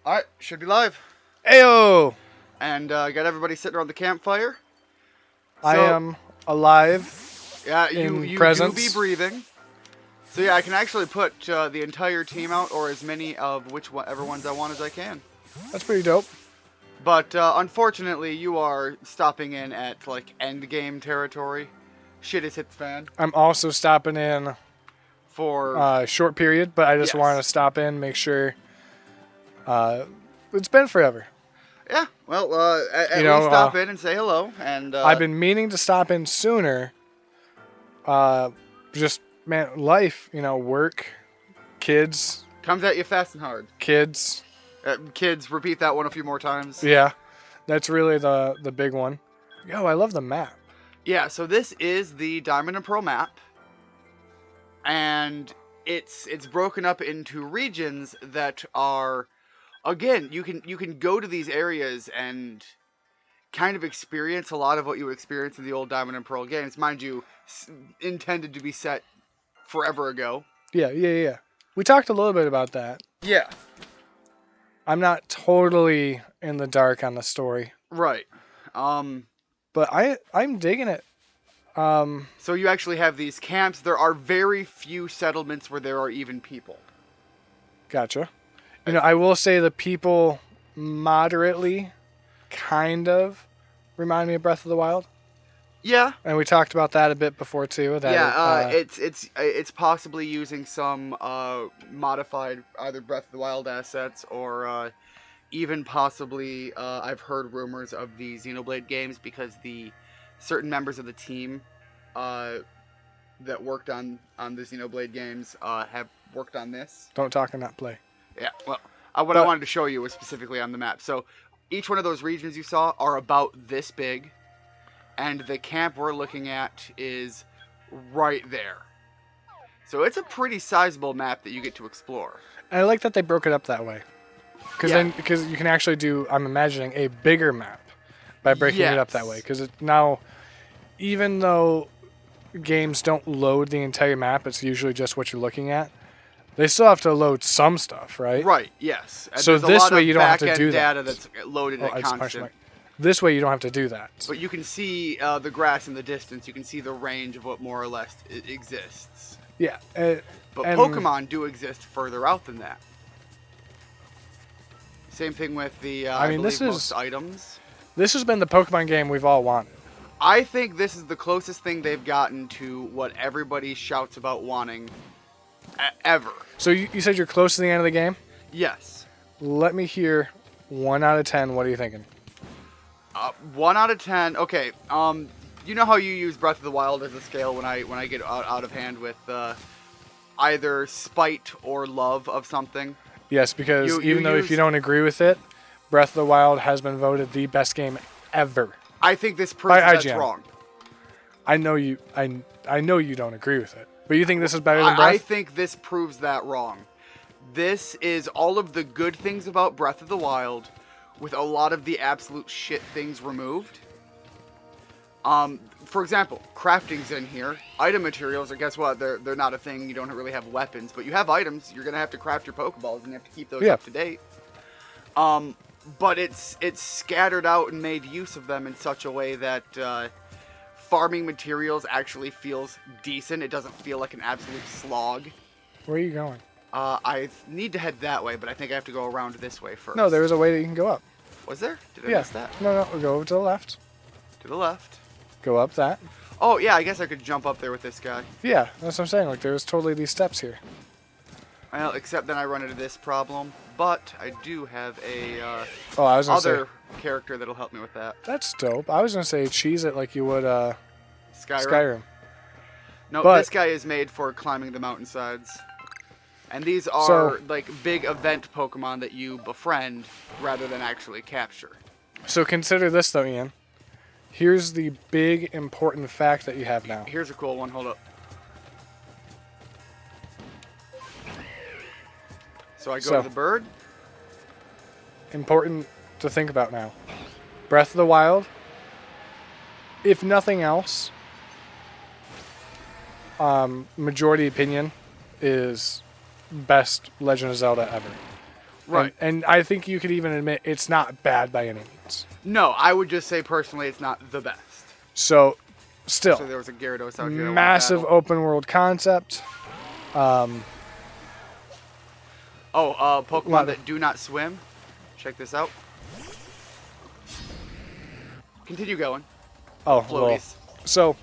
Alright, should be live. Ayo! And got everybody sitting around the campfire. I So, am alive. Yeah, in you presence. do be breathing. So yeah, I can actually put the entire team out, or as many of whichever ones I want as I can. That's pretty dope. But unfortunately, you are stopping in at like end game territory. Shit has hit the fan. I'm also stopping in For a short period, but I just Yes. want to stop in, make sure. It's been forever. yeah, well, at You know, least stop in and say hello. And I've been meaning to stop in sooner. Just, man, life, work, kids, comes at you fast and hard. kids. Kids, repeat that one a few more times. Yeah, that's really the big one. Yo, I love the map. Yeah, so this is the Diamond and Pearl map, and it's broken up into regions that are, again, you can go to these areas and kind of experience a lot of what you would experience in the old Diamond and Pearl games. Mind you, intended to be set forever ago. Yeah. We talked a little bit about that. Yeah. I'm not totally in the dark on the story, Right. but I'm digging it. So you actually have these camps. There are very few settlements where there are even people. Gotcha. I will say the people moderately kind of remind me of Breath of the Wild. Yeah. And we talked about that a bit before too. It's possibly using some modified either Breath of the Wild assets or even possibly I've heard rumors of the Xenoblade games because the certain members of the team that worked on the Xenoblade games have worked on this. Don't talk and not play. Yeah, well, I wanted to show you was specifically on the map. So each one of those regions you saw are about this big. And the camp we're looking at is right there. So it's a pretty sizable map that you get to explore. And I like that they broke it up that way. Because you can actually do, I'm imagining, a bigger map by breaking it up that way. Because now, even though games don't load the entire map, it's usually just what you're looking at. They still have to load some stuff, right? Right, yes. And so this way you don't have to do that. Data that's loaded at constant. This way you don't have to do that. But you can see the grass in the distance. You can see the range of what more or less exists. Yeah. But Pokemon do exist further out than that. Same thing with the most items. This has been the Pokemon game we've all wanted. I think this is the closest thing they've gotten to what everybody shouts about wanting ever. So you said you're close to the end of the game? Yes. Let me hear 1 out of 10. What are you thinking? 1 out of 10. Okay. You know how you use Breath of the Wild as a scale when I get out of hand with either spite or love of something? Yes, because even though if you don't agree with it, Breath of the Wild has been voted the best game ever. I think this proves that's wrong. I know you don't agree with it, but you think this is better than Breath? I think this proves that wrong. This is all of the good things about Breath of the Wild, with a lot of the absolute shit things removed. For example, crafting's in here. Item materials, or guess what? They're not a thing. You don't really have weapons, but you have items. You're gonna have to craft your Pokeballs, and you have to keep those up to date. But it's scattered out and made use of them in such a way that farming materials actually feels decent. It doesn't feel like an absolute slog. Where are you going? I need to head that way, but I think I have to go around this way first. No, there was a way that you can go up. Was there? Did I miss that? No, we'll go over to the left. To the left. Go up that. Oh, yeah, I guess I could jump up there with this guy. Yeah, that's what I'm saying. Like, there's totally these steps here. Well, except then I run into this problem. But I do have a other character that'll help me with that. That's dope. I was going to say cheese it like you would Skyrim. No, this guy is made for climbing the mountainsides. And these are like big event Pokemon that you befriend rather than actually capture. So consider this though, Ian. Here's the big important fact that you have now. Here's a cool one. Hold up. So I go to the bird. Important to think about now. Breath of the Wild, if nothing else, majority opinion is best Legend of Zelda ever. Right. And I think you could even admit it's not bad by any means. No, I would just say personally it's not the best. So, still, So there was a Gyarados out here. massive open world concept. Pokemon that do not swim. Check this out. Continue going. Oh, Floaties. well. So,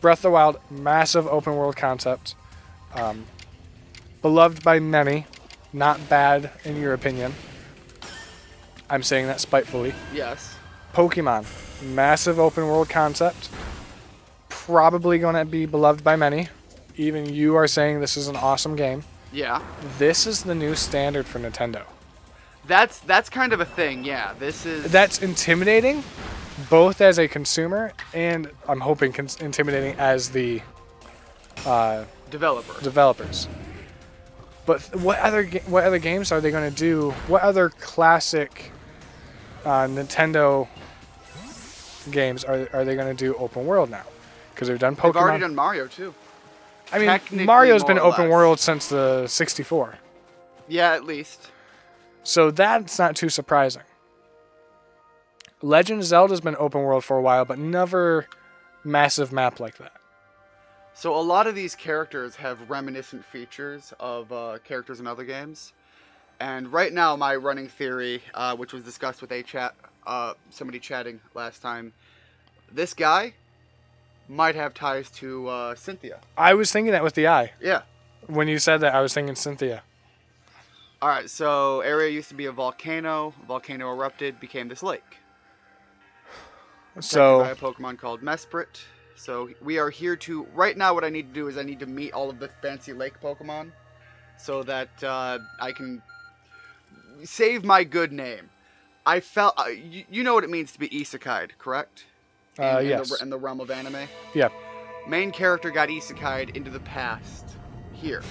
Breath of the Wild, massive open world concept. Beloved by many. Not bad in your opinion. I'm saying that spitefully. Yes. Pokemon, massive open world concept. Probably going to be beloved by many. Even you are saying this is an awesome game. Yeah. This is the new standard for Nintendo. That's kind of a thing, yeah. This is... That's intimidating, both as a consumer and I'm hoping intimidating as the developers. But what other games are they going to do? What other classic Nintendo games are they going to do open world now? Because they've done Pokemon. They've already done Mario too. I mean, Mario's been open world since the 64. Yeah, at least. So that's not too surprising. Legend of Zelda's been open world for a while, but never massive map like that. So a lot of these characters have reminiscent features of characters in other games. And right now, my running theory, which was discussed with somebody chatting last time, this guy might have ties to Cynthia. I was thinking that with the eye. Yeah. When you said that, I was thinking Cynthia. All right, so area used to be a volcano. Volcano erupted, became this lake. So by a Pokemon called Mesprit. So we are here to... Right now, what I need to do is I need to meet all of the fancy lake Pokemon so that I can save my good name. I felt... you know what it means to be isekai'd, correct? Yes. In the realm of anime? Yeah. Main character got isekai'd into the past here.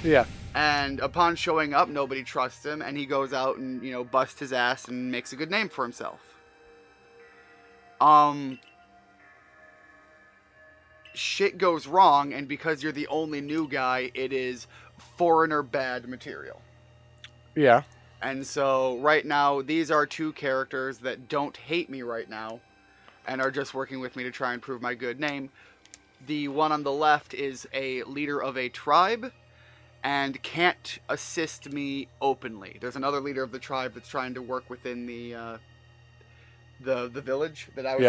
Yeah. And upon showing up, nobody trusts him, and he goes out and, busts his ass and makes a good name for himself. Shit goes wrong, and because you're the only new guy, it is foreigner bad material. Yeah. And so, right now, these are two characters that don't hate me right now, and are just working with me to try and prove my good name. The one on the left is a leader of a tribe, and can't assist me openly. There's another leader of the tribe that's trying to work within the village that I was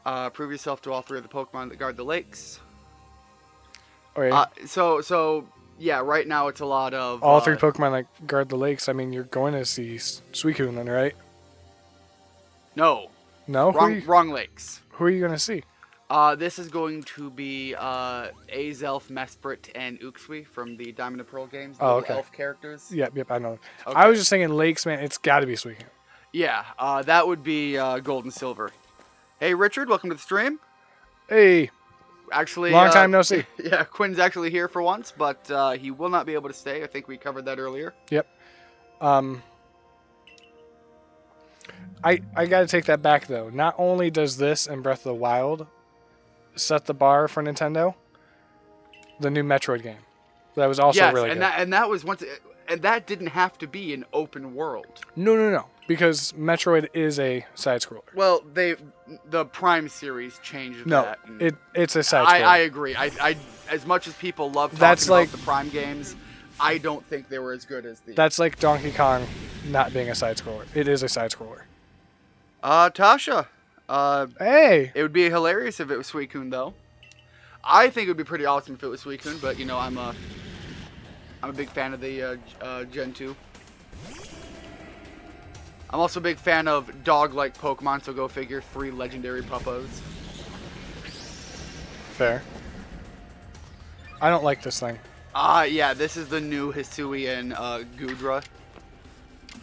at. Prove yourself to all three of the Pokemon that guard the lakes. Okay. So yeah, right now it's a lot of... all three Pokemon that guard the lakes. I mean, you're going to see Suicune then, right? No. No? Wrong lakes. Who are you going to see? This is going to be Azelf, Mesprit, and Uxie from the Diamond and Pearl games. The elf characters. Yep, I know. Okay. I was just thinking lakes, man. It's got to be Suicune. Yeah, that would be Gold and Silver. Hey, Richard, welcome to the stream. Hey. Actually, long time no see. Yeah, Quinn's actually here for once, but he will not be able to stay. I think we covered that earlier. Yep. I got to take that back, though. Not only does this and Breath of the Wild set the bar for Nintendo, the new Metroid game. That was also really good. And that was and that didn't have to be an open world. No. Because Metroid is a side-scroller. Well, the Prime series changed that. No, it's a side-scroller. I agree. I as much as people love talking about the Prime games, I don't think they were as good as the... That's like Donkey Kong not being a side-scroller. It is a side-scroller. Tasha. Hey! It would be hilarious if it was Suicune, though. I think it would be pretty awesome if it was Suicune, but, I'm a big fan of the Gen 2. I'm also a big fan of dog-like Pokemon, so go figure 3 legendary Puppos. Fair. I don't like this thing. Yeah, this is the new Hisuian Gudra.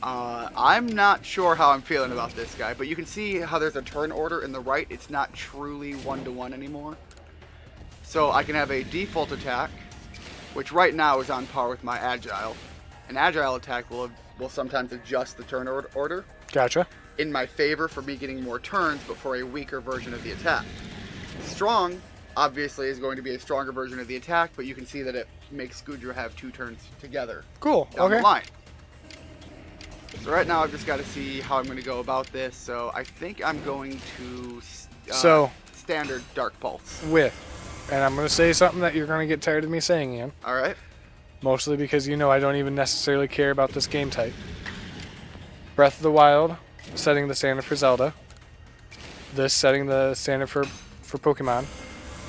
I'm not sure how I'm feeling about this guy, but you can see how there's a turn order in the right. It's not truly 1-to-1 anymore. So I can have a default attack, which right now is on par with my Agile. An Agile attack will sometimes adjust the turn order. Gotcha. In my favor for me getting more turns, but for a weaker version of the attack. Strong, obviously, is going to be a stronger version of the attack, but you can see that it make Scoodger have 2 turns together. Cool. Down Okay. the line. So right now I've just got to see how I'm going to go about this. So I think I'm going to standard Dark Pulse. And I'm going to say something that you're going to get tired of me saying, Ian. All right. Mostly because I don't even necessarily care about this game type. Breath of the Wild, setting the standard for Zelda. This setting the standard for Pokemon.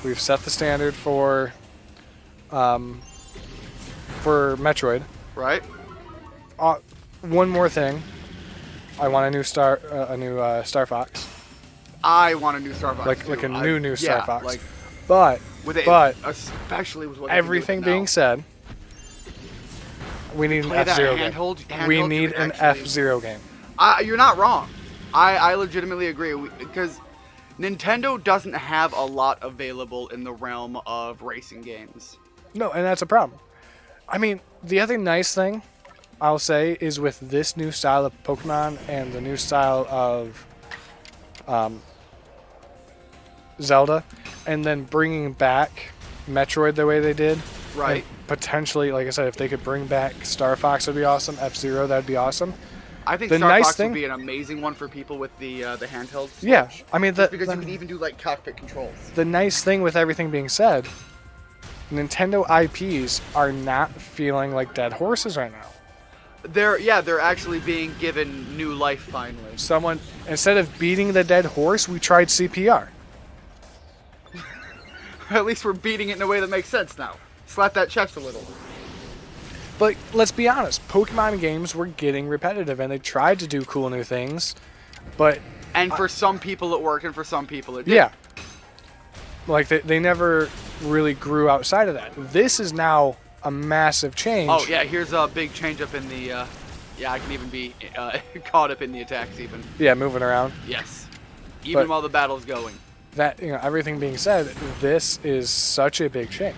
We've set the standard for Metroid. Right. One more thing. I want a new Star Fox. I want a new Star Fox. Like a new Star Fox. Like, but especially with what everything being said, we need an F-Zero game. We need an F-Zero game. You're not wrong. I legitimately agree because Nintendo doesn't have a lot available in the realm of racing games. No, and that's a problem. I mean, the other nice thing I'll say is with this new style of Pokemon and the new style of Zelda, and then bringing back Metroid the way they did. Right. Potentially, like I said, if they could bring back Star Fox, would be awesome. F-Zero, that'd be awesome. I think Star Fox would be an amazing one for people with the handheld Switch. Yeah, I mean because you can even do like cockpit controls. The nice thing with everything being said, Nintendo IPs are not feeling like dead horses right now. They're actually being given new life finally. Someone, instead of beating the dead horse, we tried CPR. At least we're beating it in a way that makes sense now. Slap that chest a little. But let's be honest, Pokemon games were getting repetitive, and they tried to do cool new things, but... And for some people it worked, and for some people it didn't. Yeah. Like, they never really grew outside of that. This is now a massive change. Oh, yeah, here's a big change up in the... yeah, I can even be caught up in the attacks even. Yeah, moving around. Yes. Even while the battle's going. That, everything being said, this is such a big change.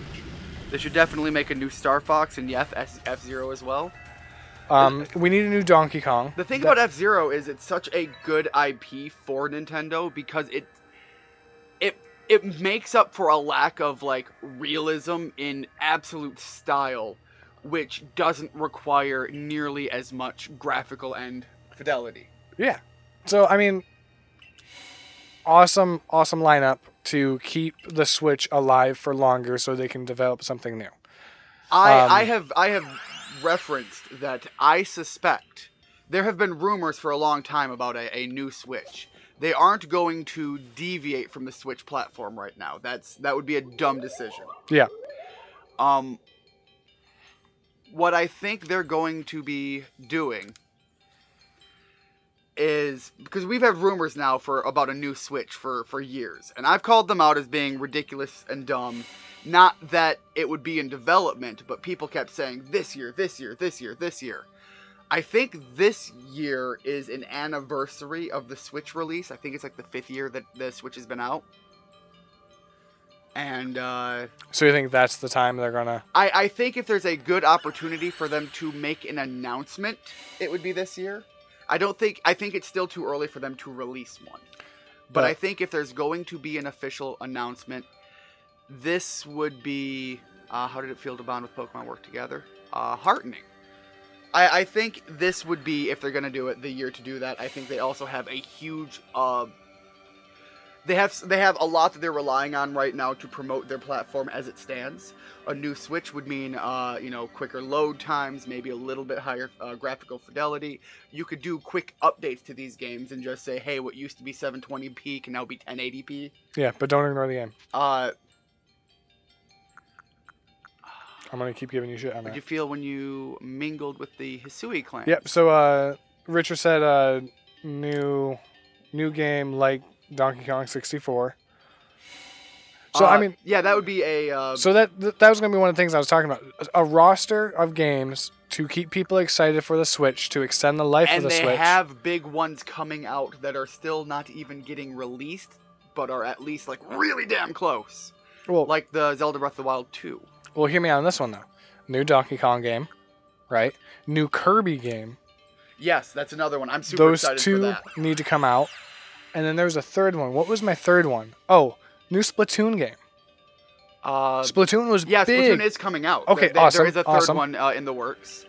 They should definitely make a new Star Fox and F-Zero as well. We need a new Donkey Kong. The thing about F-Zero is it's such a good IP for Nintendo because it makes up for a lack of like realism in absolute style, which doesn't require nearly as much graphical and fidelity. Yeah. So I mean, awesome lineup to keep the Switch alive for longer so they can develop something new. I have referenced that I suspect there have been rumors for a long time about a new Switch. They aren't going to deviate from the Switch platform right now. That would be a dumb decision. Yeah. What I think they're going to be doing is, because we've had rumors now about a new Switch for years, and I've called them out as being ridiculous and dumb. Not that it would be in development, but people kept saying this year, this year, this year, this year. I think this year is an anniversary of the Switch release. I think it's like the 5th year that the Switch has been out. And so you think that's the time they're gonna... I think if there's a good opportunity for them to make an announcement, it would be this year. I think it's still too early for them to release one. But I think if there's going to be an official announcement, this would be... how did it feel to bond with Pokemon work together? Heartening. I think this would be, if they're going to do it, the year to do that. I think they also have a huge... They have a lot that they're relying on right now to promote their platform as it stands. A new Switch would mean, quicker load times, maybe a little bit higher graphical fidelity. You could do quick updates to these games and just say, hey, what used to be 720p can now be 1080p. Yeah, but don't ignore the game. I'm going to keep giving you shit on that. How did you feel when you mingled with the Hisui clan? Yep, so Richard said new game like Donkey Kong 64. So, I mean... Yeah, that would be a... So that was going to be one of the things I was talking about. A roster of games to keep people excited for the Switch, to extend the life of the Switch. And they have big ones coming out that are still not even getting released, but are at least, like, really damn close. Well, like the Zelda Breath of the Wild 2. Well, hear me out on this one, though. New Donkey Kong game, right? New Kirby game. Yes, that's another one. I'm super excited for that. Those two need to come out. And then there's a third one. What was my third one? Oh, new Splatoon game. Splatoon was yeah, big. Splatoon is coming out. Okay, awesome. There is a third one in the works.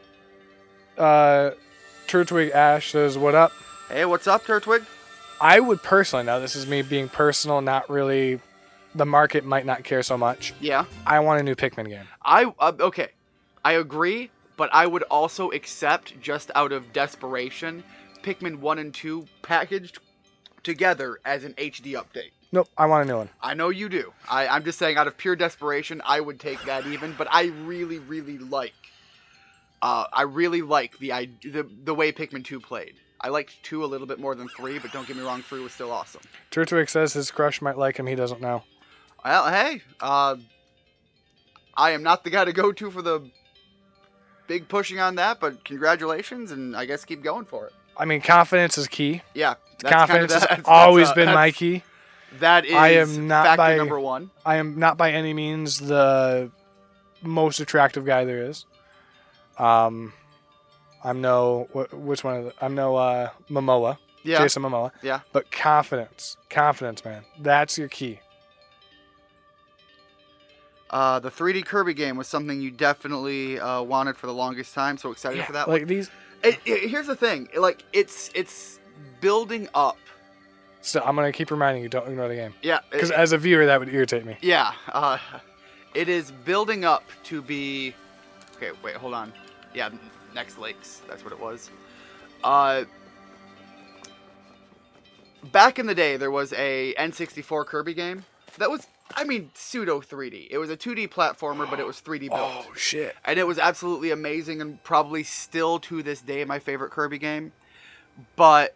Turtwig Ash says, "What up?" Hey, what's up, Turtwig? I would personally, now this is me being personal, not really. The market might not care so much. Yeah. I want a new Pikmin game. Okay, I agree, but I would also accept, just out of desperation, Pikmin 1 and 2 packaged together as an HD update. Nope, I want a new one. I know you do. I'm just saying, out of pure desperation, I would take that even. But I really, really like. I really like the way Pikmin 2 played. I liked 2 a little bit more than 3, but don't get me wrong, 3 was still awesome. Turtwig says his crush might like him. He doesn't know. Well, hey, I am not the guy to go to for the big pushing on that, but congratulations, and I guess keep going for it. I mean, confidence is key. Yeah, confidence has always been my key. That is factor number one. I am not by any means the most attractive guy there is. I'm no Momoa. Yeah. Jason Momoa. Yeah. But confidence, man, that's your key. The 3D Kirby game was something you definitely wanted for the longest time. So excited for that one. Here's the thing, like it's building up. So I'm gonna keep reminding you, don't ignore the game. Yeah. Because as a viewer, that would irritate me. Yeah. It is building up to be. Okay, wait, hold on. Yeah, Next Lakes. That's what it was. Back in the day, there was a N64 Kirby game that was, pseudo 3D. It was a 2D platformer, but it was 3D built. Oh, shit. And it was absolutely amazing and probably still to this day my favorite Kirby game. But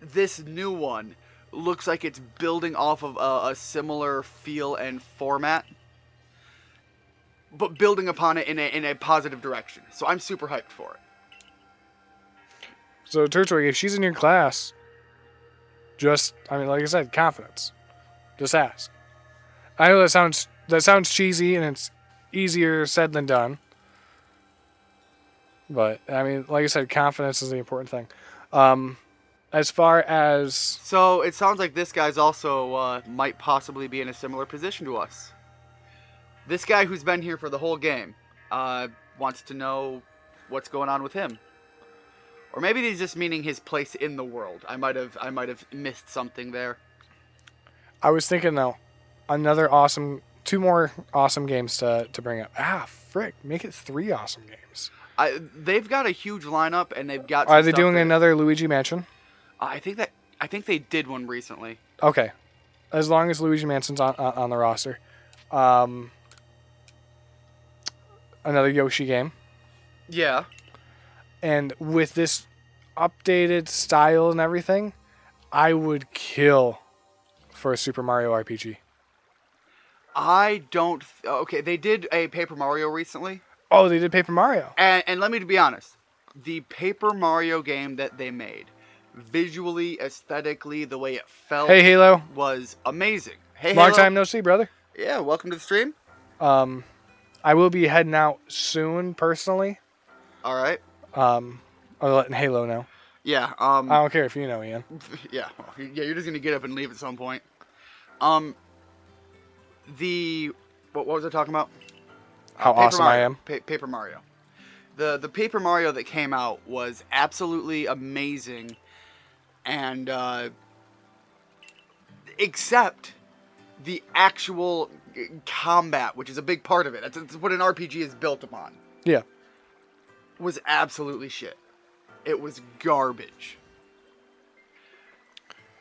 this new one looks like it's building off of a similar feel and format, but building upon it in a positive direction. So I'm super hyped for it. So, Turtwig, if she's in your class, like I said, confidence. Just ask. I know that sounds cheesy and it's easier said than done. But, like I said, confidence is the important thing. As far as... So, it sounds like this guy's also might possibly be in a similar position to us. This guy who's been here for the whole game wants to know what's going on with him. Or maybe he's just meaning his place in the world. I might have missed something there. I was thinking, though, two more awesome games to bring up. Frick, make it 3 awesome games. They've got a huge lineup, and they've got... Are they doing another Luigi Mansion? I think they did one recently. Okay. As long as Luigi Mansion's on the roster. Another Yoshi game. Yeah. And with this updated style and everything, I would kill for a Super Mario RPG. Okay, they did a Paper Mario recently. Oh, they did Paper Mario. And let me be honest. The Paper Mario game that they made, visually, aesthetically, the way it felt... Hey, Halo. ...was amazing. Hey, Long Halo. time no see, brother. Yeah, welcome to the stream. I will be heading out soon, personally. All right. I'm letting Halo know. Yeah. I don't care if you know, Ian. Yeah. Yeah, you're just gonna get up and leave at some point. What was I talking about? How awesome Mario. I am. Paper Mario. The Paper Mario that came out was absolutely amazing, and except the actual combat, which is a big part of it. That's what an RPG is built upon. Yeah. Was absolutely shit. It was garbage.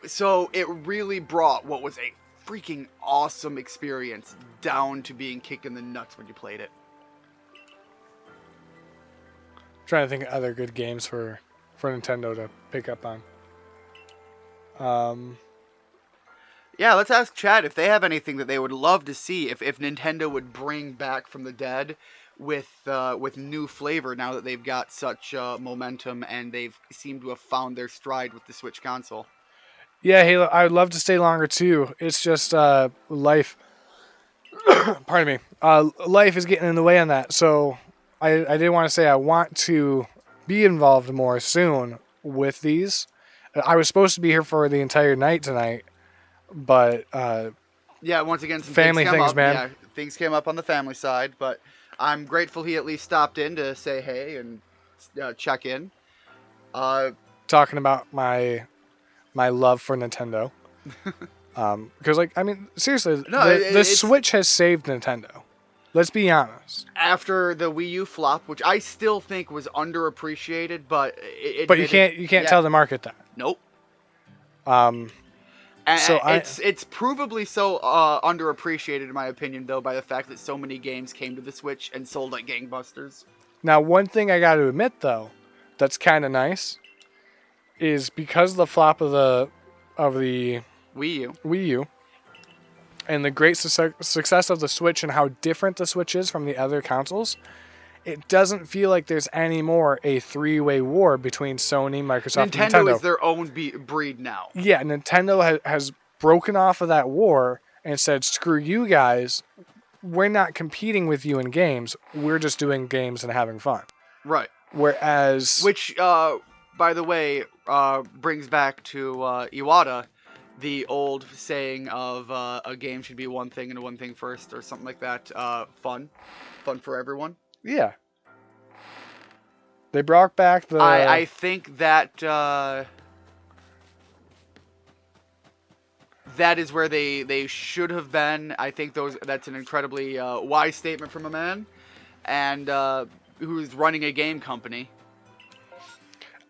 So it really brought what was a freaking awesome experience down to being kicked in the nuts when you played it. I'm trying to think of other good games for Nintendo to pick up on. Yeah, let's ask chat if they have anything that they would love to see if Nintendo would bring back from the dead with new flavor now that they've got such momentum and they've seemed to have found their stride with the Switch console. Yeah, Halo, I would love to stay longer too. It's just life. Pardon me. Life is getting in the way on that. So I did want to say I want to be involved more soon with these. I was supposed to be here for the entire night tonight, but Yeah, once again, some family things came things, up. man. Yeah, things came up on the family side, but I'm grateful he at least stopped in to say hey and check in. Talking about my love for Nintendo. Because, like, I mean, seriously, No, the Switch has saved Nintendo. Let's be honest. After the Wii U flop, which I still think was underappreciated, but But you can't tell the market that. Nope. And so it's provably so underappreciated in my opinion, though, by the fact that so many games came to the Switch and sold like gangbusters. Now, one thing I got to admit though, that's kind of nice, is because of the flop of the Wii U, and the great success of the Switch and how different the Switch is from the other consoles, it doesn't feel like there's any more a three-way war between Sony, Microsoft, and Nintendo. Nintendo is their own breed now. Yeah, Nintendo has broken off of that war and said, screw you guys, we're not competing with you in games, we're just doing games and having fun. Right. Whereas... Which, by the way, brings back to Iwata, the old saying of a game should be one thing and one thing first, or something like that. Fun for everyone. Yeah. They brought back the... I think that that is where they should have been. I think that's an incredibly wise statement from a man, and who's running a game company.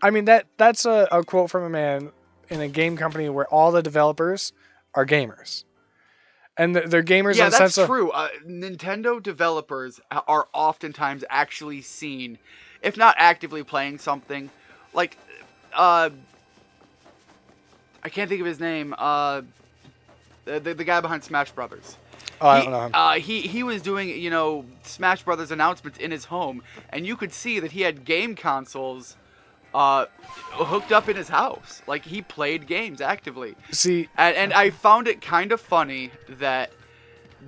I mean, that's a quote from a man in a game company where all the developers are gamers. And they're gamers in the sense of... Yeah, that's true. Nintendo developers are oftentimes actually seen, if not actively playing something, like, I can't think of his name, the guy behind Smash Brothers. Oh, I don't know him. He was doing, Smash Brothers announcements in his home, and you could see that he had game consoles hooked up in his house. Like, he played games actively. See, and I found it kind of funny that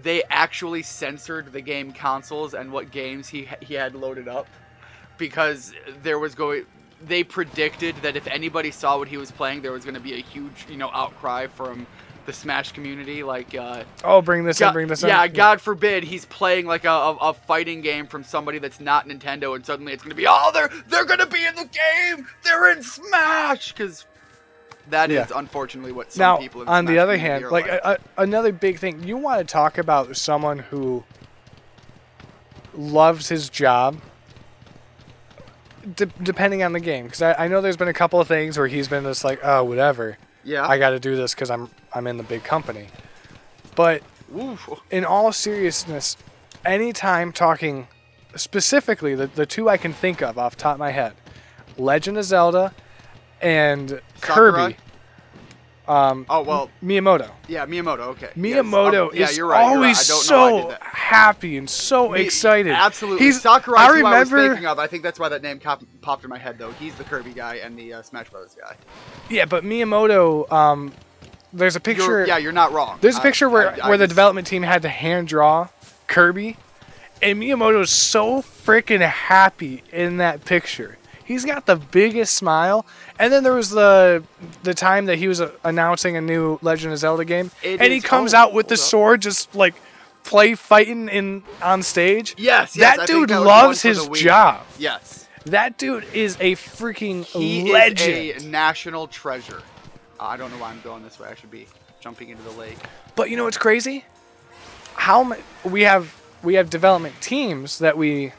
they actually censored the game consoles and what games he had loaded up, because they predicted that if anybody saw what he was playing, there was going to be a huge outcry from the Smash community, like bring this in. Yeah, God forbid he's playing like a fighting game from somebody that's not Nintendo, and suddenly it's gonna be they're gonna be in the game, they're in Smash, because that is unfortunately what some people in the on Smash the other community hand, like another big thing, you want to talk about someone who loves his job. Depending on the game, because I know there's been a couple of things where he's been just like, oh, whatever. Yeah. I got to do this because I'm in the big company. But in all seriousness, anytime talking specifically, the two I can think of off the top of my head, Legend of Zelda and Kirby. Miyamoto. Yeah, Miyamoto. Okay. Miyamoto is you're right, I always don't know I did so that. happy and so excited. Absolutely. Sakurai I who remember, I was thinking of. I think that's why that name popped in my head, though. He's the Kirby guy and the Smash Brothers guy. Yeah, but Miyamoto, there's a picture... You're not wrong. There's a picture where the development team had to hand draw Kirby, and Miyamoto's so freaking happy in that picture. He's got the biggest smile. And then there was the time that he was announcing a new Legend of Zelda game, and he comes out with the sword, just like fighting on stage. Yes. That dude loves his job. Yes. That dude is a freaking legend. He is a national treasure. I don't know why I'm going this way. I should be jumping into the lake. But you know what's crazy? We have development teams that we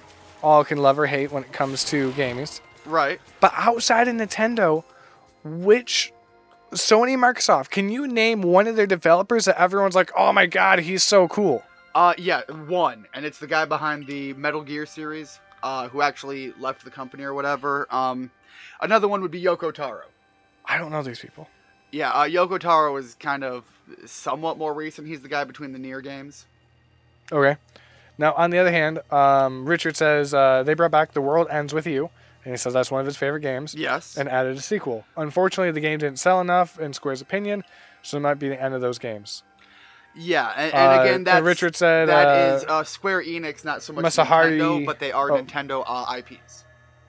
all can love or hate when it comes to games. Right. But outside of Nintendo, which Sony, Microsoft, can you name one of their developers that everyone's like, oh my god, he's so cool? Yeah, one. And it's the guy behind the Metal Gear series, who actually left the company or whatever. Another one would be Yoko Taro. I don't know these people. Yeah, Yoko Taro is kind of somewhat more recent. He's the guy between the Nier games. Okay. Now, on the other hand, Richard says they brought back The World Ends With You. And he says that's one of his favorite games. Yes. And added a sequel. Unfortunately, the game didn't sell enough, in Square's opinion, so it might be the end of those games. Yeah, and again, and Richard said that is Square Enix, not so much Nintendo, but they are Nintendo IPs.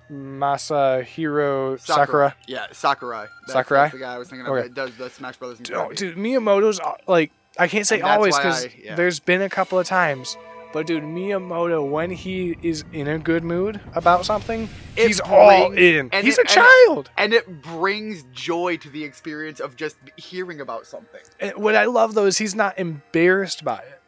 Masahiro Sakurai. Yeah, Sakurai. Sakurai? That's the guy I was thinking of that does the Smash Brothers. Dude, Miyamoto's, like, I can't say And that's always why because yeah. there's been a couple of times. But dude, Miyamoto, when he is in a good mood about something, he's all in. He's a child. And it brings joy to the experience of just hearing about something. And what I love, though, is he's not embarrassed by it.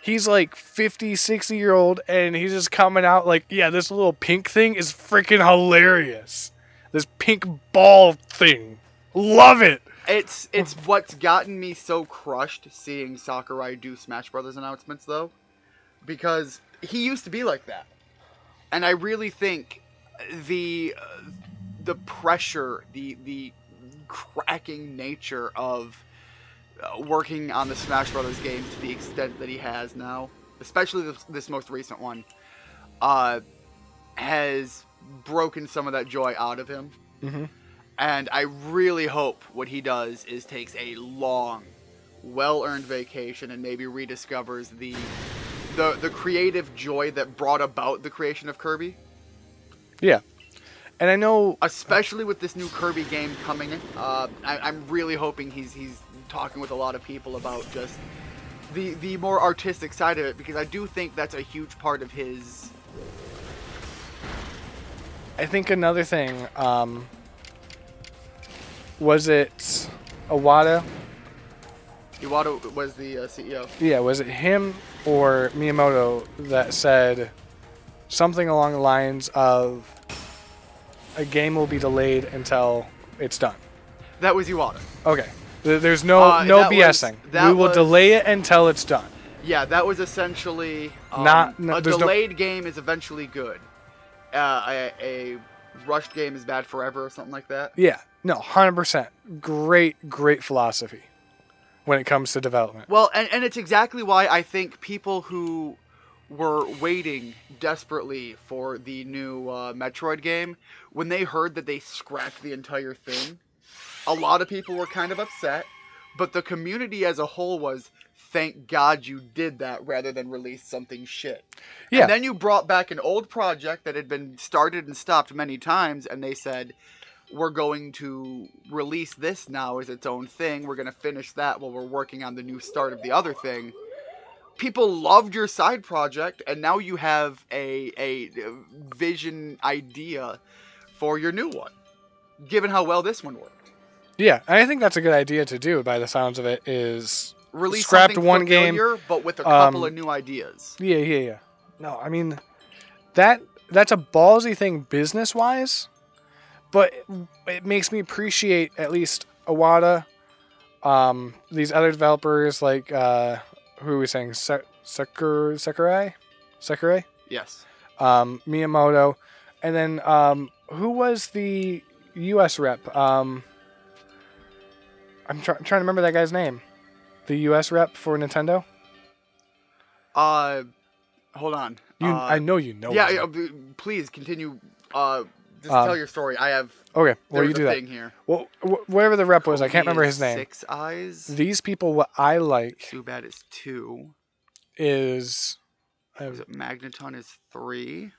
He's like 50, 60-year-old, and he's just coming out like, yeah, this little pink thing is freaking hilarious. This pink ball thing. Love it. It's what's gotten me so crushed seeing Sakurai do Smash Brothers announcements, though. Because he used to be like that. And I really think the pressure, the cracking nature of working on the Smash Brothers games to the extent that he has now, especially this most recent one, has broken some of that joy out of him. Mm-hmm. And I really hope what he does is takes a long, well-earned vacation and maybe rediscovers the creative joy that brought about the creation of Kirby. Yeah. And I know... Especially with this new Kirby game coming in, I'm really hoping he's talking with a lot of people about just the more artistic side of it, because I do think that's a huge part of his... I think another thing... was it Iwata? Iwata was the CEO. Yeah, was it him or Miyamoto that said something along the lines of a game will be delayed until it's done? That was Iwata. Okay. There's no BSing. We will delay it until it's done. Yeah, that was essentially... a delayed game is eventually good. A rushed game is bad forever or something like that. Yeah. No, 100%. Great philosophy when it comes to development. Well, and it's exactly why I think people who were waiting desperately for the new Metroid game, when they heard that they scrapped the entire thing, a lot of people were kind of upset, but the community as a whole was, thank God you did that rather than release something shit. Yeah. And then you brought back an old project that had been started and stopped many times, and they said, we're going to release this now as its own thing. We're going to finish that while we're working on the new start of the other thing. People loved your side project, and now you have a vision idea for your new one, given how well this one worked. Yeah, I think that's a good idea to do, by the sounds of it, is release scrapped something one familiar, game, but with a couple of new ideas. Yeah. No, I mean, that's a ballsy thing business-wise, but it makes me appreciate at least Iwata, these other developers like, who are we saying, Sakurai? Yes. Miyamoto, and then who was the U.S. rep? I'm trying to remember that guy's name. The U.S. rep for Nintendo. Hold on. I know you know. Yeah, please continue. Just tell your story. I have. Okay, well you do that. Here. Well, whatever the rep was, I can't remember his name. 6 eyes. These people, what I like. Too bad is 2. Is it Magneton is 3.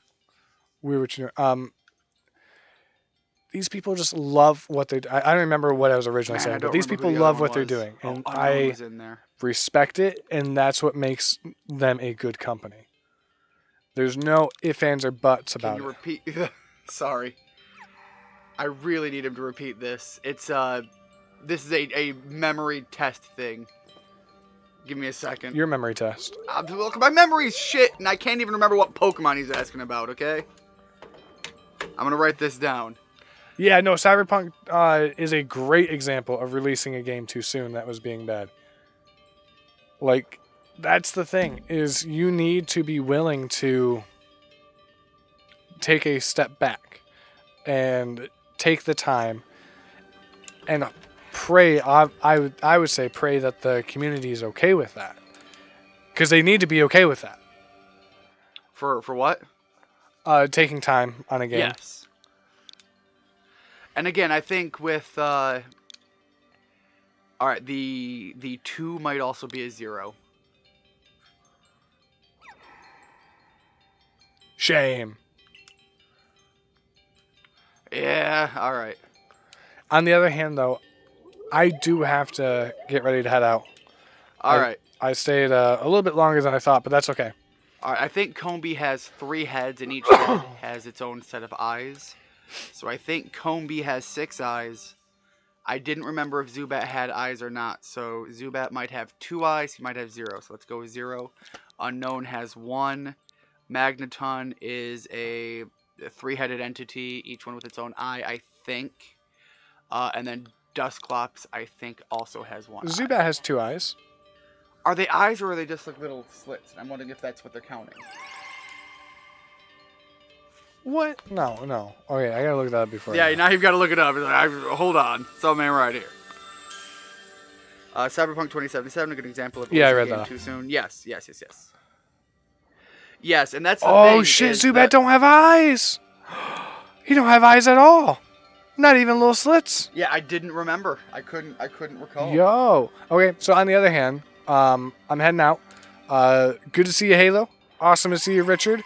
These people just love what they do. I don't remember what I was originally saying, but these people love what they're doing, and I respect it, and that's what makes them a good company. There's no ifs, ands, or buts about it. Can you repeat? Sorry. I really need him to repeat this. It's this is a memory test thing. Give me a second. Your memory test. Look, my memory's shit, and I can't even remember what Pokemon he's asking about, okay? I'm gonna write this down. Yeah, no, Cyberpunk is a great example of releasing a game too soon that was being bad. Like, that's the thing, is you need to be willing to take a step back and take the time and pray. I would say pray that the community is okay with that, because they need to be okay with that. For what? Taking time on a game. Yes. And again, I think with all right, the 2 might also be a 0. Shame. Yeah, all right. On the other hand, though, I do have to get ready to head out. All right. I stayed a little bit longer than I thought, but that's okay. All right. I think Combee has 3 heads, and each head has its own set of eyes. So I think Combee has 6 eyes. I didn't remember if Zubat had eyes or not. So Zubat might have 2 eyes. He might have 0. So let's go with 0. Unknown has 1. Magneton is a 3-headed entity, each one with its own eye, I think. And then Dusclops, I think, also has 1 Zubat eye. has 2 eyes. Are they eyes or are they just like little slits? I'm wondering if that's what they're counting. What? No. Okay, I gotta look that up before. Yeah, now you've got to look it up. Hold on. Something right here. Cyberpunk 2077, a good example of I read that. too soon. Yes, and that's the thing. Oh shit, Zubat don't have eyes. He don't have eyes at all. Not even little slits. Yeah, I didn't remember. I couldn't recall. Yo. Okay, so on the other hand, I'm heading out. Good to see you, Halo. Awesome to see you, Richard.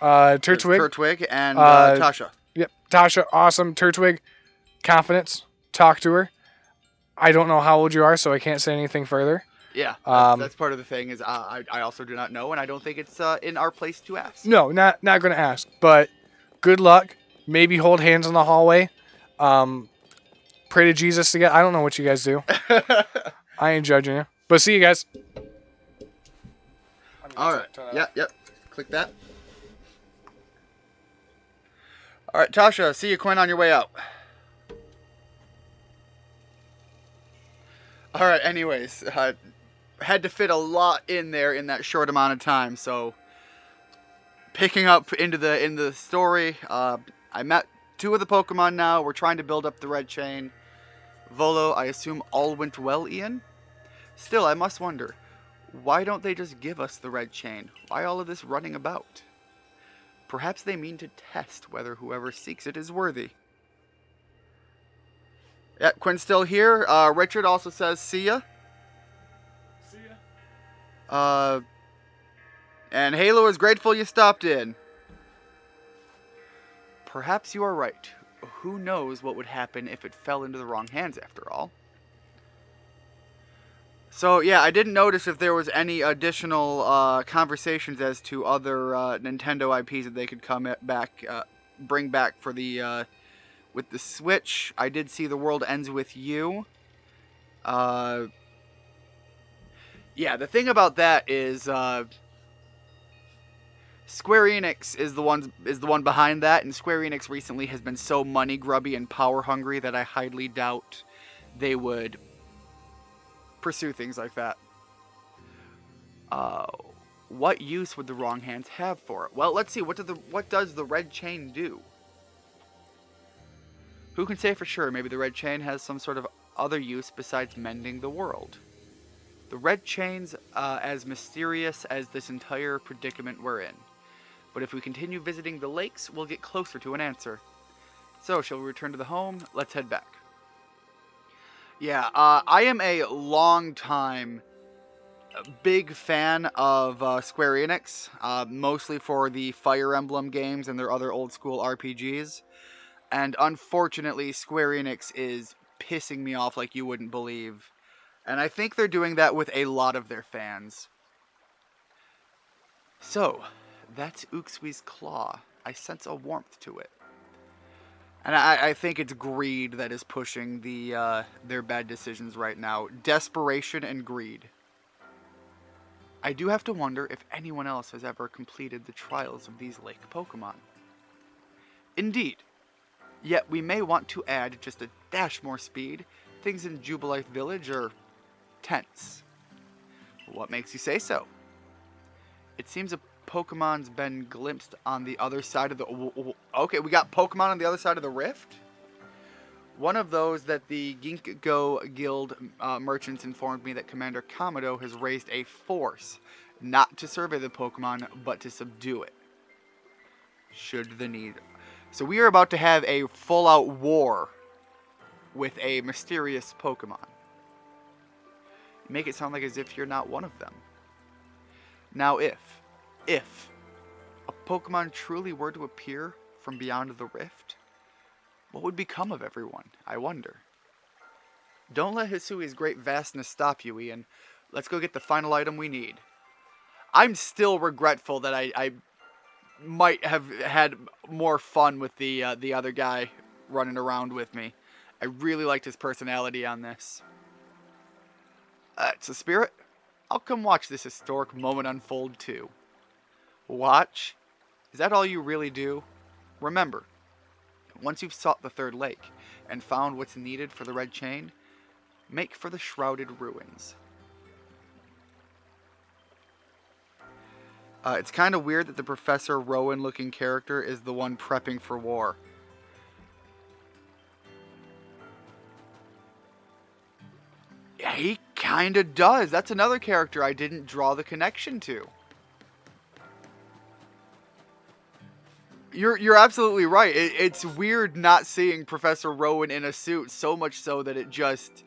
Turtwig and Tasha. Yep, Tasha, awesome. Turtwig, confidence. Talk to her. I don't know how old you are, so I can't say anything further. Yeah, that's part of the thing. Is I also do not know, and I don't think it's in our place to ask. No, not going to ask. But good luck. Maybe hold hands in the hallway. Pray to Jesus to get. I don't know what you guys do. I ain't judging you. But see you guys. All right. Yep. Click that. All right, Tasha. See you, Quinn, on your way out. All right. Anyways, had to fit a lot in there in that short amount of time. So, picking up in the story, I met 2 of the Pokemon now. We're trying to build up the red chain. Volo, I assume all went well, Ian? Still, I must wonder, why don't they just give us the red chain? Why all of this running about? Perhaps they mean to test whether whoever seeks it is worthy. Yeah, Quinn's still here. Richard also says, see ya. See ya. And Halo is grateful you stopped in. Perhaps you are right. Who knows what would happen if it fell into the wrong hands after all. So, yeah, I didn't notice if there was any additional conversations as to other Nintendo IPs that they could bring back for the with the Switch. I did see The World Ends With You. Yeah, the thing about that is Square Enix is the one behind that, and Square Enix recently has been so money grubby and power hungry that I highly doubt they would pursue things like that. What use would the wrong hands have for it? Well, let's see. What does the red chain do? Who can say for sure? Maybe the red chain has some sort of other use besides mending the world. The red chain's as mysterious as this entire predicament we're in. But if we continue visiting the lakes, we'll get closer to an answer. So, shall we return to the home? Let's head back. Yeah, I am a long-time big fan of Square Enix, mostly for the Fire Emblem games and their other old-school RPGs. And unfortunately, Square Enix is pissing me off like you wouldn't believe. And I think they're doing that with a lot of their fans. So, that's Uxwie's claw. I sense a warmth to it. And I think it's greed that is pushing their bad decisions right now. Desperation and greed. I do have to wonder if anyone else has ever completed the trials of these lake Pokemon. Indeed. Yet we may want to add just a dash more speed. Things in Jubilife Village are tense. What makes you say so? It seems a Pokemon's been glimpsed on the other side of the... Okay, we got Pokemon on the other side of the rift? One of those that the Ginkgo Guild merchants informed me that Commander Kamado has raised a force, not to survey the Pokemon, but to subdue it. Should the need... So we are about to have a full-out war with a mysterious Pokemon. You make it sound like as if you're not one of them. Now if a Pokemon truly were to appear from beyond the rift, what would become of everyone, I wonder? Don't let Hisui's great vastness stop you, Ian. Let's go get the final item we need. I'm still regretful that I might have had more fun with the other guy running around with me. I really liked his personality on this. It's a spirit. I'll come watch this historic moment unfold too. Watch? Is that all you really do? Remember, once you've sought the third lake and found what's needed for the red chain, make for the shrouded ruins. It's kind of weird that the Professor Rowan-looking character is the one prepping for war. Yeah, he kind of does. That's another character I didn't draw the connection to. You're absolutely right. It's weird not seeing Professor Rowan in a suit, so much so that it just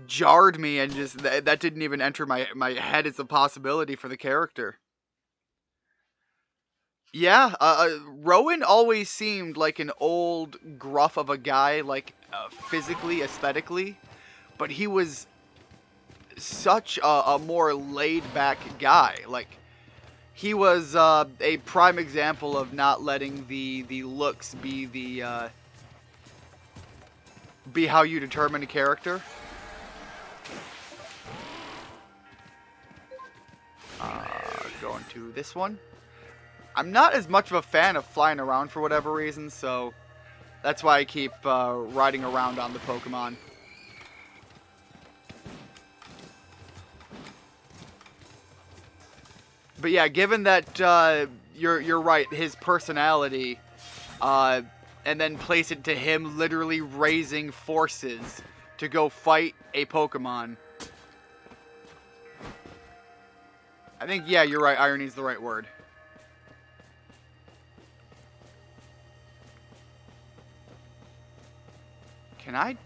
jarred me, and just that didn't even enter my head as a possibility for the character. Yeah, Rowan always seemed like an old gruff of a guy, like physically, aesthetically, but he was such a more laid-back guy. Like, he was a prime example of not letting the looks be be how you determine a character. Going to this one. I'm not as much of a fan of flying around for whatever reason, so that's why I keep riding around on the Pokemon. But yeah, given that you're right, his personality, and then place it to him literally raising forces to go fight a Pokemon. I think, yeah, you're right. Irony's the right word. Can I?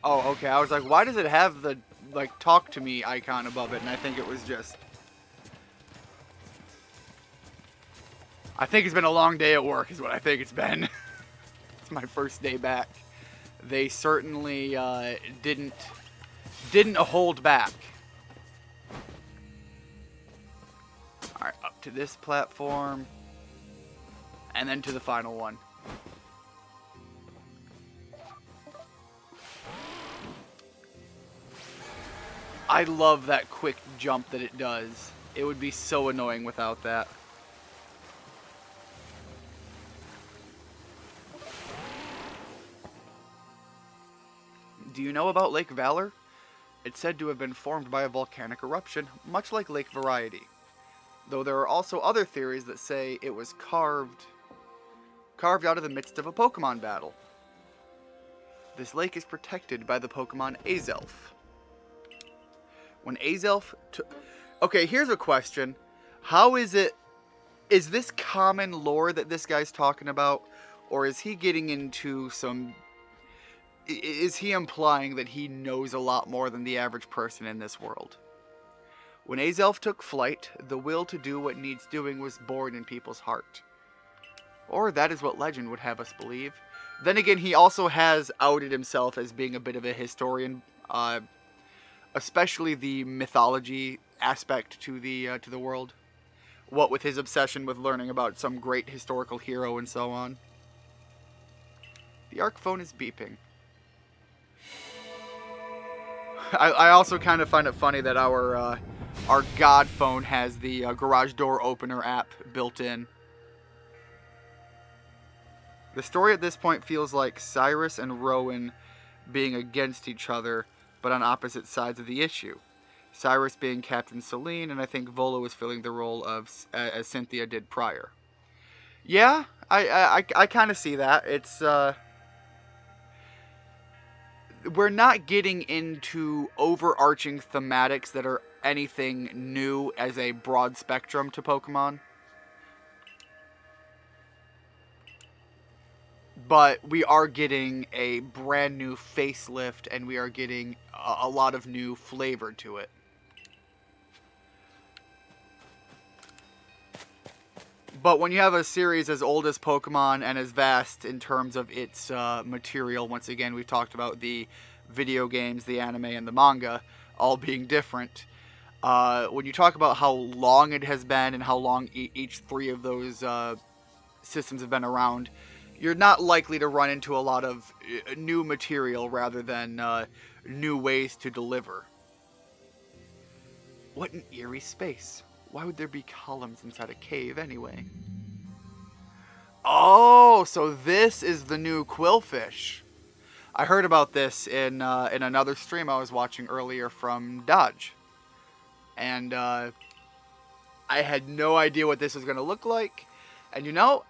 Oh, okay. I was like, why does it have the, like, talk to me icon above it? And I think it was just... I think it's been a long day at work is what I think it's been. It's my first day back. They certainly didn't hold back. Alright, up to this platform. And then to the final one. I love that quick jump that it does. It would be so annoying without that. Do you know about Lake Valor? It's said to have been formed by a volcanic eruption, much like Lake Variety. Though there are also other theories that say it was carved out of the midst of a Pokemon battle. This lake is protected by the Pokemon Azelf. When Azelf okay, here's a question. How is this common lore that this guy's talking about? Or is he getting into some... Is he implying that he knows a lot more than the average person in this world? When Azelf took flight, the will to do what needs doing was born in people's heart. Or that is what legend would have us believe. Then again, he also has outed himself as being a bit of a historian, especially the mythology aspect to the world. What with his obsession with learning about some great historical hero and so on. The Arc phone is beeping. I also kind of find it funny that our God phone has the garage door opener app built in. The story at this point feels like Cyrus and Rowan being against each other, but on opposite sides of the issue. Cyrus being Captain Selene, and I think Volo is filling the role of as Cynthia did prior. Yeah, I kind of see that. It's we're not getting into overarching thematics that are anything new as a broad spectrum to Pokemon. But we are getting a brand new facelift, and we are getting a lot of new flavor to it. But when you have a series as old as Pokemon and as vast in terms of its material, once again, we've talked about the video games, the anime, and the manga, all being different. When you talk about how long it has been and how long each three of those systems have been around, you're not likely to run into a lot of new material rather than new ways to deliver. What an eerie space. Why would there be columns inside a cave anyway? Oh, so this is the new Quillfish. I heard about this in another stream I was watching earlier from Dodge. And I had no idea what this was going to look like. And you know,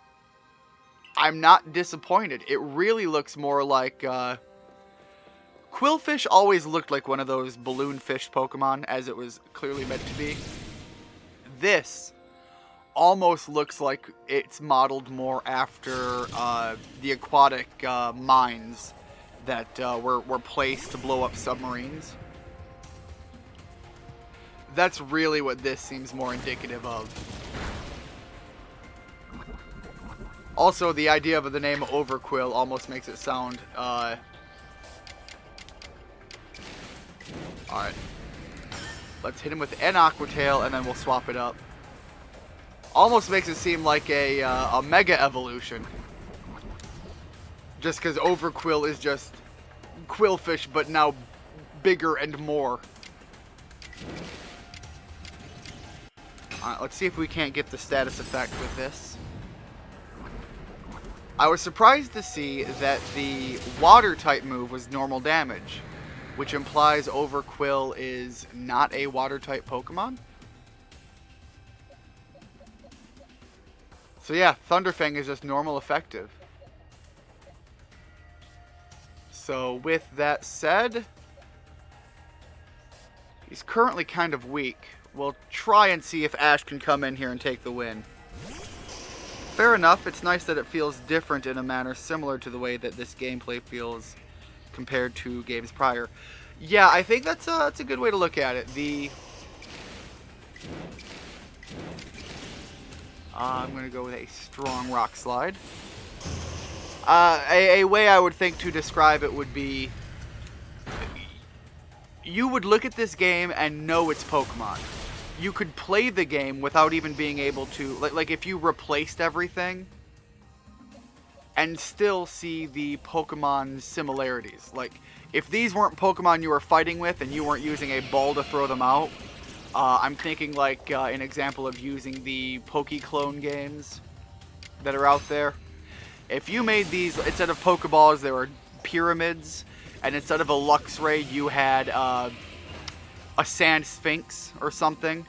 I'm not disappointed. It really looks more like... Quillfish always looked like one of those balloon fish Pokemon, as it was clearly meant to be. This almost looks like it's modeled more after the aquatic mines that were placed to blow up submarines. That's really what this seems more indicative of. Also, the idea of the name Overquill almost makes it sound... Alright. Let's hit him with an Aqua Tail, and then we'll swap it up. Almost makes it seem like a Mega Evolution. Just because Overquill is just Quillfish, but now bigger and more. Alright, let's see if we can't get the status effect with this. I was surprised to see that the Water-type move was normal damage, which implies Overquill is not a Water-type Pokemon. So yeah, Thunderfang is just normal effective. So with that said, he's currently kind of weak. We'll try and see if Ash can come in here and take the win. Fair enough, it's nice that it feels different in a manner similar to the way that this gameplay feels compared to games prior. Yeah, I think that's a good way to look at it. I'm going to go with a strong Rock Slide. A way I would think to describe it would be... You would look at this game and know it's Pokemon. You could play the game without even being able to... Like if you replaced everything and still see the Pokemon similarities. Like, if these weren't Pokemon you were fighting with and you weren't using a ball to throw them out, I'm thinking like an example of using the Pokéclone games that are out there. If you made these, instead of Pokeballs, there were pyramids, and instead of a Luxray, you had a Sand Sphinx or something,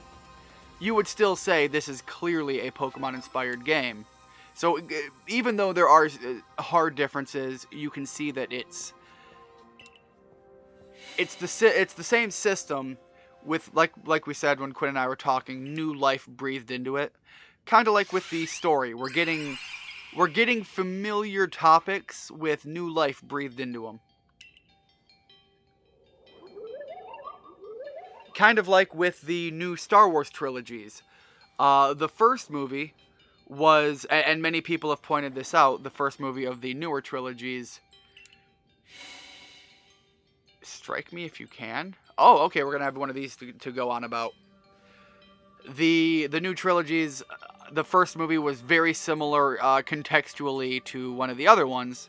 you would still say this is clearly a Pokemon-inspired game. So even though there are hard differences, you can see that it's the same system with, like we said when Quinn and I were talking, new life breathed into it. Kind of like with the story, we're getting familiar topics with new life breathed into them. Kind of like with the new Star Wars trilogies. The first movie was, and many people have pointed this out, the first movie of the newer trilogies. Strike me if you can. Oh, okay, we're going to have one of these to go on about. The new trilogies, the first movie was very similar contextually to one of the other ones.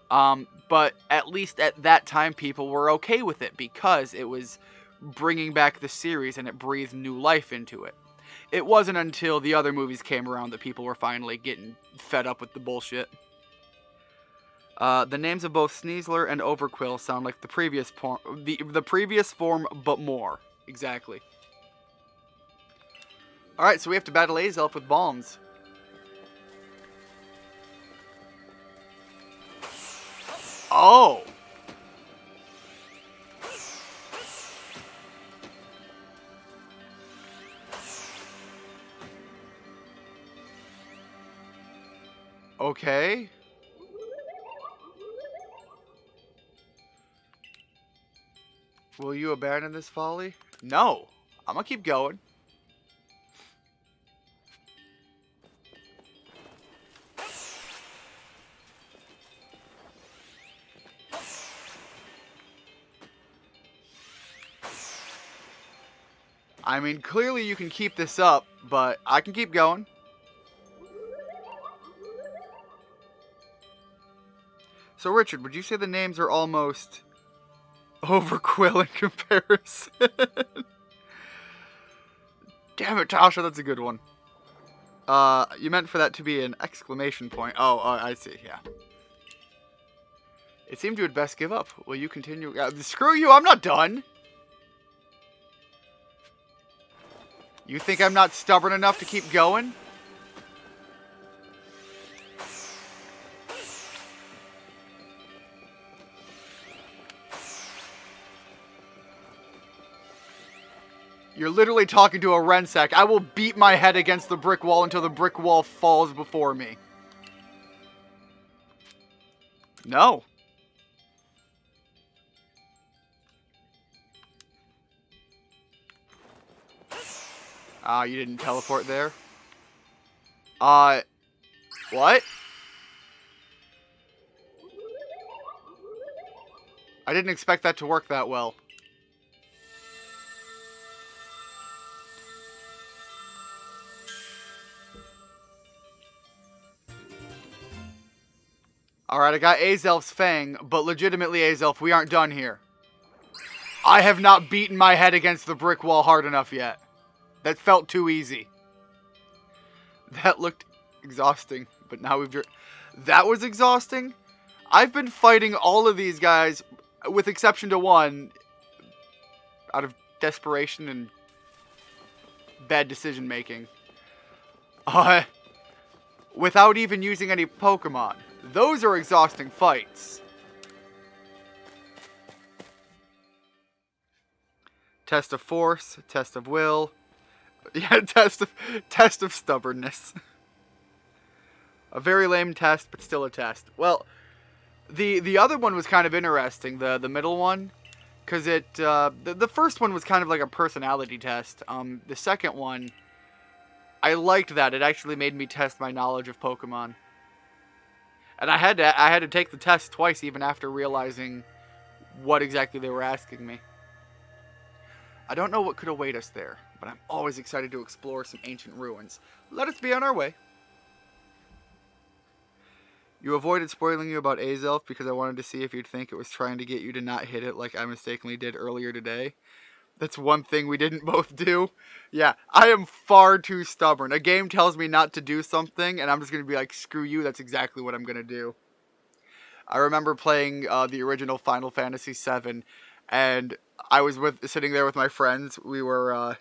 But at least at that time, people were okay with it because it was bringing back the series and it breathed new life into it. It wasn't until the other movies came around that people were finally getting fed up with the bullshit. The names of both Sneasler and Overquill sound like the previous form, but more. Exactly. Alright, so we have to battle Azelf with Bombs. Oh! Okay. Will you abandon this folly? No. I'm gonna keep going. I mean, clearly you can keep this up, but I can keep going. So, Richard, would you say the names are almost overquill in comparison? Damn it, Tasha, that's a good one. You meant for that to be an exclamation point. Oh, I see, yeah. It seemed you would best give up. Will you continue? Screw you, I'm not done! You think I'm not stubborn enough to keep going? You're literally talking to a Rensack. I will beat my head against the brick wall until the brick wall falls before me. No. Ah, you didn't teleport there? What? I didn't expect that to work that well. Alright, I got Azelf's Fang, but legitimately, Azelf, we aren't done here. I have not beaten my head against the brick wall hard enough yet. That felt too easy. That looked exhausting, but now we've... That was exhausting? I've been fighting all of these guys, with exception to one, out of desperation and bad decision making. Without even using any Pokemon. Those are exhausting fights. Test of force, test of will. Yeah, test of stubbornness. A very lame test, but still a test. Well, the other one was kind of interesting, the middle one, because the first one was kind of like a personality test. The second one, I liked that. It actually made me test my knowledge of Pokemon. And I had to take the test twice even after realizing what exactly they were asking me. I don't know what could await us there, but I'm always excited to explore some ancient ruins. Let us be on our way. You avoided spoiling you about Azelf because I wanted to see if you'd think it was trying to get you to not hit it like I mistakenly did earlier today. That's one thing we didn't both do. Yeah, I am far too stubborn. A game tells me not to do something, and I'm just going to be like, screw you, that's exactly what I'm going to do. I remember playing the original Final Fantasy VII, and I was sitting there with my friends. We were,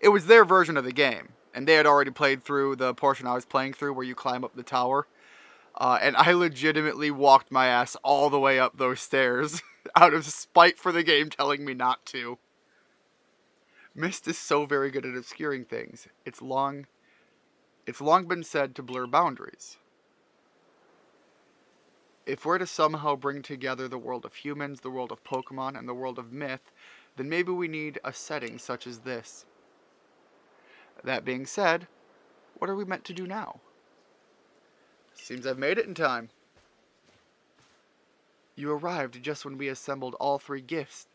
it was their version of the game, and they had already played through the portion I was playing through where you climb up the tower. And I legitimately walked my ass all the way up those stairs out of spite for the game telling me not to. Mist is so very good at obscuring things. It's long been said to blur boundaries. If we're to somehow bring together the world of humans, the world of Pokemon, and the world of myth, then maybe we need a setting such as this. That being said, what are we meant to do now? Seems I've made it in time. You arrived just when we assembled all three gifts.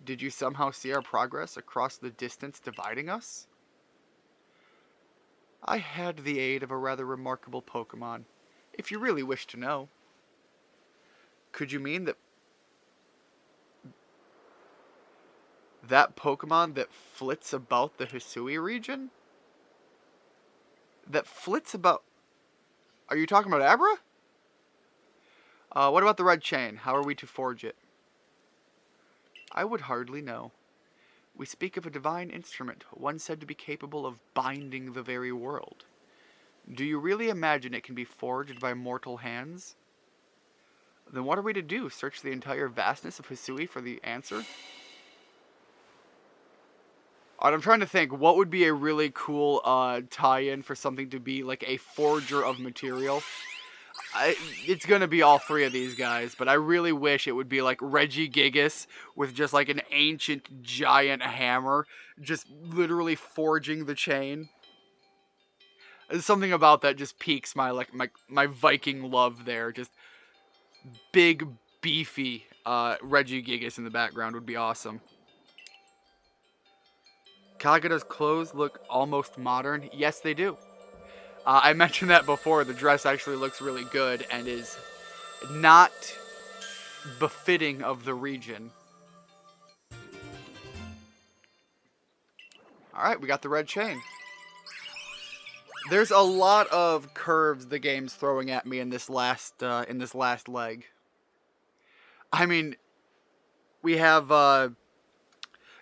Did you somehow see our progress across the distance dividing us? I had the aid of a rather remarkable Pokemon, if you really wish to know. Could you mean that Pokemon that flits about the Hisui region? That flits about... Are you talking about Abra? What about the red chain? How are we to forge it? I would hardly know. We speak of a divine instrument, one said to be capable of binding the very world. Do you really imagine it can be forged by mortal hands? Then what are we to do? Search the entire vastness of Hisui for the answer? I'm trying to think, what would be a really cool tie-in for something to be like a forger of material? It's gonna be all three of these guys, but I really wish it would be like Regigigas with just like an ancient giant hammer, just literally forging the chain. There's something about that just piques my Viking love there. Just big, beefy Regigigas in the background would be awesome. Kagura's clothes look almost modern. Yes, they do. I mentioned that before. The dress actually looks really good and is not befitting of the region. Alright, we got the red chain. There's a lot of curves the game's throwing at me in this last leg. I mean, we have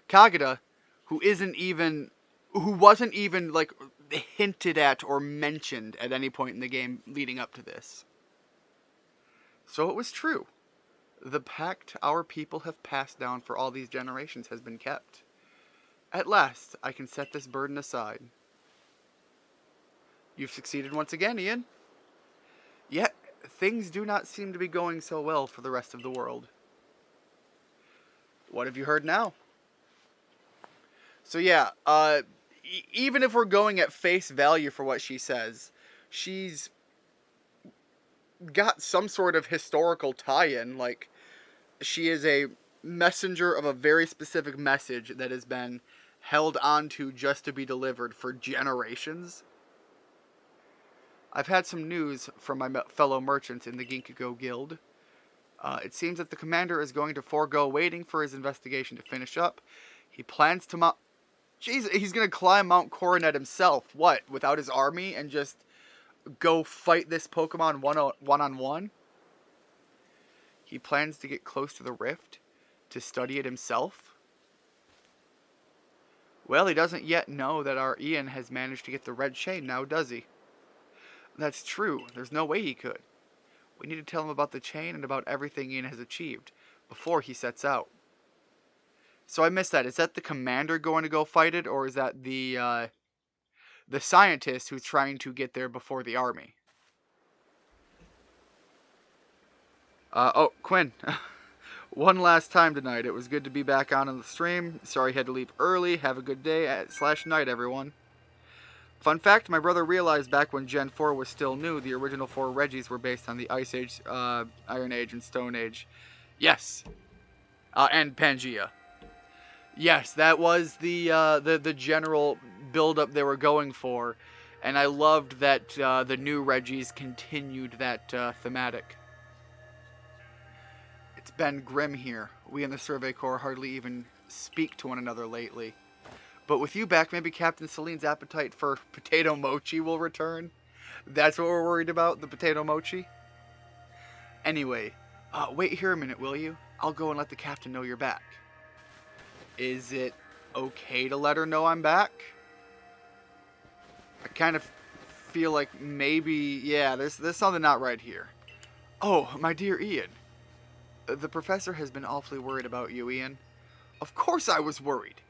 Kagura, who wasn't even like hinted at or mentioned at any point in the game leading up to this. So it was true. The pact our people have passed down for all these generations has been kept. At last, I can set this burden aside. You've succeeded once again, Ian. Yet, things do not seem to be going so well for the rest of the world. What have you heard now? So yeah, even if we're going at face value for what she says, she's got some sort of historical tie-in. Like, she is a messenger of a very specific message that has been held onto just to be delivered for generations. I've had some news from my fellow merchants in the Ginkgo Guild. It seems that the commander is going to forego waiting for his investigation to finish up. He plans to Jeez, he's going to climb Mount Coronet himself. What, without his army and just go fight this Pokemon one-on-one? He plans to get close to the rift to study it himself? Well, he doesn't yet know that our Ian has managed to get the red chain now, does he? That's true. There's no way he could. We need to tell him about the chain and about everything Ian has achieved before he sets out. So I missed that. Is that the commander going to go fight it, or is that the scientist who's trying to get there before the army? Oh, Quinn. One last time tonight. It was good to be back on the stream. Sorry you had to leave early. Have a good day / night, everyone. Fun fact, my brother realized back when Gen 4 was still new, the original 4 Reggies were based on the Ice Age, Iron Age, and Stone Age. Yes. And Pangea. Yes, that was the general build-up they were going for. And I loved that the new Reggies continued that thematic. It's been grim here. We in the Survey Corps hardly even speak to one another lately. But with you back, maybe Captain Celine's appetite for potato mochi will return. That's what we're worried about, the potato mochi. Anyway, wait here a minute, will you? I'll go and let the captain know you're back. Is it okay to let her know I'm back? I kind of feel like maybe, yeah, there's something not right here. Oh, my dear Ian. The professor has been awfully worried about you, Ian. Of course I was worried.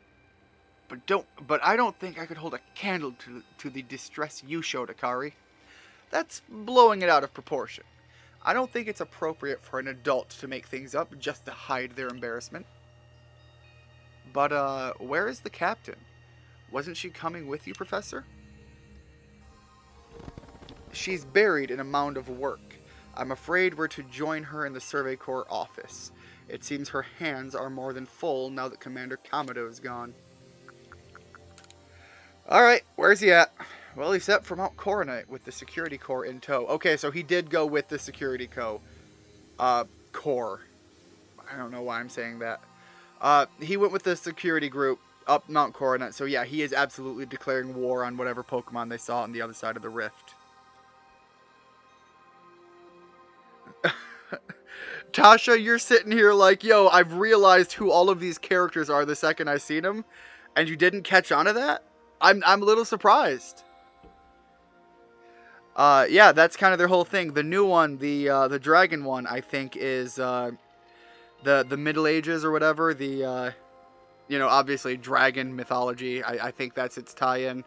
But I don't think I could hold a candle to the distress you showed, Akari. That's blowing it out of proportion. I don't think it's appropriate for an adult to make things up just to hide their embarrassment. But, where is the captain? Wasn't she coming with you, Professor? She's buried in a mound of work. I'm afraid we're to join her in the Survey Corps office. It seems her hands are more than full now that Commander Kamado is gone. Alright, where's he at? Well, he's set for Mount Coronet with the Security Corps in tow. Okay, so he did go with the Security Corps. I don't know why I'm saying that. He went with the security group up Mount Coronet. So yeah, he is absolutely declaring war on whatever Pokemon they saw on the other side of the rift. Tasha, you're sitting here like, yo, I've realized who all of these characters are the second I seen them, and you didn't catch on to that? I'm a little surprised. Yeah, that's kind of their whole thing. The new one, the dragon one, I think is the Middle Ages or whatever. The obviously dragon mythology. I think that's its tie-in.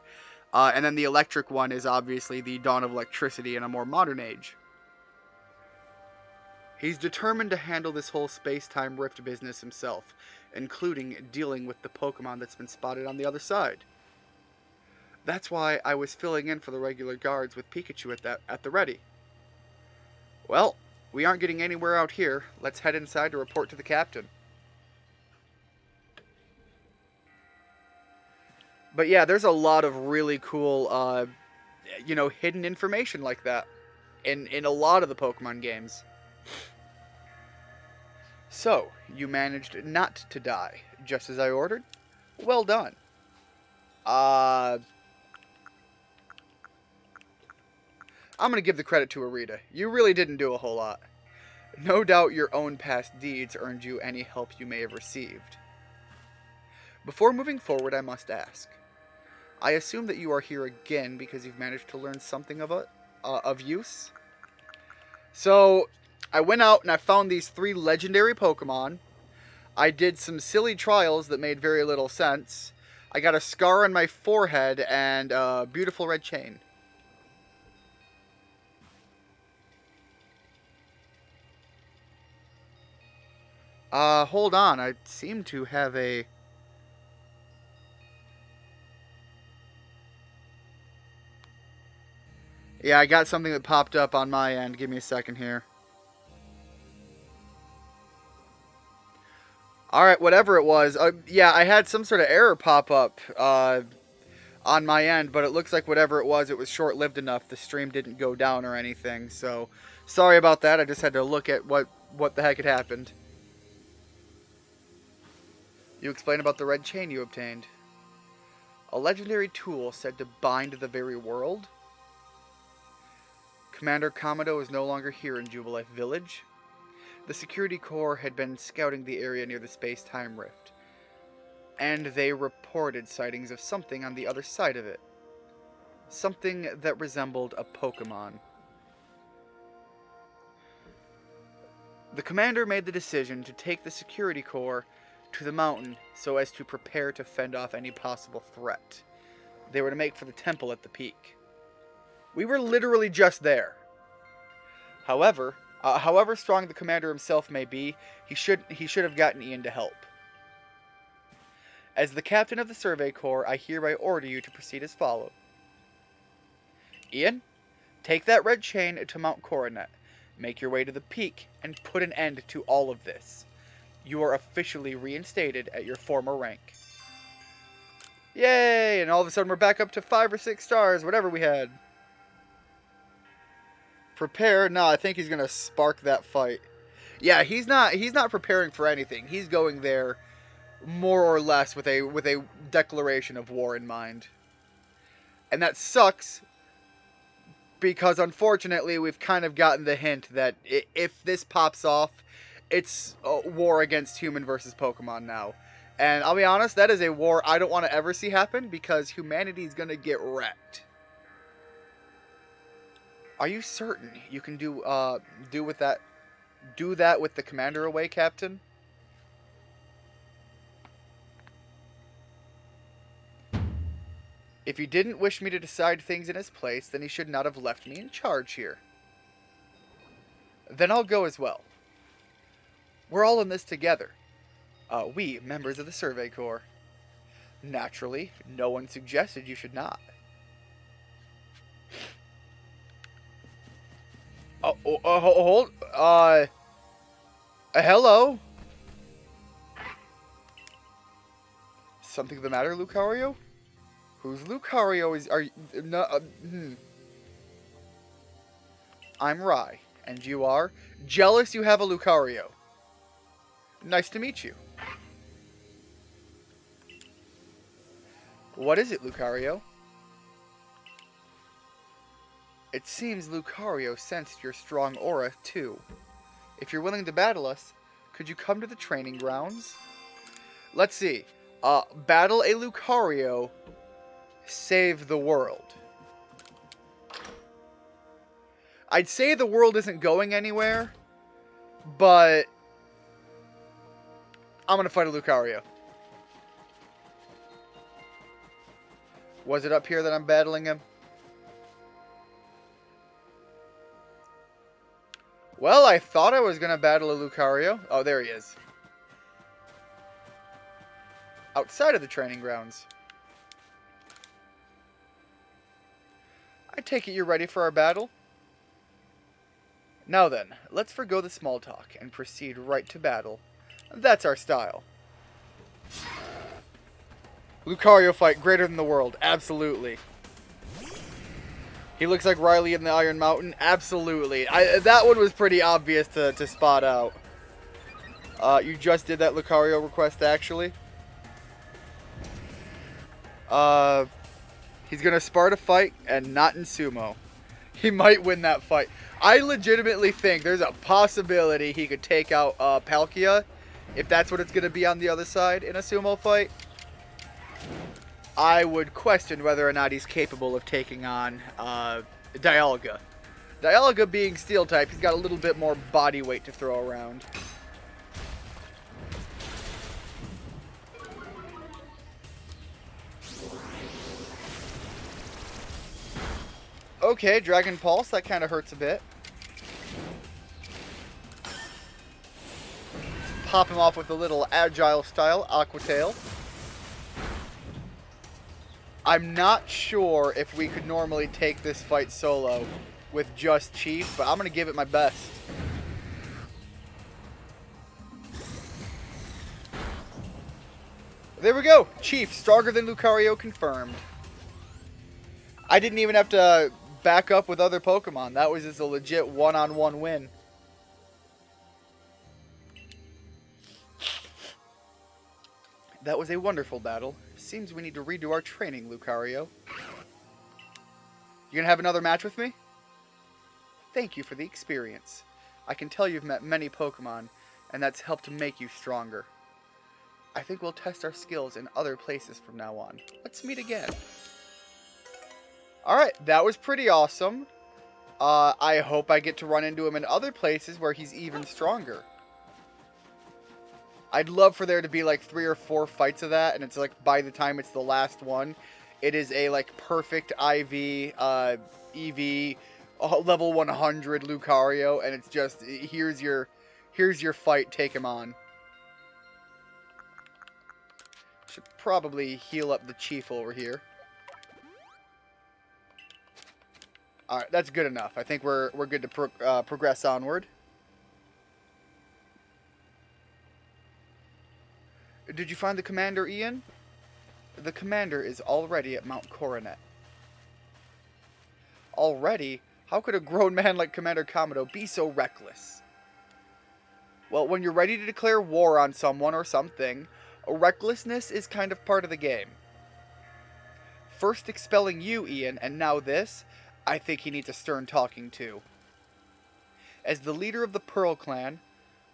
And then the electric one is obviously the dawn of electricity in a more modern age. He's determined to handle this whole space-time rift business himself, including dealing with the Pokemon that's been spotted on the other side. That's why I was filling in for the regular guards with Pikachu at the ready. Well, we aren't getting anywhere out here. Let's head inside to report to the captain. But yeah, there's a lot of really cool, hidden information like that in a lot of the Pokemon games. So, you managed not to die, just as I ordered? Well done. I'm gonna give the credit to Arita. You really didn't do a whole lot. No doubt your own past deeds earned you any help you may have received. Before moving forward, I must ask. I assume that you are here again because you've managed to learn something of use? So, I went out and I found these 3 legendary Pokemon. I did some silly trials that made very little sense. I got a scar on my forehead and a beautiful red chain. Hold on. I seem to have a... Yeah, I got something that popped up on my end. Give me a second here. Alright, whatever it was. Yeah, I had some sort of error pop up on my end, but it looks like whatever it was short-lived enough. The stream didn't go down or anything, so sorry about that. I just had to look at what the heck had happened. You explain about the red chain you obtained. A legendary tool said to bind the very world? Commander Kamado is no longer here in Jubilife Village. The Security Corps had been scouting the area near the space-time rift, and they reported sightings of something on the other side of it. Something that resembled a Pokémon. The commander made the decision to take the Security Corps to the mountain so as to prepare to fend off any possible threat. They were to make for the temple at the peak. We were literally just there. However strong the commander himself may be, he should have gotten Ian to help. As the captain of the Survey Corps, I hereby order you to proceed as follows. Ian, take that red chain to Mount Coronet, make your way to the peak, and put an end to all of this. You are officially reinstated at your former rank. Yay! And all of a sudden we're back up to 5 or 6 stars, whatever we had. Prepare? No, I think he's gonna spark that fight. Yeah, he's not preparing for anything. He's going there more or less with a declaration of war in mind. And that sucks because unfortunately we've kind of gotten the hint that if this pops off, it's a war against human versus Pokemon now. And I'll be honest, that is a war I don't want to ever see happen because humanity's gonna get wrecked. Are you certain you can do that with the commander away, Captain? If you didn't wish me to decide things in his place, then he should not have left me in charge here. Then I'll go as well. We're all in this together. We, members of the Survey Corps. Naturally, no one suggested you should not. Hold. Hello? Something the matter, Lucario? Who's Lucario? Are you... No, I'm Rai, and you are? Jealous you have a Lucario. Nice to meet you. What is it, Lucario? It seems Lucario sensed your strong aura, too. If you're willing to battle us, could you come to the training grounds? Let's see. Battle a Lucario, save the world. I'd say the world isn't going anywhere, but I'm gonna fight a Lucario. Was it up here that I'm battling him? Well, I thought I was gonna battle a Lucario. Oh, there he is. Outside of the training grounds. I take it you're ready for our battle? Now then, let's forgo the small talk and proceed right to battle. That's our style. Lucario fight greater than the world. Absolutely. He looks like Riley in the Iron Mountain. Absolutely. That one was pretty obvious to spot out. You just did that Lucario request, actually. He's going to Sparta fight and not in sumo. He might win that fight. I legitimately think there's a possibility he could take out Palkia, if that's what it's going to be on the other side in a sumo fight. I would question whether or not he's capable of taking on Dialga. Dialga being steel type, he's got a little bit more body weight to throw around. Okay, Dragon Pulse, that kind of hurts a bit. Pop him off with a little agile style Aqua Tail. I'm not sure if we could normally take this fight solo with just Chief, but I'm going to give it my best. There we go. Chief, stronger than Lucario confirmed. I didn't even have to back up with other Pokemon. That was just a legit one-on-one win. That was a wonderful battle. Seems we need to redo our training, Lucario. You gonna have another match with me? Thank you for the experience. I can tell you've met many Pokemon, and that's helped to make you stronger. I think we'll test our skills in other places from now on. Let's meet again. Alright, that was pretty awesome. I hope I get to run into him in other places where he's even stronger. I'd love for there to be like 3 or 4 fights of that, and it's like by the time it's the last one, it is a like perfect IV, EV, level 100 Lucario, and it's just, here's your fight, take him on. Should probably heal up the Chief over here. Alright, that's good enough. I think we're good to progress onward. Did you find the commander, Ian? The commander is already at Mount Coronet. Already? How could a grown man like Commander Komodo be so reckless? Well, when you're ready to declare war on someone or something, recklessness is kind of part of the game. First expelling you, Ian, and now this, I think he needs a stern talking to. As the leader of the Pearl Clan,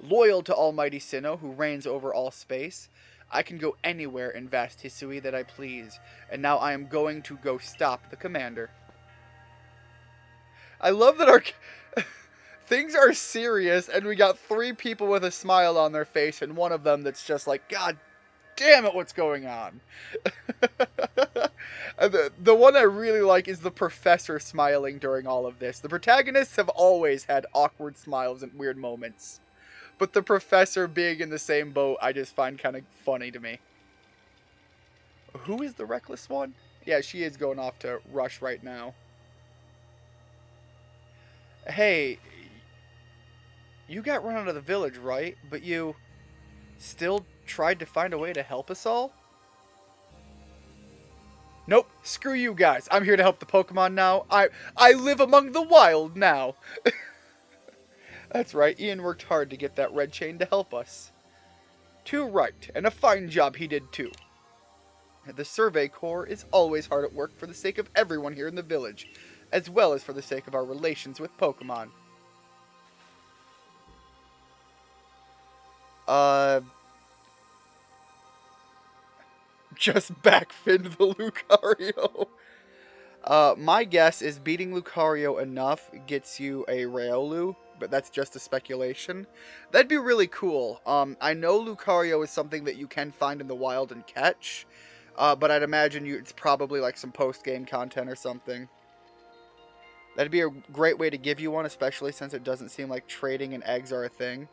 loyal to Almighty Sinnoh, who reigns over all space, I can go anywhere in vast Hisui that I please, and now I am going to go stop the commander. I love that our things are serious, and we got 3 people with a smile on their face, and one of them that's just like, God damn it, what's going on? The one I really like is the professor smiling during all of this. The protagonists have always had awkward smiles and weird moments. But the professor being in the same boat, I just find kind of funny to me. Who is the reckless one? Yeah, she is going off to Rush right now. Hey, you got run out of the village, right? But you still tried to find a way to help us all? Nope, screw you guys. I'm here to help the Pokemon now. I live among the wild now. That's right, Ian worked hard to get that red chain to help us. Too right, and a fine job he did too. The Survey Corps is always hard at work for the sake of everyone here in the village, as well as for the sake of our relations with Pokemon. Just backfinned the Lucario. My guess is beating Lucario enough gets you a Riolu, but that's just a speculation. That'd be really cool. I know Lucario is something that you can find in the wild and catch, but I'd imagine it's probably like some post-game content or something. That'd be a great way to give you one, especially since it doesn't seem like trading and eggs are a thing.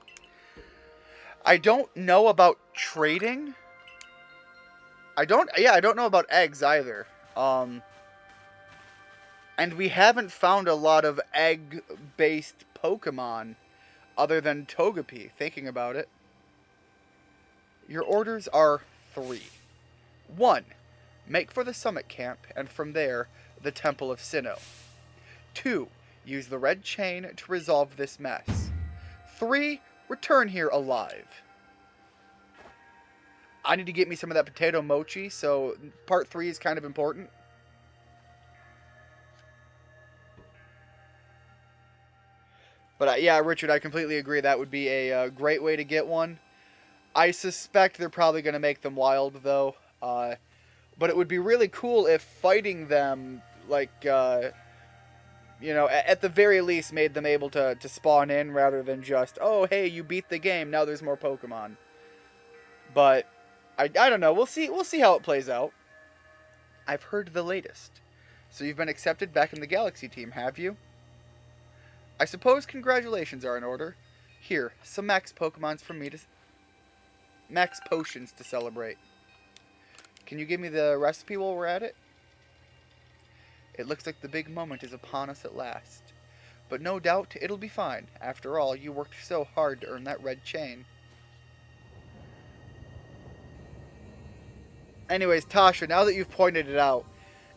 I don't know about trading. I don't know about eggs either. And we haven't found a lot of egg-based Pokemon other than Togepi, thinking about it. Your orders are 3. 1. Make for the summit camp, and from there, the Temple of Sinnoh. 2. Use the red chain to resolve this mess. 3. Return here alive. I need to get me some of that potato mochi, so part 3 is kind of important. But yeah, Richard, I completely agree. That would be a great way to get one. I suspect they're probably going to make them wild, though. But it would be really cool if fighting them, like, you know, at the very least made them able to spawn in rather than just, oh, hey, you beat the game, now there's more Pokemon. But I don't know. We'll see how it plays out. I've heard the latest. So you've been accepted back in the Galaxy team, have you? I suppose congratulations are in order. Here, some max Pokemons from me to... Max potions to celebrate. Can you give me the recipe while we're at it? It looks like the big moment is upon us at last. But no doubt it'll be fine. After all, you worked so hard to earn that red chain. Anyways, Tasha, now that you've pointed it out,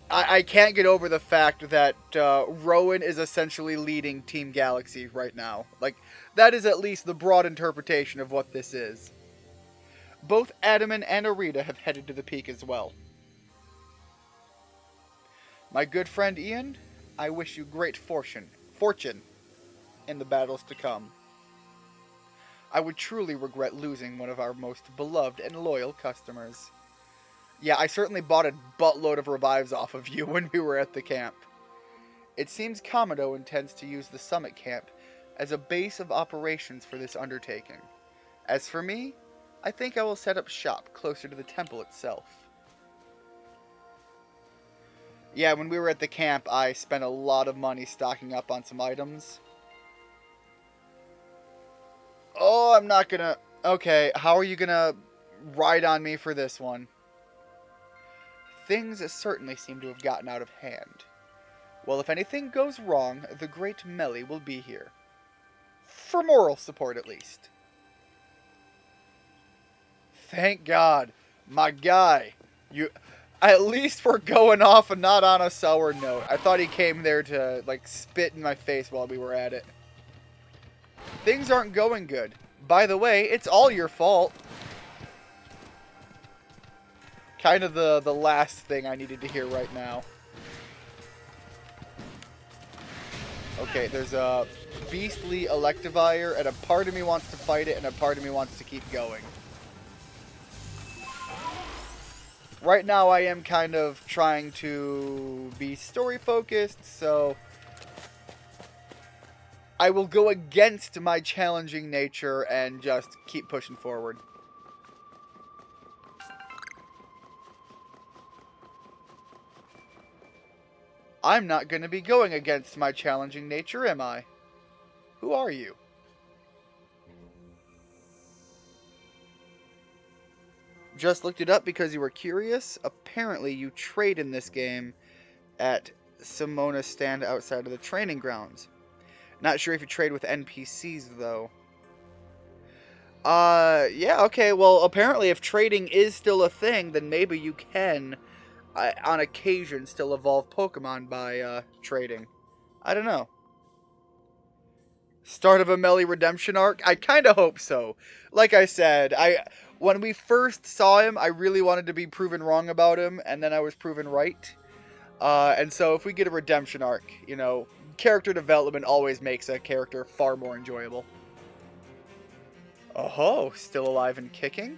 I can't get over the fact that Rowan is essentially leading Team Galaxy right now. Like, that is at least the broad interpretation of what this is. Both Adaman and Arita have headed to the peak as well. My good friend Ian, I wish you great fortune in the battles to come. I would truly regret losing one of our most beloved and loyal customers. Yeah, I certainly bought a buttload of revives off of you when we were at the camp. It seems Kamado intends to use the summit camp as a base of operations for this undertaking. As for me, I think I will set up shop closer to the temple itself. Yeah, when we were at the camp, I spent a lot of money stocking up on some items. Oh, I'm not gonna... Okay, how are you gonna ride on me for this one? Things certainly seem to have gotten out of hand. Well, if anything goes wrong, the great Melly will be here. For moral support, at least. Thank God. My guy. You... At least we're going off and not on a sour note. I thought he came there to, like, spit in my face while we were at it. Things aren't going good. By the way, it's all your fault. Kind of the last thing I needed to hear right now. Okay, there's a beastly Electivire, and a part of me wants to fight it, and a part of me wants to keep going. Right now I am kind of trying to be story focused, so I will go against my challenging nature and just keep pushing forward. I'm not going to be going against my challenging nature, am I? Who are you? Just looked it up because you were curious. Apparently you trade in this game at Simona's stand outside of the training grounds. Not sure if you trade with NPCs, though. Yeah, okay, well, apparently if trading is still a thing, then maybe you can, on occasion, still evolve Pokemon by, trading. I don't know. Start of a Melly redemption arc? I kind of hope so. Like I said, when we first saw him, I really wanted to be proven wrong about him, and then I was proven right. And so if we get a redemption arc, you know, character development always makes a character far more enjoyable. Oh-ho, still alive and kicking?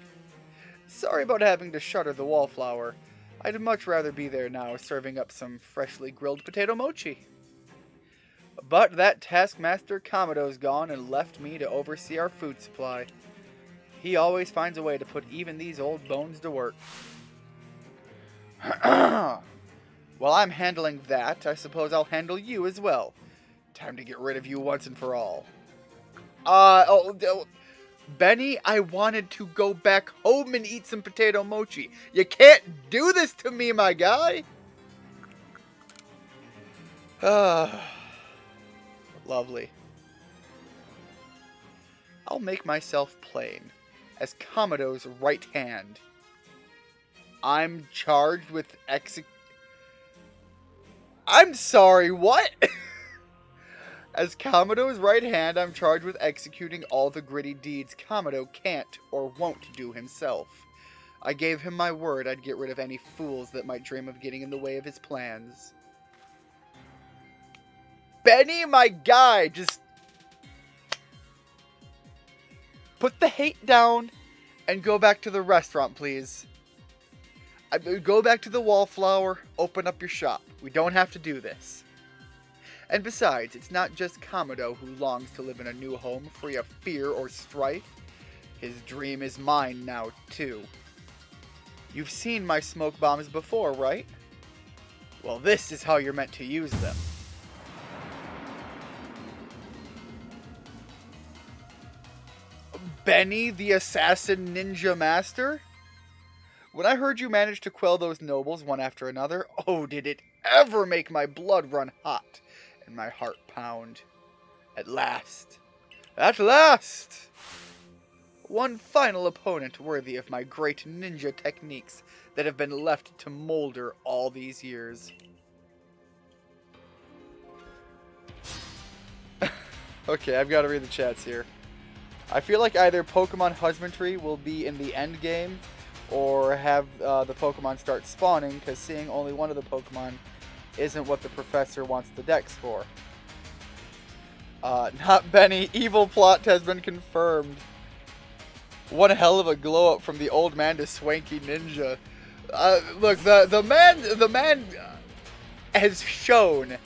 Sorry about having to shutter the wallflower. I'd much rather be there now, serving up some freshly grilled potato mochi. But that taskmaster Kamado's gone and left me to oversee our food supply. He always finds a way to put even these old bones to work. While I'm handling that, I suppose I'll handle you as well. Time to get rid of you once and for all. Benny, I wanted to go back home and eat some potato mochi. You can't do this to me, my guy. Lovely. I'll make myself plain as Kamado's right hand. I'm charged with I'm sorry, what? As Kamado's right hand, I'm charged with executing all the gritty deeds Kamado can't or won't do himself. I gave him my word I'd get rid of any fools that might dream of getting in the way of his plans. Benny, my guy, just put the hate down and go back to the restaurant, please. Go back to the Wallflower, open up your shop. We don't have to do this. And besides, it's not just Kamado who longs to live in a new home free of fear or strife. His dream is mine now, too. You've seen my smoke bombs before, right? Well, this is how you're meant to use them. Benny, the assassin ninja master? When I heard you managed to quell those nobles one after another, oh, did it ever make my blood run hot and my heart pound. At last. At last! One final opponent worthy of my great ninja techniques that have been left to molder all these years. Okay, I've got to read the chats here. I feel like either Pokemon Husbandry will be in the end game, or have the Pokemon start spawning, because seeing only one of the Pokemon isn't what the professor wants the dex for. Not Benny. Evil plot has been confirmed. One hell of a glow up from the old man to swanky ninja. Look, the man has shown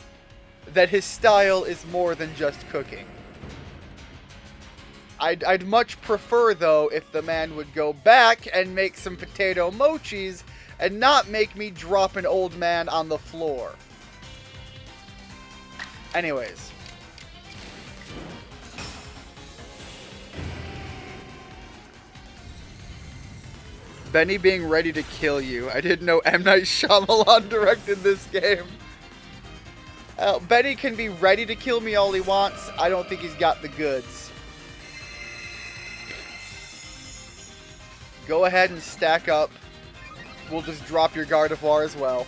that his style is more than just cooking. I'd much prefer, though, if the man would go back and make some potato mochis and not make me drop an old man on the floor. Anyways. Benny being ready to kill you. I didn't know M. Night Shyamalan directed this game. Benny can be ready to kill me all he wants. I don't think he's got the goods. Go ahead and stack up. We'll just drop your Gardevoir as well.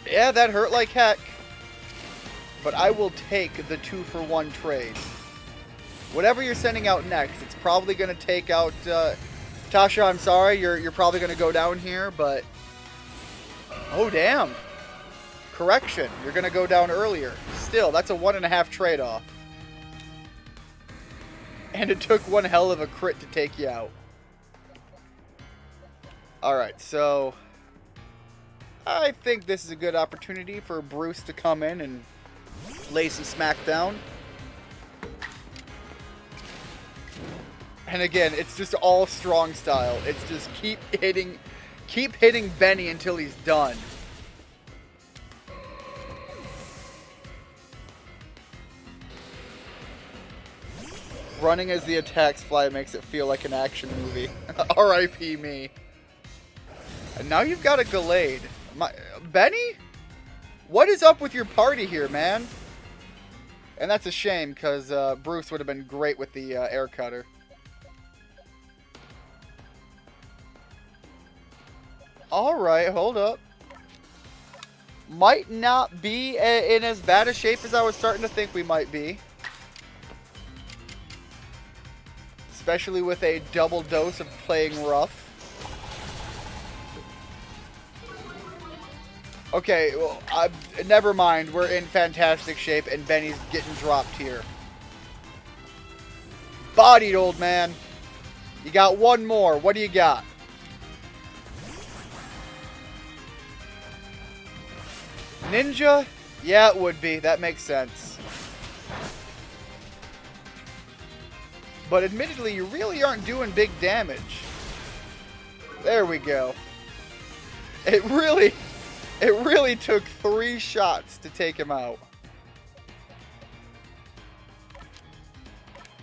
Yeah, that hurt like heck. But I will take the 2-for-1 trade. Whatever you're sending out next, it's probably going to take out... Tasha, I'm sorry, you're probably going to go down here, but... Oh, damn. Correction, you're going to go down earlier. Still, that's a 1.5 trade-off. And it took one hell of a crit to take you out. Alright, so... I think this is a good opportunity for Bruce to come in and lay some smack down. And again, it's just all strong style. It's just keep hitting Benny until he's done. Running as the attacks fly makes it feel like an action movie. R.I.P. me. And now you've got a Gallade. Benny? What is up with your party here, man? And that's a shame, because Bruce would have been great with the air cutter. Alright, hold up. Might not be in as bad a shape as I was starting to think we might be. Especially with a double dose of playing rough. Okay, well, never mind. We're in fantastic shape, and Benny's getting dropped here. Bodied, old man. You got one more. What do you got? Ninja? Yeah, it would be. That makes sense. But admittedly, you really aren't doing big damage. There we go. It really took 3 shots to take him out.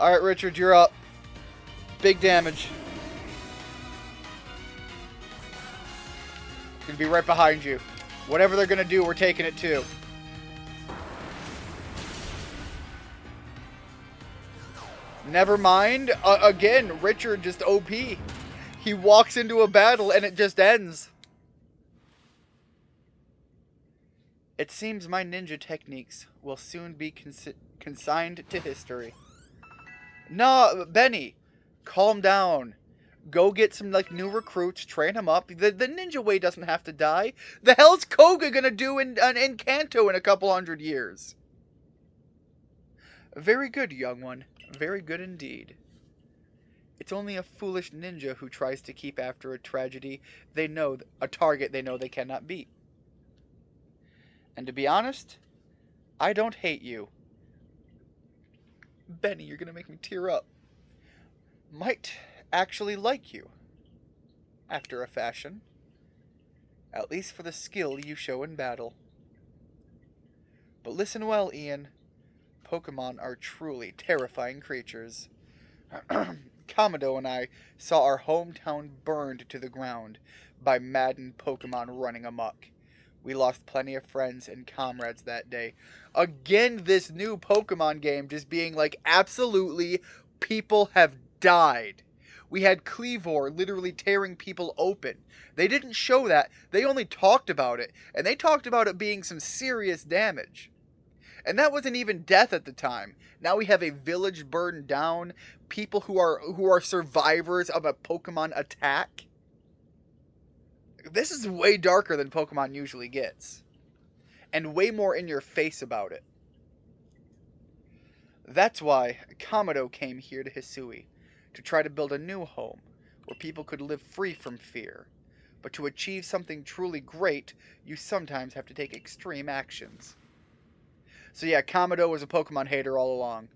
Alright, Richard, you're up. Big damage. Gonna be right behind you. Whatever they're gonna do, we're taking it too. Never mind. Again, Richard just OP. He walks into a battle and it just ends. It seems my ninja techniques will soon be consigned to history. No, Benny, calm down. Go get some new recruits, train them up. The ninja way doesn't have to die. The hell's Koga gonna do in Kanto in a couple hundred years? Very good, young one. Very good indeed. It's only a foolish ninja who tries to keep after a target they know they cannot beat. And to be honest, I don't hate you. Benny, you're gonna make me tear up. Might actually like you. After a fashion. At least for the skill you show in battle. But listen well, Ian. Pokémon are truly terrifying creatures. Kamado and I saw our hometown burned to the ground by maddened Pokémon running amok. We lost plenty of friends and comrades that day. Again, this new Pokemon game just being like, absolutely, people have died. We had Cleavor literally tearing people open. They didn't show that. They only talked about it. And they talked about it being some serious damage. And that wasn't even death at the time. Now we have a village burned down. People who are survivors of a Pokemon attack. This is way darker than Pokemon usually gets. And way more in your face about it. That's why Kamado came here to Hisui, to try to build a new home, where people could live free from fear. But to achieve something truly great, you sometimes have to take extreme actions. So yeah, Kamado was a Pokemon hater all along.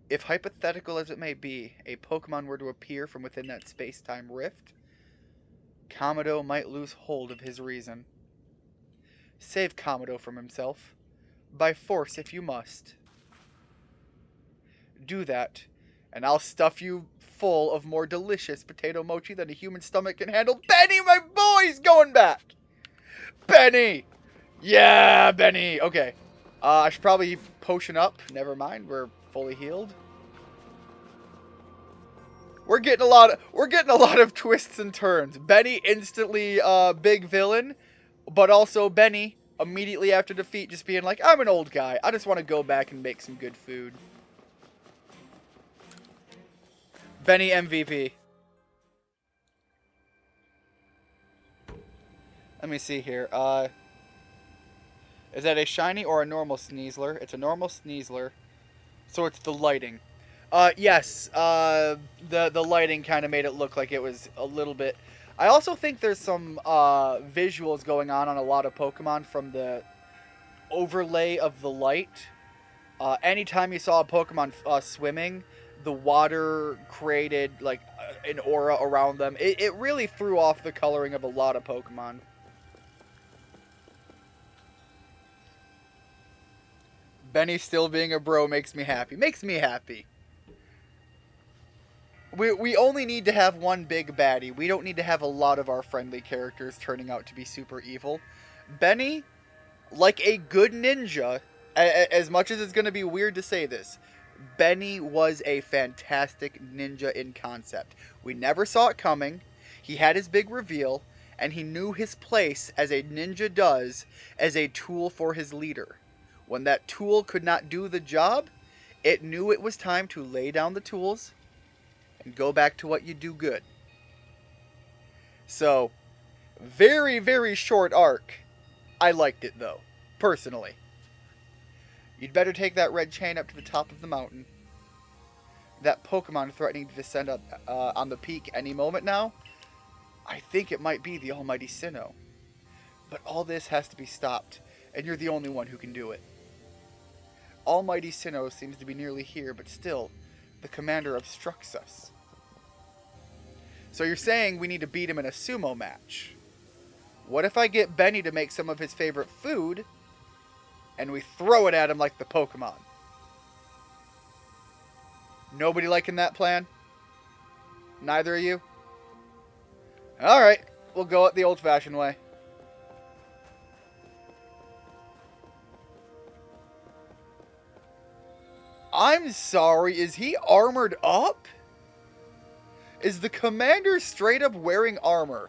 If hypothetical as it may be, a Pokemon were to appear from within that space-time rift, Kamado might lose hold of his reason. Save Kamado from himself, by force if you must. Do that, and I'll stuff you full of more delicious potato mochi than a human stomach can handle. Benny, my boy's going back! Benny! Yeah, Benny! Okay. I should probably potion up. Never mind, we're fully healed. We're getting a lot of twists and turns. Benny instantly big villain, but also Benny immediately after defeat just being like, I'm an old guy. I just want to go back and make some good food. Benny MVP. Let me see here. Is that a shiny or a normal Sneasler? It's a normal Sneasler. So it's the lighting. Yes, the lighting kind of made it look like it was a little bit... I also think there's some visuals going on a lot of Pokemon from the overlay of the light. Anytime you saw a Pokemon swimming, the water created like an aura around them. It really threw off the coloring of a lot of Pokemon. Benny still being a bro makes me happy. Makes me happy. We only need to have one big baddie. We don't need to have a lot of our friendly characters turning out to be super evil. Benny, like a good ninja, as much as it's going to be weird to say this, Benny was a fantastic ninja in concept. We never saw it coming. He had his big reveal, and he knew his place, as a ninja does, as a tool for his leader. When that tool could not do the job, it knew it was time to lay down the tools and go back to what you do good. So, very, very short arc. I liked it, though, personally. You'd better take that red chain up to the top of the mountain. That Pokemon threatening to descend up, on the peak any moment now, I think it might be the almighty Sinnoh. But all this has to be stopped, and you're the only one who can do it. Almighty Sinnoh seems to be nearly here, but still, the commander obstructs us. So you're saying we need to beat him in a sumo match. What if I get Benny to make some of his favorite food, and we throw it at him like the Pokemon? Nobody liking that plan? Neither of you? Alright, we'll go it the old-fashioned way. I'm sorry, is he armored up? Is the commander straight up wearing armor?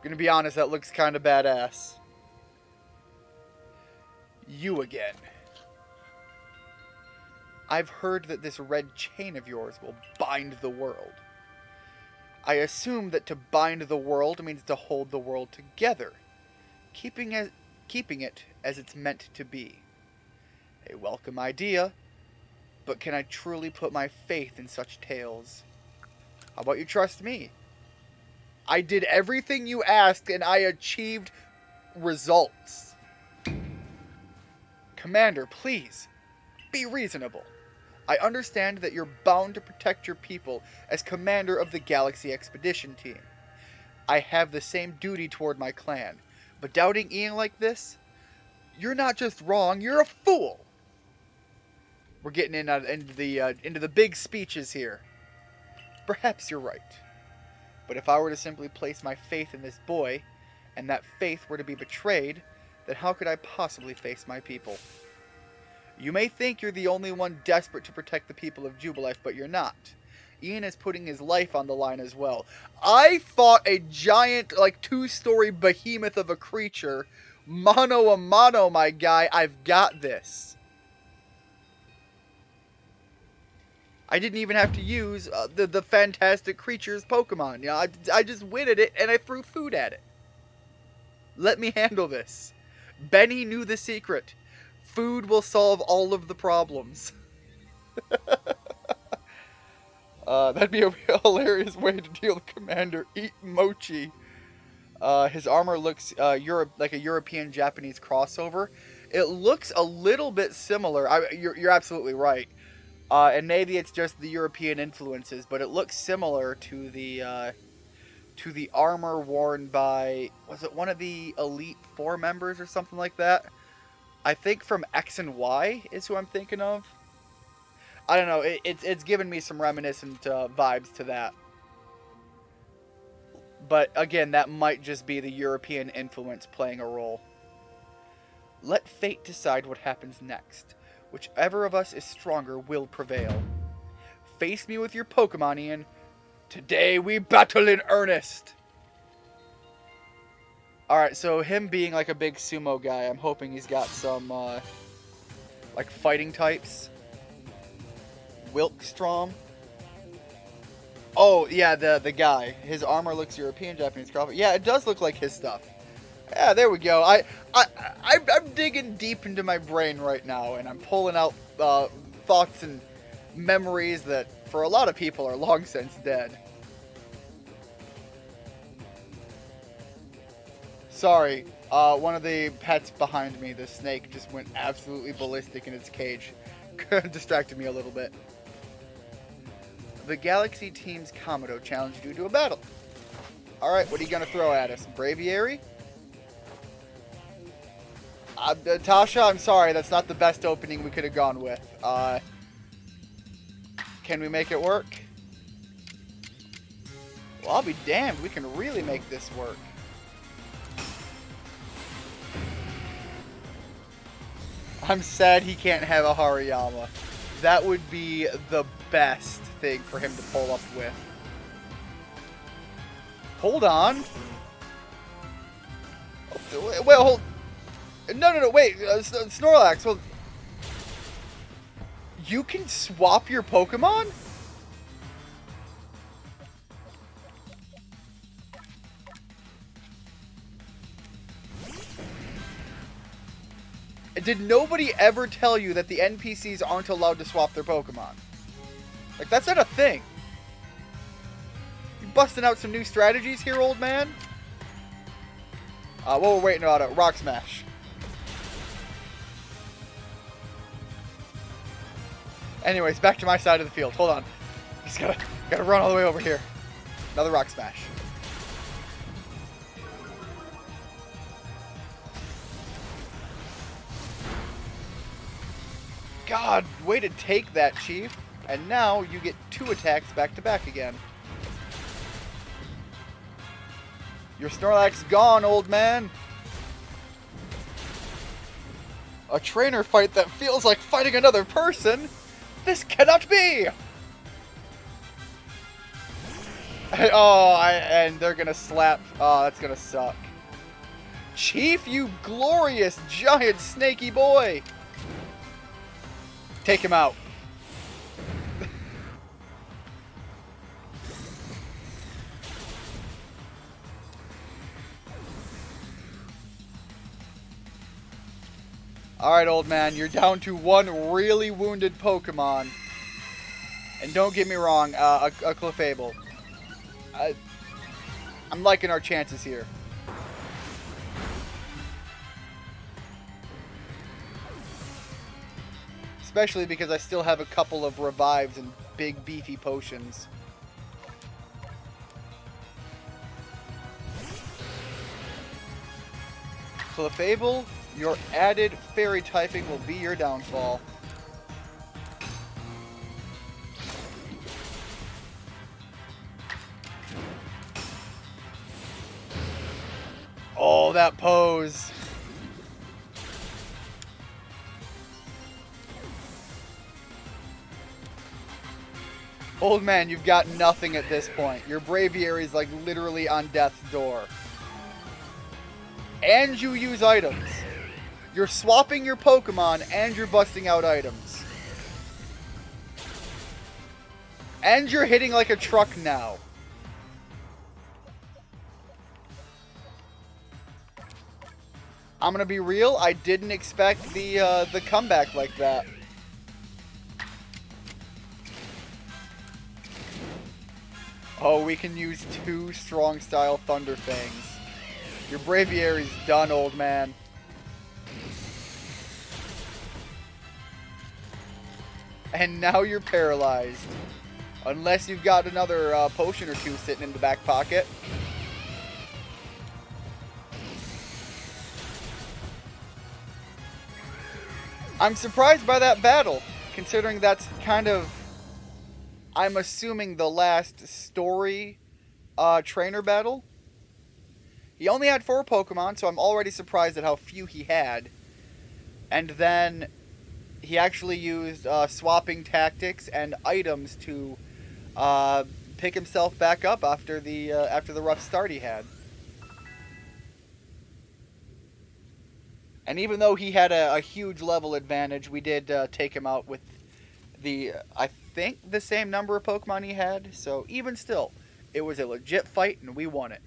Gonna be honest, that looks kind of badass. You again. I've heard that this red chain of yours will bind the world. I assume that to bind the world means to hold the world together, keeping it as it's meant to be. A welcome idea, but can I truly put my faith in such tales? How about you trust me? I did everything you asked and I achieved results. Commander, please, be reasonable. I understand that you're bound to protect your people as commander of the Galaxy Expedition Team. I have the same duty toward my clan, but doubting Ian like this? You're not just wrong, you're a fool! We're getting into the big speeches here. Perhaps you're right. But if I were to simply place my faith in this boy, and that faith were to be betrayed, then how could I possibly face my people? You may think you're the only one desperate to protect the people of Jubilife, but you're not. Ian is putting his life on the line as well. I fought a giant, like, 2-story behemoth of a creature. Mano a mano, my guy. I've got this. I didn't even have to use the fantastic creature's Pokemon. You know, I just witted it and I threw food at it. Let me handle this. Benny knew the secret. Food will solve all of the problems. That'd be a hilarious way to deal with Commander. Eat mochi. His armor looks like a European-Japanese crossover. It looks a little bit similar. You're absolutely right. And maybe it's just the European influences, but it looks similar to the armor worn by, was it one of the Elite Four members or something like that? I think from X and Y is who I'm thinking of. I don't know. It's given me some reminiscent vibes to that. But again, that might just be the European influence playing a role. Let fate decide what happens next. Whichever of us is stronger will prevail. Face me with your Pokemon, Ian. Today we battle in earnest. Alright, so him being like a big sumo guy, I'm hoping he's got some, like, fighting types. Wilkstrom. Oh, yeah, the guy. His armor looks European, Japanese crossover. Yeah, it does look like his stuff. Yeah, there we go. I'm digging deep into my brain right now, and I'm pulling out thoughts and memories that, for a lot of people, are long since dead. Sorry, one of the pets behind me, the snake, just went absolutely ballistic in its cage. Distracted me a little bit. The Galaxy Team's Komodo challenged you to a battle. Alright, what are you going to throw at us? Braviary? Tasha, I'm sorry, that's not the best opening we could have gone with. Can we make it work? Well, I'll be damned, we can really make this work. I'm sad he can't have a Hariyama. That would be the best thing for him to pull up with. Hold on. Wait, hold. No, wait. Snorlax, well, you can swap your Pokemon? Did nobody ever tell you that the NPCs aren't allowed to swap their Pokemon? Like, that's not a thing. You busting out some new strategies here, old man? What we're waiting on, Rock Smash. Anyways, back to my side of the field. Hold on. Just gotta run all the way over here. Another Rock Smash. God, way to take that, Chief. And now you get 2 attacks back to back again. Your Snorlax gone, old man. A trainer fight that feels like fighting another person. This cannot be! Oh, and they're gonna slap. Oh, that's gonna suck. Chief, you glorious giant snaky boy! Take him out. Alright, old man, you're down to one really wounded Pokemon. And don't get me wrong, a Clefable. I'm liking our chances here. Especially because I still have a couple of revives and big beefy potions. Clefable, your added fairy typing will be your downfall. Oh, that pose. Old man, you've got nothing at this point. Your Braviary is like literally on death's door. And you use items. You're swapping your Pokemon and you're busting out items. And you're hitting like a truck now. I'm gonna be real, I didn't expect the comeback like that. Oh, we can use 2 strong style Thunder Fangs. Your Braviary's done, old man. And now you're paralyzed. Unless you've got another potion or 2 sitting in the back pocket. I'm surprised by that battle, considering that's kind of, I'm assuming, the last story trainer battle. He only had 4 Pokemon, so I'm already surprised at how few he had. And then he actually used swapping tactics and items to pick himself back up after the rough start he had. And even though he had a huge level advantage, we did take him out with I think, the same number of Pokemon he had. So even still, it was a legit fight and we won it.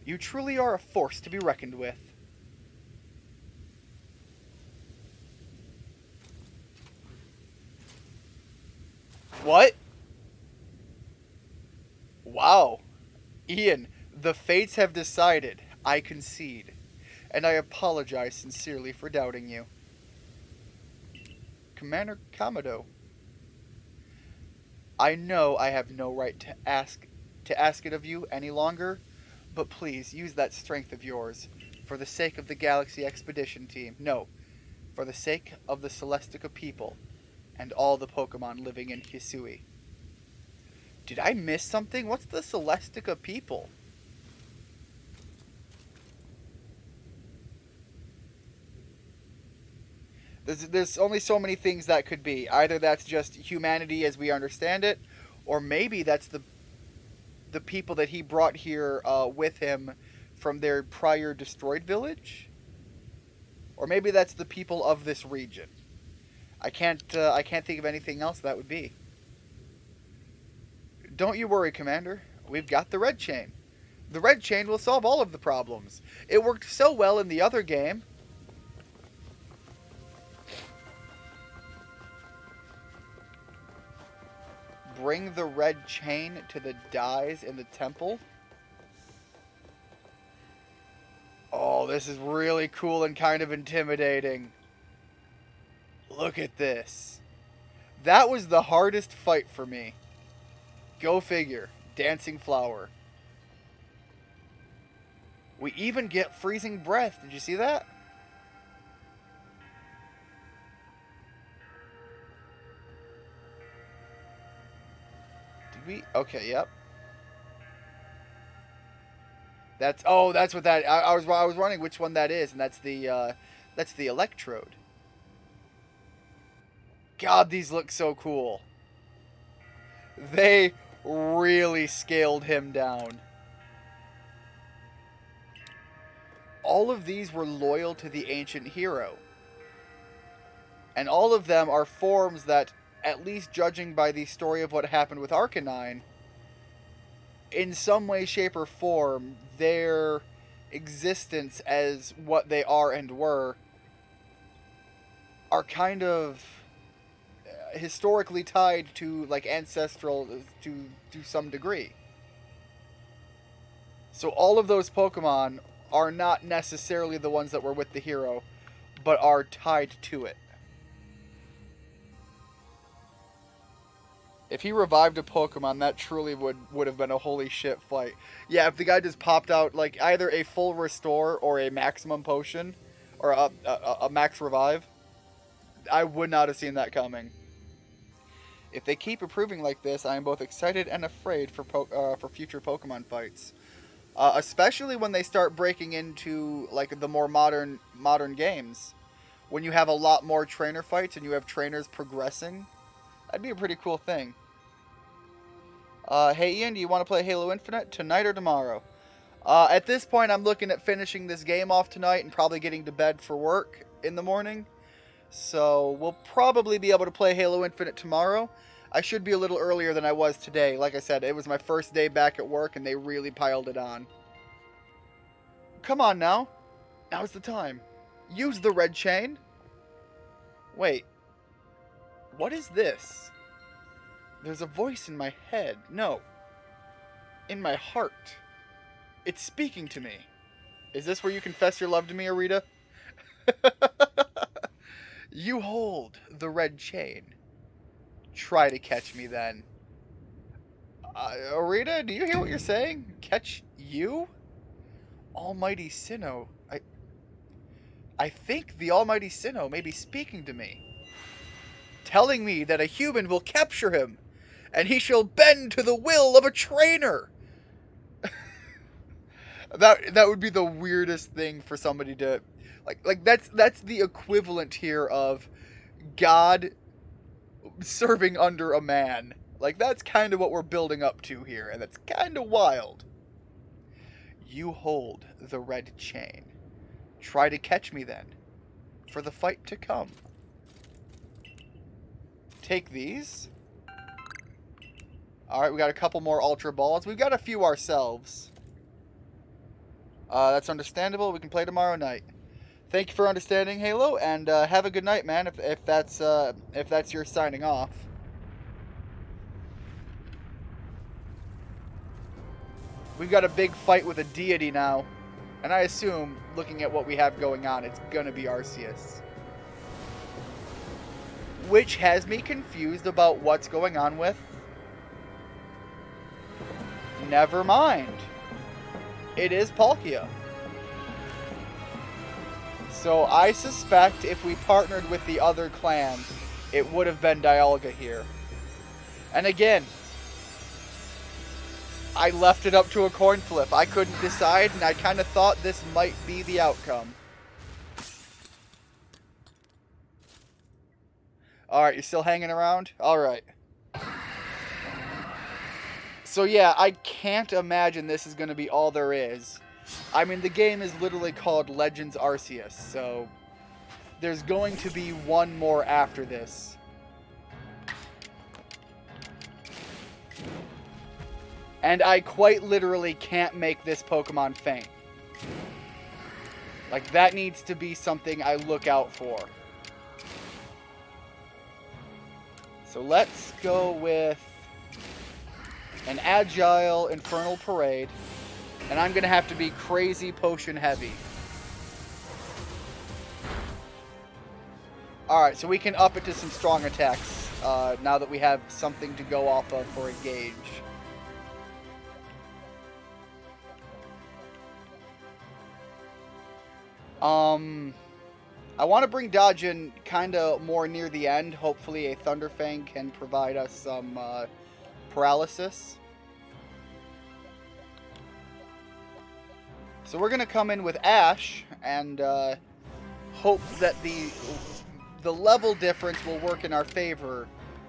You truly are a force to be reckoned with. What? Wow. Ian, the fates have decided. I concede. And I apologize sincerely for doubting you. Commander Kamado. I know I have no right to ask it of you any longer, but please use that strength of yours for the sake of the Galaxy Expedition Team. No, for the sake of the Celestica people and all the Pokemon living in Hisui. Did I miss something? What's the Celestica people? There's only so many things that could be. Either that's just humanity as we understand it, or maybe that's the people that he brought here with him from their prior destroyed village, or maybe that's the people of this region. I can't think of anything else that would be. Don't you worry, Commander. We've got the red chain. The red chain will solve all of the problems. It worked so well in the other game. Bring the red chain to the dyes in the temple. Oh, this is really cool and kind of intimidating. Look at this. That was the hardest fight for me. Go figure. Dancing flower. We even get freezing breath. Did you see that? Okay, yep. That's what that. I was wondering which one that is, and that's the electrode. God, these look so cool. They really scaled him down. All of these were loyal to the ancient hero. And all of them are forms that, at least judging by the story of what happened with Arcanine, in some way, shape, or form, their existence as what they are and were are kind of historically tied to, like, ancestral to some degree. So all of those Pokemon are not necessarily the ones that were with the hero, but are tied to it. If he revived a Pokemon, that truly would have been a holy shit fight. Yeah, if the guy just popped out, like, either a full restore or a maximum potion, or a max revive, I would not have seen that coming. If they keep improving like this, I am both excited and afraid for future Pokemon fights. Especially when they start breaking into, like, the more modern games. When you have a lot more trainer fights and you have trainers progressing, that'd be a pretty cool thing. Hey Ian, do you want to play Halo Infinite tonight or tomorrow? At this point, I'm looking at finishing this game off tonight and probably getting to bed for work in the morning. So we'll probably be able to play Halo Infinite tomorrow. I should be a little earlier than I was today. Like I said, it was my first day back at work and they really piled it on. Come on now. Now's the time. Use the red chain. Wait. What is this? There's a voice in my head. No. In my heart. It's speaking to me. Is this where you confess your love to me, Arita? You hold the red chain. Try to catch me then. Arita, do you hear what you're saying? Catch you? Almighty Sinnoh. I think the Almighty Sinnoh may be speaking to me. Telling me that a human will capture him, and he shall bend to the will of a trainer. That would be the weirdest thing for somebody to... Like that's the equivalent here of God serving under a man. Like, that's kind of what we're building up to here, and that's kind of wild. You hold the red chain. Try to catch me then, for the fight to come. Take these. Alright, we got a couple more Ultra Balls. We've got a few ourselves. That's understandable. We can play tomorrow night. Thank you for understanding, Halo, and have a good night, man, if that's your signing off. We've got a big fight with a deity now, and I assume, looking at what we have going on, it's gonna be Arceus. Which has me confused about what's going on with... Never mind. It is Palkia. So I suspect if we partnered with the other clan, it would have been Dialga here. And again, I left it up to a coin flip. I couldn't decide, and I kind of thought this might be the outcome. Alright, you're still hanging around? Alright. So yeah, I can't imagine this is going to be all there is. I mean, the game is literally called Legends Arceus, so there's going to be one more after this. And I quite literally can't make this Pokemon faint. Like, that needs to be something I look out for. So let's go with an Agile Infernal Parade. And I'm going to have to be crazy potion heavy. Alright, so we can up it to some strong attacks now that we have something to go off of for a gauge. I want to bring Dodge in kind of more near the end. Hopefully a Thunderfang can provide us some paralysis. So we're going to come in with Ash and hope that the the level difference will work in our favor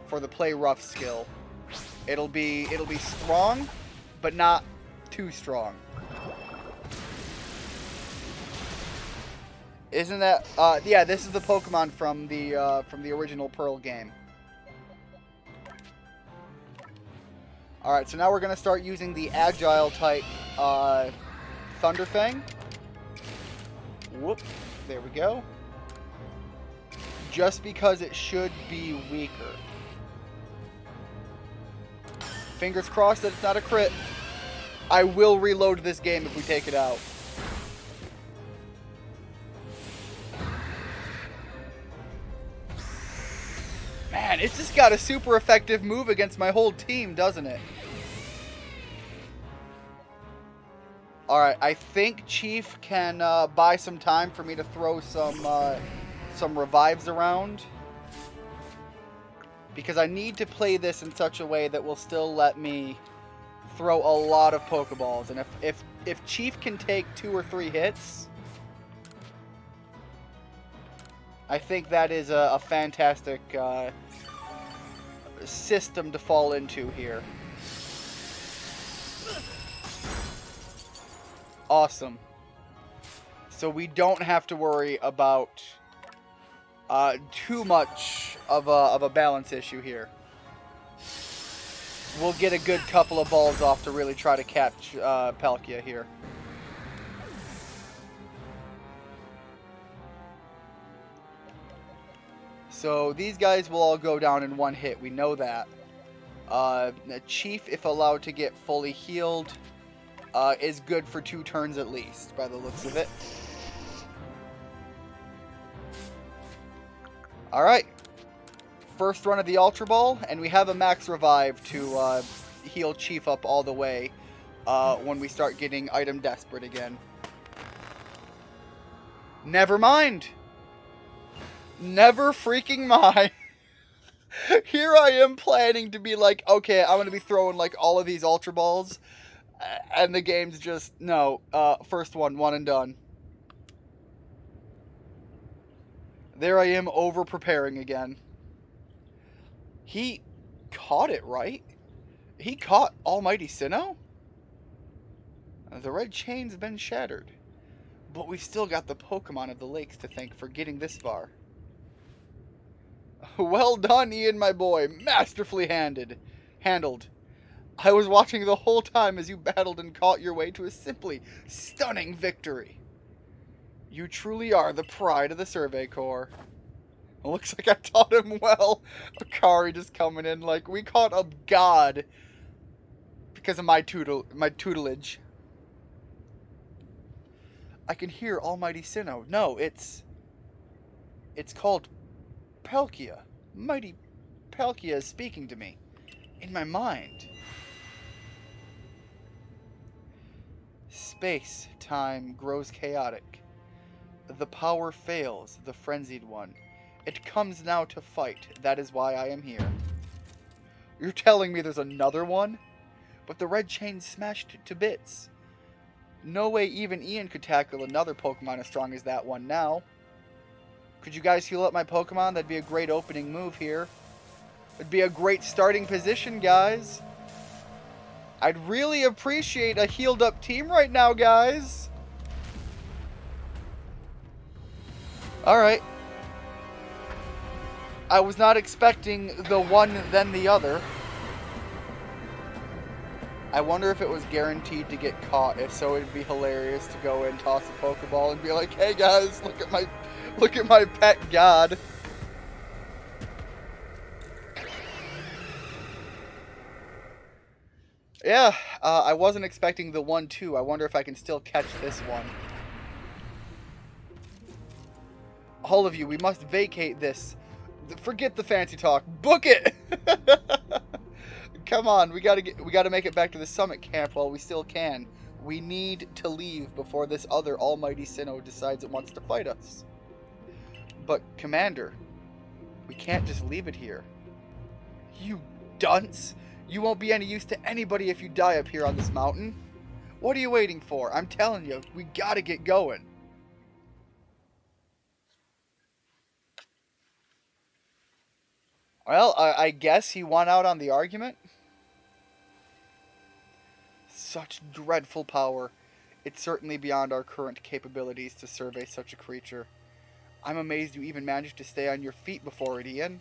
for the play rough skill. It'll be strong, but not too strong. Isn't that yeah, this is the Pokemon from the original Pearl game. Alright, so now we're going to start using the Agile type Thunderfang. Whoop, there we go. Just because it should be weaker. Fingers crossed that it's not a crit. I will reload this game if we take it out. Man, it's just got a super effective move against my whole team, doesn't it? Alright, I think Chief can buy some time for me to throw some revives around. Because I need to play this in such a way that will still let me throw a lot of Pokeballs. And if Chief can take 2 or 3 hits, I think that is a fantastic system to fall into here. Awesome. So we don't have to worry about too much of a balance issue here. We'll get a good couple of balls off to really try to catch Palkia here. So these guys will all go down in one hit. We know that. Chief, if allowed to get fully healed, is good for 2 turns at least, by the looks of it. Alright. First run of the Ultra Ball, and we have a max revive to heal Chief up all the way when we start getting item desperate again. Never mind! Never freaking mind. Here I am planning to be like, okay, I'm going to be throwing like all of these Ultra Balls. And the game's just, no. First one and done. There I am over preparing again. He caught it, right? He caught Almighty Sinnoh? The red chain's been shattered. But we've still got the Pokemon of the lakes to thank for getting this far. Well done, Ian, my boy. Masterfully handled. I was watching the whole time as you battled and caught your way to a simply stunning victory. You truly are the pride of the Survey Corps. It looks like I taught him well. Akari just coming in like, we caught a god because of my tutelage. I can hear Almighty Sinnoh. No, it's called Palkia. Mighty Palkia is speaking to me. In my mind. Space, time grows chaotic. The power fails, the frenzied one. It comes now to fight. That is why I am here. You're telling me there's another one? But the red chain's smashed to bits. No way even Ian could tackle another Pokemon as strong as that one now. Could you guys heal up my Pokemon? That'd be a great opening move here. It'd be a great starting position, guys. I'd really appreciate a healed up team right now, guys. Alright. I was not expecting the one then the other. I wonder if it was guaranteed to get caught. If so, it'd be hilarious to go in, toss a Pokeball, and be like, "Hey guys, look at my pet god." Yeah, I wasn't expecting the 1-2. I wonder if I can still catch this one. All of you, we must vacate this. Forget the fancy talk. Book it. Come on, we gotta make it back to the summit camp while we still can. We need to leave before this other Almighty Sinnoh decides it wants to fight us. But, Commander, we can't just leave it here. You dunce! You won't be any use to anybody if you die up here on this mountain. What are you waiting for? I'm telling you, we gotta get going. Well, I guess he won out on the argument. Such dreadful power. It's certainly beyond our current capabilities to survey such a creature. I'm amazed you even managed to stay on your feet before it, Ian.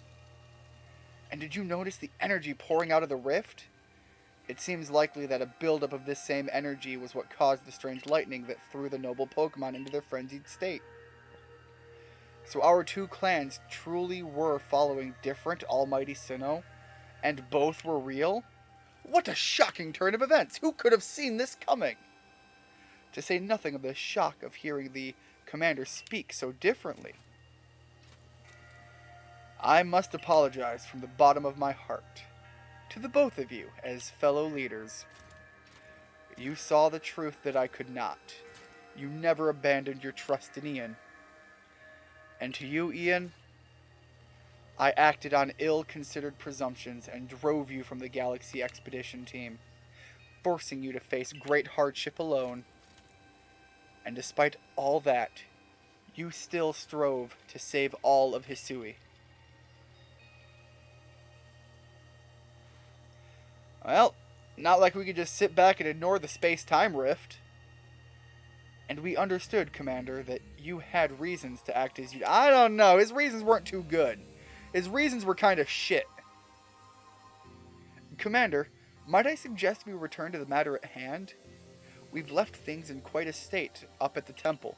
And did you notice the energy pouring out of the rift? It seems likely that a buildup of this same energy was what caused the strange lightning that threw the noble Pokemon into their frenzied state. So our two clans truly were following different Almighty Sinnoh, and both were real? What a shocking turn of events! Who could have seen this coming? To say nothing of the shock of hearing the commander speak so differently. I must apologize from the bottom of my heart to the both of you as fellow leaders. You saw the truth that I could not. You never abandoned your trust in Ian. And to you, Ian, I acted on ill-considered presumptions and drove you from the Galaxy Expedition team, forcing you to face great hardship alone. And despite all that, you still strove to save all of Hisui. Well, not like we could just sit back and ignore the space-time rift. And we understood, Commander, that you had reasons to act as you... I don't know, his reasons weren't too good. His reasons were kind of shit. Commander, might I suggest we return to the matter at hand? We've left things in quite a state up at the temple.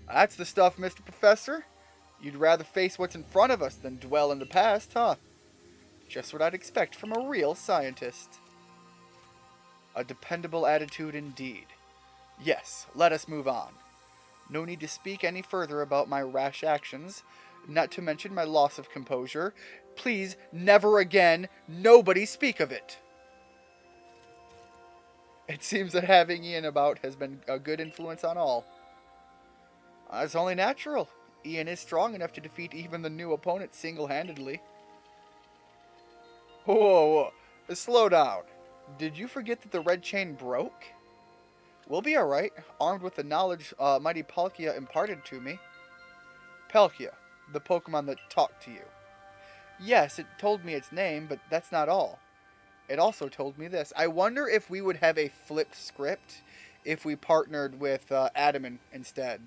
That's the stuff, Mr. Professor. You'd rather face what's in front of us than dwell in the past, huh? Just what I'd expect from a real scientist. A dependable attitude indeed. Yes, let us move on. No need to speak any further about my rash actions, not to mention my loss of composure. Please, never again, nobody speak of it. It seems that having Ian about has been a good influence on all. It's only natural. Ian is strong enough to defeat even the new opponent single-handedly. Whoa, slow down. Did you forget that the red chain broke? We'll be alright, armed with the knowledge mighty Palkia imparted to me. Palkia, the Pokemon that talked to you. Yes, it told me its name, but that's not all. It also told me this. I wonder if we would have a flipped script if we partnered with Adamant instead.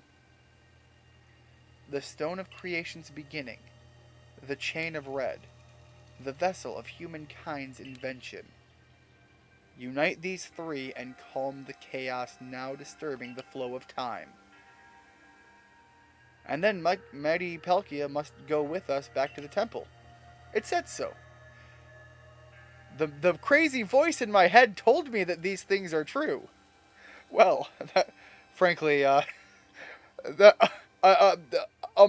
The Stone of Creation's beginning. The Chain of Red. The vessel of humankind's invention. Unite these three and calm the chaos now disturbing the flow of time. And then mighty Palkia must go with us back to the temple. It said so. The crazy voice in my head told me that these things are true. Well, frankly, a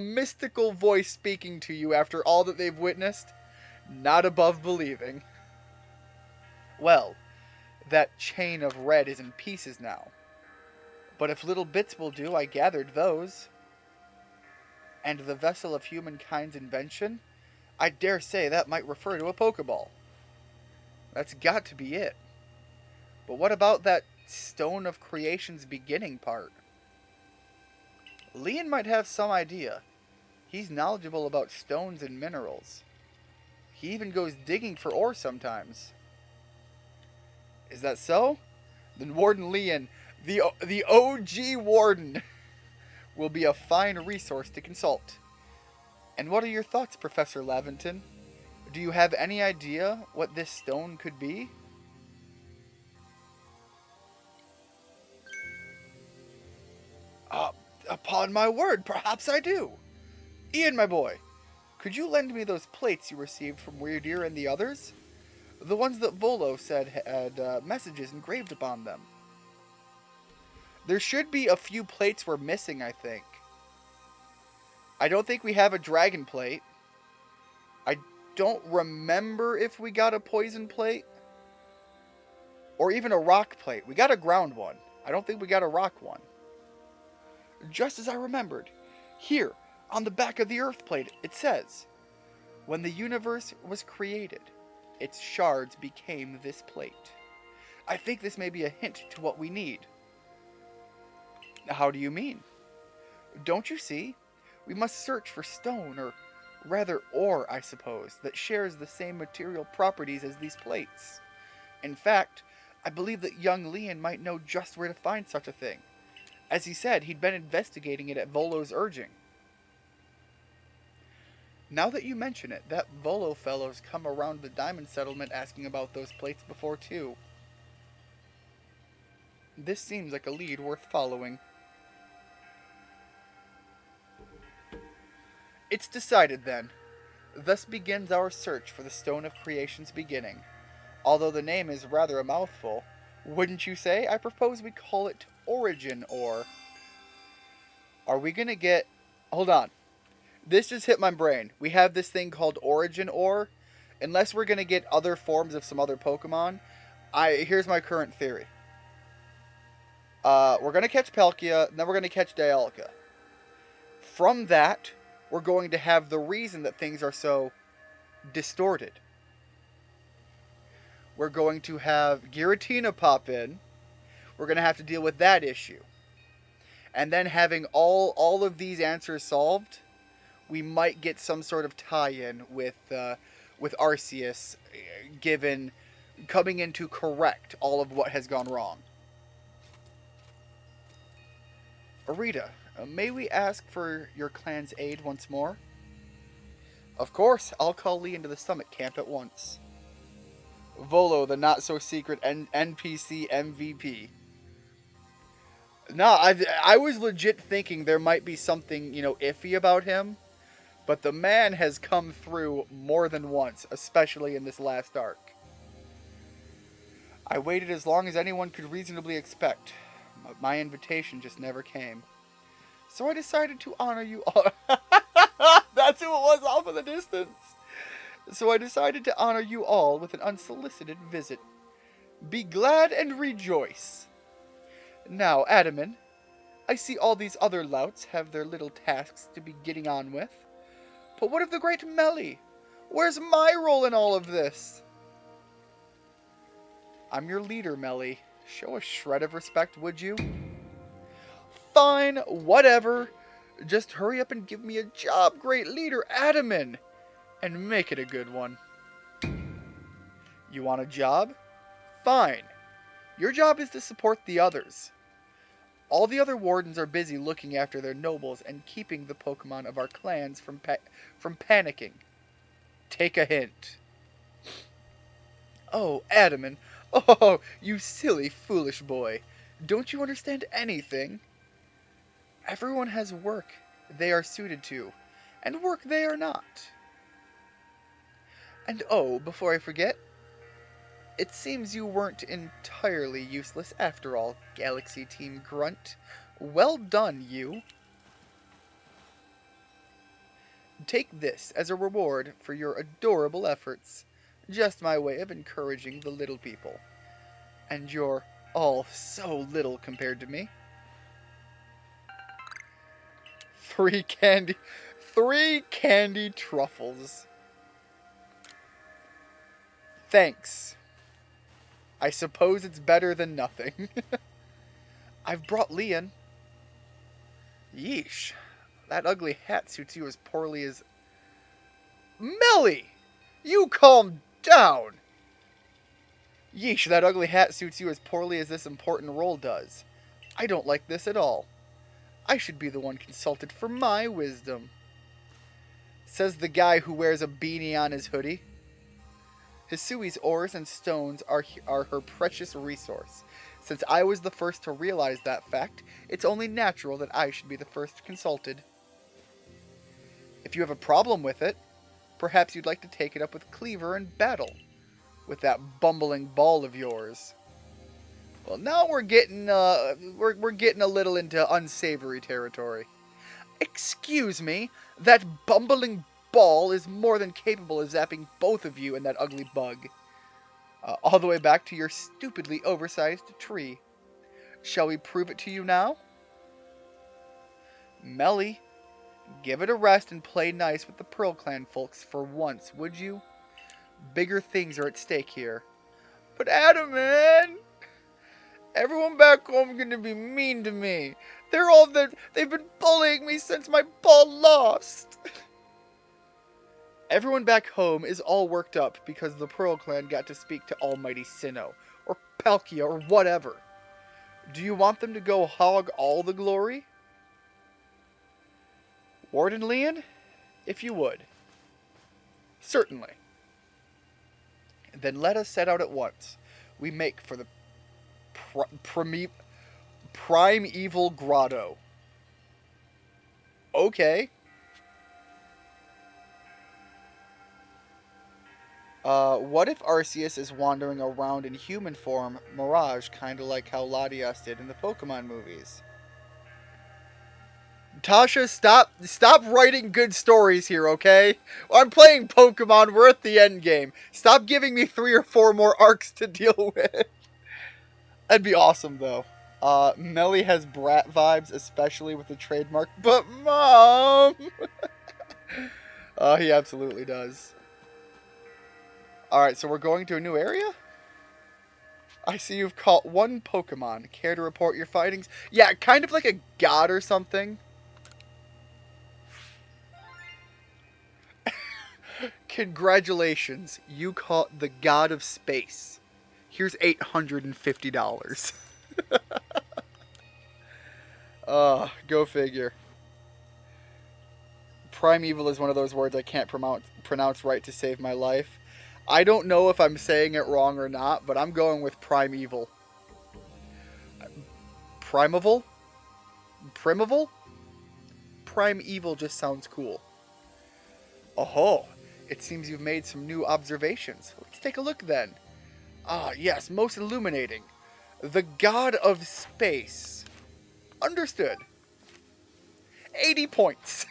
mystical voice speaking to you after all that they've witnessed, not above believing. Well, that chain of red is in pieces now. But if little bits will do, I gathered those. And the vessel of humankind's invention, I dare say that might refer to a Pokeball. That's got to be it. But what about that Stone of Creation's beginning part? Leon might have some idea. He's knowledgeable about stones and minerals. He even goes digging for ore sometimes. Is that so? Then Warden Leon, the OG Warden, will be a fine resource to consult. And what are your thoughts, Professor Laventon? Do you have any idea what this stone could be? Upon my word, perhaps I do. Ian, my boy, could you lend me those plates you received from Weird Ear and the others? The ones that Volo said had messages engraved upon them. There should be a few plates we're missing, I think. I don't think we have a dragon plate. I don't remember if we got a poison plate. Or even a rock plate. We got a ground one. I don't think we got a rock one. Just as I remembered. Here, on the back of the earth plate, it says, when the universe was created, its shards became this plate. I think this may be a hint to what we need. How do you mean? Don't you see? We must search for stone or Rather ore, I suppose, that shares the same material properties as these plates. In fact, I believe that young Leon might know just where to find such a thing. As he said, he'd been investigating it at Volo's urging. Now that you mention it, that Volo fellow's come around the diamond settlement asking about those plates before too. This seems like a lead worth following. It's decided then. Thus begins our search for the Stone of Creation's beginning. Although the name is rather a mouthful, wouldn't you say? I propose we call it Origin Ore. Are we gonna get... Hold on. This just hit my brain. We have this thing called Origin Ore. Unless we're gonna get other forms of some other Pokemon, here's my current theory. We're gonna catch Palkia, then we're gonna catch Dialga. From that, we're going to have the reason that things are so distorted. We're going to have Giratina pop in. We're going to have to deal with that issue. And then having all of these answers solved, we might get some sort of tie-in with Arceus coming in to correct all of what has gone wrong. Arita, may we ask for your clan's aid once more? Of course, I'll call Lee into the summit camp at once. Volo, the not-so-secret NPC MVP. No, I was legit thinking there might be something, iffy about him. But the man has come through more than once, especially in this last arc. I waited as long as anyone could reasonably expect. But my invitation just never came. So I decided to honor you all. That's who it was off in the distance. So I decided to honor you all with an unsolicited visit. Be glad and rejoice. Now, Adaman, I see all these other louts have their little tasks to be getting on with. But what of the great Melly? Where's my role in all of this? I'm your leader, Melly. Show a shred of respect, would you? Fine, whatever. Just hurry up and give me a job, great leader, Adaman. And make it a good one. You want a job? Fine. Your job is to support the others. All the other wardens are busy looking after their nobles and keeping the Pokemon of our clans from panicking. Take a hint. Oh, Adaman. Oh, you silly, foolish boy. Don't you understand anything? Everyone has work they are suited to, and work they are not. And oh, before I forget, it seems you weren't entirely useless after all, Galaxy Team Grunt. Well done, you. Take this as a reward for your adorable efforts. Just my way of encouraging the little people. And you're all so little compared to me. 3 candy truffles. Thanks. I suppose it's better than nothing. I've brought Leon. Yeesh. That ugly hat suits you as poorly as... Melly! You calm down! Yeesh, that ugly hat suits you as poorly as this important role does. I don't like this at all. I should be the one consulted for my wisdom. Says the guy who wears a beanie on his hoodie. Hisui's ores and stones are her precious resource. Since I was the first to realize that fact, it's only natural that I should be the first consulted. If you have a problem with it, perhaps you'd like to take it up with Cleaver in battle, with that bumbling ball of yours. Well, now we're getting we're getting a little into unsavory territory. Excuse me, that bumbling ball is more than capable of zapping both of you and that ugly bug. All the way back to your stupidly oversized tree. Shall we prove it to you now? Melly, give it a rest and play nice with the Pearl Clan folks for once, would you? Bigger things are at stake here. But Adam, man! Everyone back home is gonna be mean to me. They've been bullying me since my ball lost. Everyone back home is all worked up because the Pearl Clan got to speak to Almighty Sinnoh, or Palkia, or whatever. Do you want them to go hog all the glory? Warden Leon, if you would. Certainly. Then let us set out at once. We make for the primeval grotto. Okay. What if Arceus is wandering around in human form, Mirage, kind of like how Latias did in the Pokemon movies? Tasha, stop writing good stories here, okay? I'm playing Pokemon, we're at the end game. Stop giving me 3 or 4 more arcs to deal with. That'd be awesome, though. Melly has brat vibes, especially with the trademark, but Mom! He absolutely does. Alright, so we're going to a new area? I see you've caught 1 Pokemon. Care to report your findings? Yeah, kind of like a god or something. Congratulations, you caught the God of Space. Here's $850. Go figure. Primeval is one of those words I can't pronounce right to save my life. I don't know if I'm saying it wrong or not, but I'm going with primeval. Primeval? Primeval? Primeval just sounds cool. Oh, it seems you've made some new observations. Let's take a look then. Ah, yes, most illuminating. The God of Space. Understood. 80 points.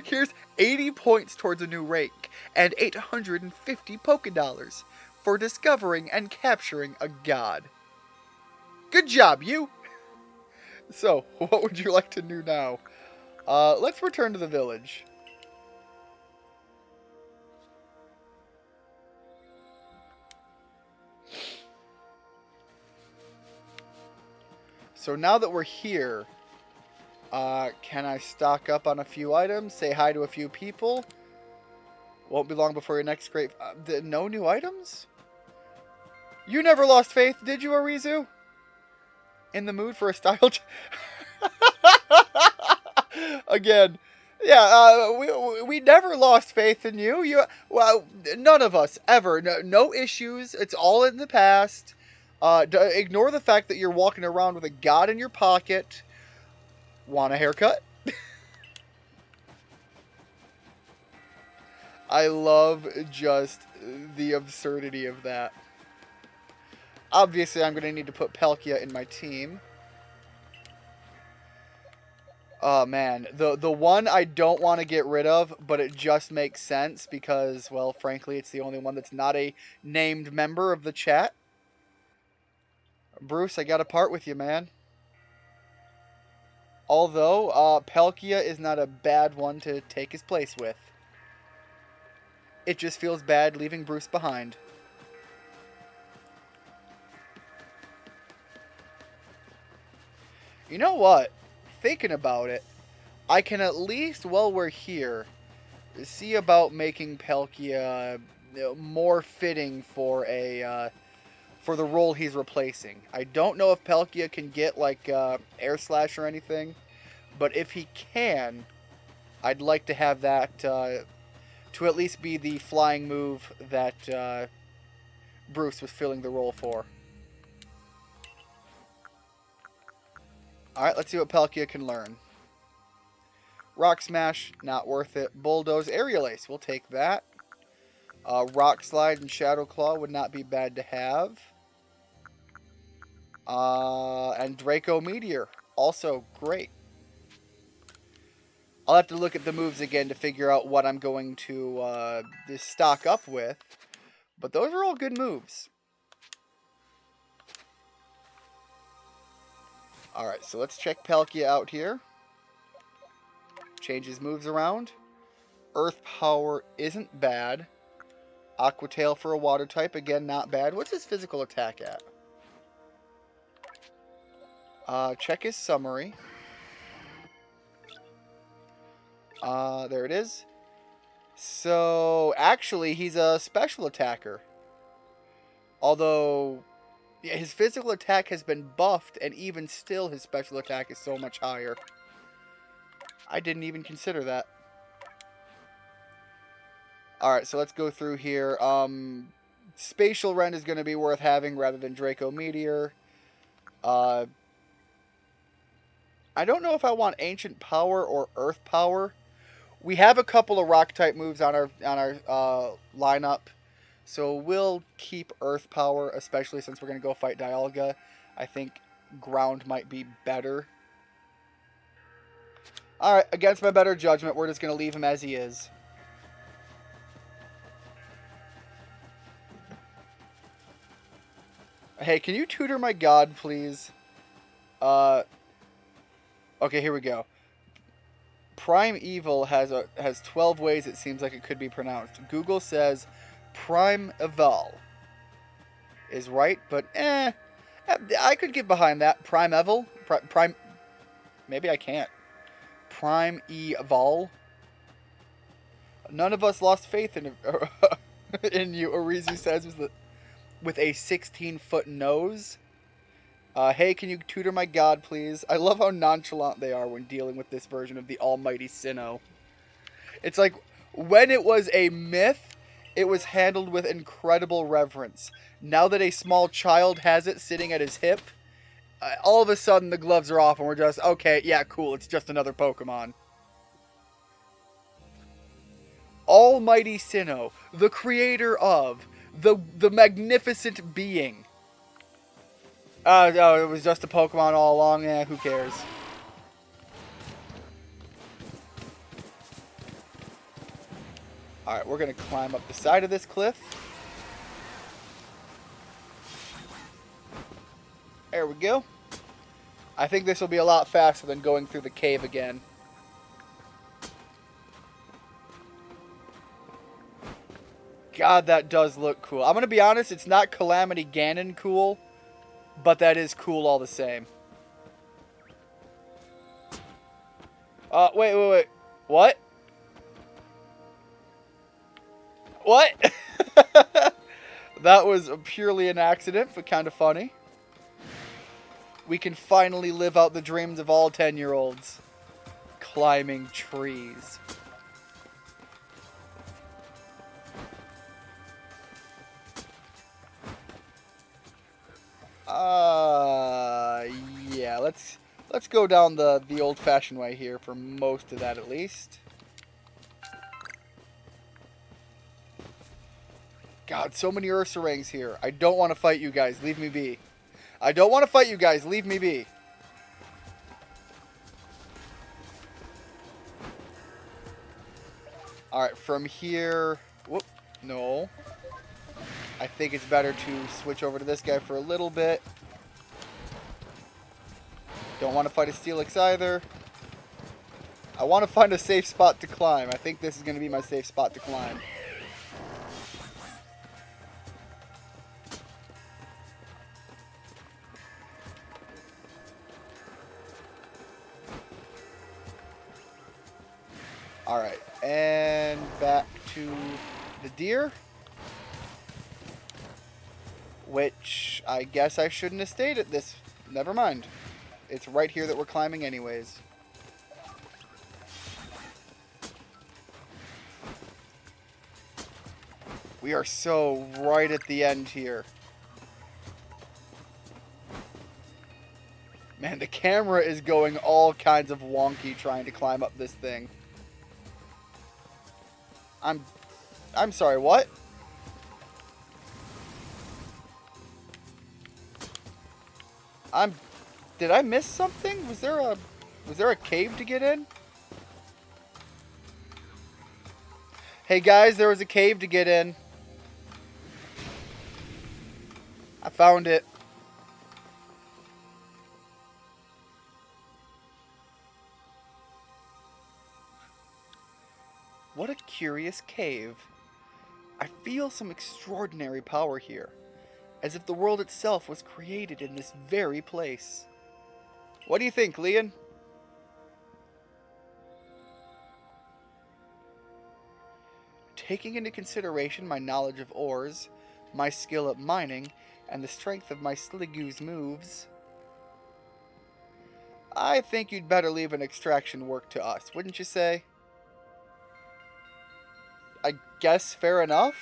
Here's 80 points towards a new rank, and 850 Pokédollars for discovering and capturing a god. Good job, you! So, what would you like to do now? Let's return to the village. So now that we're here, can I stock up on a few items? Say hi to a few people? Won't be long before your next great... no new items? You never lost faith, did you, Arizu? In the mood for a style... Again, yeah, we never lost faith in you. Well, none of us, ever. No issues. It's all in the past. Ignore the fact that you're walking around with a god in your pocket. Want a haircut? I love just the absurdity of that. Obviously, I'm going to need to put Palkia in my team. Oh, man. The one I don't want to get rid of, but it just makes sense because, well, frankly, it's the only one that's not a named member of the chat. Bruce, I got to part with you, man. Although, Palkia is not a bad one to take his place with. It just feels bad leaving Bruce behind. You know what? Thinking about it, I can at least, while we're here, see about making Palkia more fitting for a for the role he's replacing. I don't know if Palkia can get like Air Slash or anything, but if he can, I'd like to have that to at least be the flying move that Bruce was filling the role for. Alright, let's see what Palkia can learn. Rock Smash, not worth it. Bulldoze, Aerial Ace, we'll take that. Rock Slide and Shadow Claw would not be bad to have. And Draco Meteor, also great. I'll have to look at the moves again to figure out what I'm going to stock up with. But those are all good moves. Alright, so let's check Palkia out here. Change his moves around. Earth Power isn't bad. Aqua Tail for a water type, again, not bad. What's his physical attack at? Check his summary. There it is. So, actually, he's a special attacker. Although, yeah, his physical attack has been buffed, and even still his special attack is so much higher. I didn't even consider that. Alright, so let's go through here. Spatial Rend is going to be worth having rather than Draco Meteor. I don't know if I want Ancient Power or Earth Power. We have a couple of Rock-type moves on our lineup. So we'll keep Earth Power, especially since we're going to go fight Dialga. I think Ground might be better. Alright, against my better judgment, we're just going to leave him as he is. Hey, can you tutor my god, please? Okay, here we go. Primeval has 12 ways it seems like it could be pronounced. Google says Primeval is right, but I could get behind that. Primeval? Prime... Maybe I can't. Primeval? None of us lost faith in in you, Orizu says with a 16-foot nose. Hey, can you tutor my god, please? I love how nonchalant they are when dealing with this version of the almighty Sinnoh. It's like, when it was a myth, it was handled with incredible reverence. Now that a small child has it sitting at his hip, all of a sudden the gloves are off and we're just, okay, yeah, cool, it's just another Pokemon. Almighty Sinnoh, the creator of, the magnificent being. Oh, it was just a Pokemon all along. Who cares? Alright, we're going to climb up the side of this cliff. There we go. I think this will be a lot faster than going through the cave again. God, that does look cool. I'm going to be honest, it's not Calamity Ganon cool. But that is cool all the same. Wait. What? What? That was purely an accident, but kind of funny. We can finally live out the dreams of all 10-year-olds. Climbing trees. Yeah, let's go down the old-fashioned way here for most of that at least. God, so many Ursarangs here. I don't want to fight you guys. Leave me be. I don't want to fight you guys. Leave me be. Alright, from here... Whoop. No. I think it's better to switch over to this guy for a little bit. Don't want to fight a Steelix either. I want to find a safe spot to climb. I think this is going to be my safe spot to climb. Alright, and back to the deer. Which, I guess I shouldn't have stayed at this. Never mind. It's right here that we're climbing anyways. We are so right at the end here. Man, the camera is going all kinds of wonky trying to climb up this thing. I'm sorry, what? Did I miss something? Was there a cave to get in? Hey guys, there was a cave to get in. I found it. What a curious cave. I feel some extraordinary power here, as if the world itself was created in this very place. What do you think, Leon? Taking into consideration my knowledge of ores, my skill at mining, and the strength of my Sligoo's moves, I think you'd better leave an extraction work to us, wouldn't you say? I guess fair enough?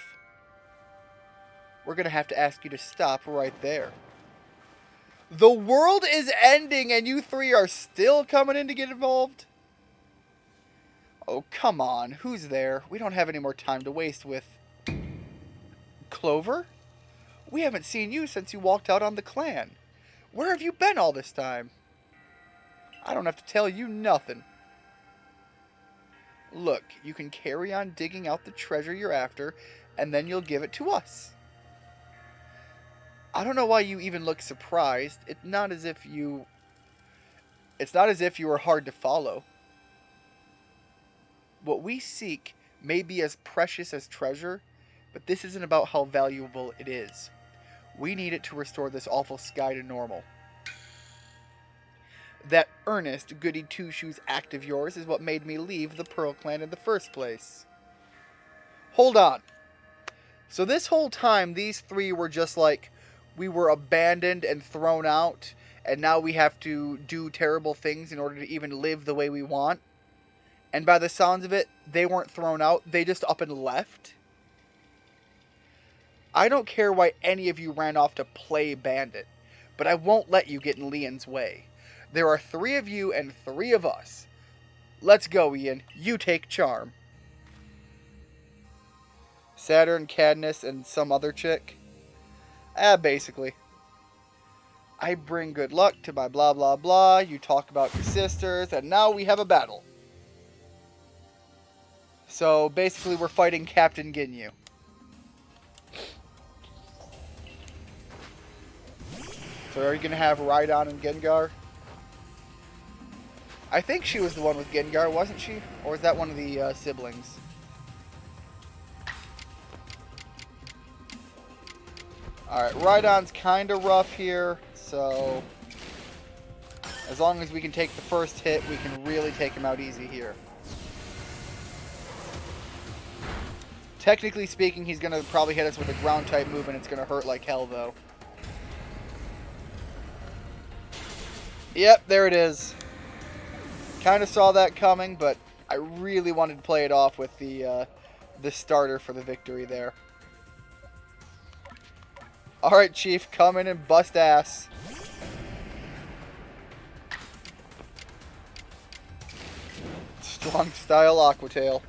We're gonna have to ask you to stop right there. The world is ending and you three are still coming in to get involved? Oh, come on. Who's there? We don't have any more time to waste with... Clover? We haven't seen you since you walked out on the clan. Where have you been all this time? I don't have to tell you nothing. Look, you can carry on digging out the treasure you're after, and then you'll give it to us. I don't know why you even look surprised. It's not as if you were hard to follow. What we seek may be as precious as treasure, but this isn't about how valuable it is. We need it to restore this awful sky to normal. That earnest, goody-two-shoes act of yours is what made me leave the Pearl Clan in the first place. Hold on. So this whole time, these three were just like, we were abandoned and thrown out, and now we have to do terrible things in order to even live the way we want? And by the sounds of it, they weren't thrown out, they just up and left? I don't care why any of you ran off to play bandit, but I won't let you get in Leon's way. There are 3 of you and 3 of us. Let's go, Ian. You take charm. Saturn, Cadmus, and some other chick? Basically. I bring good luck to my blah blah blah, you talk about your sisters, and now we have a battle. So, basically we're fighting Captain Ginyu. So are you going to have Rhydon and Gengar? I think she was the one with Gengar, wasn't she? Or was that one of the siblings? Alright, Rhydon's kind of rough here, so... as long as we can take the first hit, we can really take him out easy here. Technically speaking, he's going to probably hit us with a ground-type move, and it's going to hurt like hell, though. Yep, there it is. Kind of saw that coming, but I really wanted to play it off with the starter for the victory there. Alright, Chief, come in and bust ass. Strong style Aqua Tail.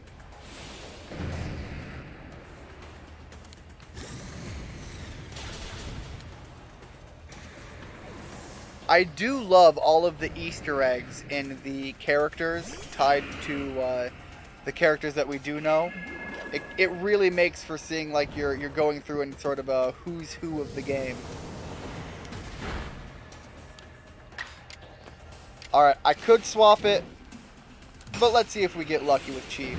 I do love all of the Easter eggs in the characters tied to the characters that we do know. It really makes for seeing like you're going through in sort of a who's who of the game. Alright, I could swap it, but let's see if we get lucky with Chief.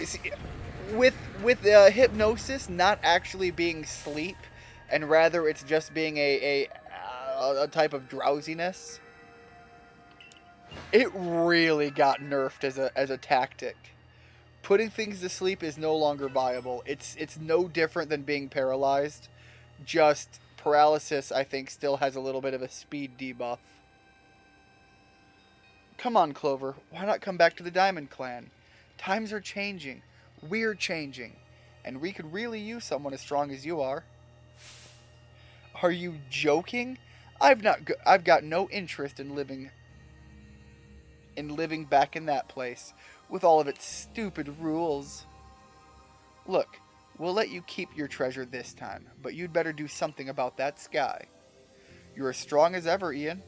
See, with hypnosis not actually being sleep, and rather it's just being a type of drowsiness, it really got nerfed as a tactic. Putting things to sleep is no longer viable. It's no different than being paralyzed. Just paralysis, I think, still has a little bit of a speed debuff. Come on, Clover. Why not come back to the Diamond Clan? Times are changing. We're changing. And we could really use someone as strong as you are. Are you joking? I've got no interest in living back in that place with all of its stupid rules. Look, we'll let you keep your treasure this time, but you'd better do something about that sky. You're as strong as ever, Ian.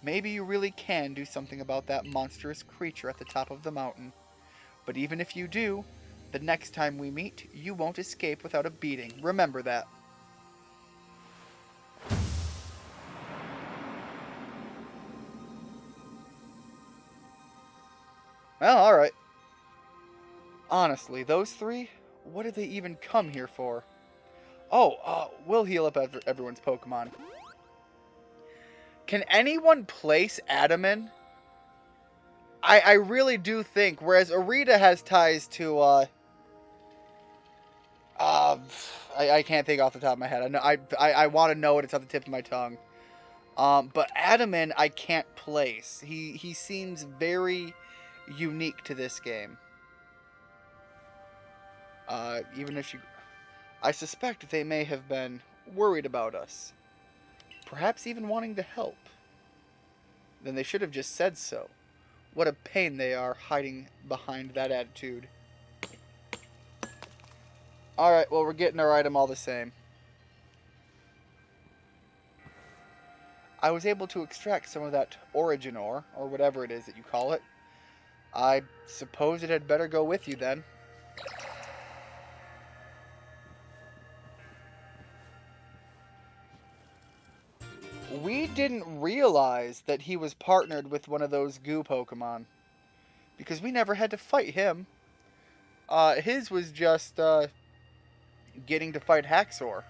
Maybe you really can do something about that monstrous creature at the top of the mountain. But even if you do, the next time we meet, you won't escape without a beating. Remember that. Well, alright. Honestly, those 3? What did they even come here for? Oh, we'll heal up everyone's Pokemon. Can anyone place Adaman? I really do think, whereas Arita has ties to, I can't think off the top of my head. I know I want to know it. It's on the tip of my tongue. But Adaman, I can't place. He seems very unique to this game. Even if I suspect they may have been worried about us. Perhaps even wanting to help. Then they should have just said so. What a pain they are hiding behind that attitude. Alright, well, we're getting our item all the same. I was able to extract some of that origin ore, or whatever it is that you call it. I suppose it had better go with you then. We didn't realize that he was partnered with one of those goo Pokemon. Because we never had to fight him. His was just, getting to fight Haxor.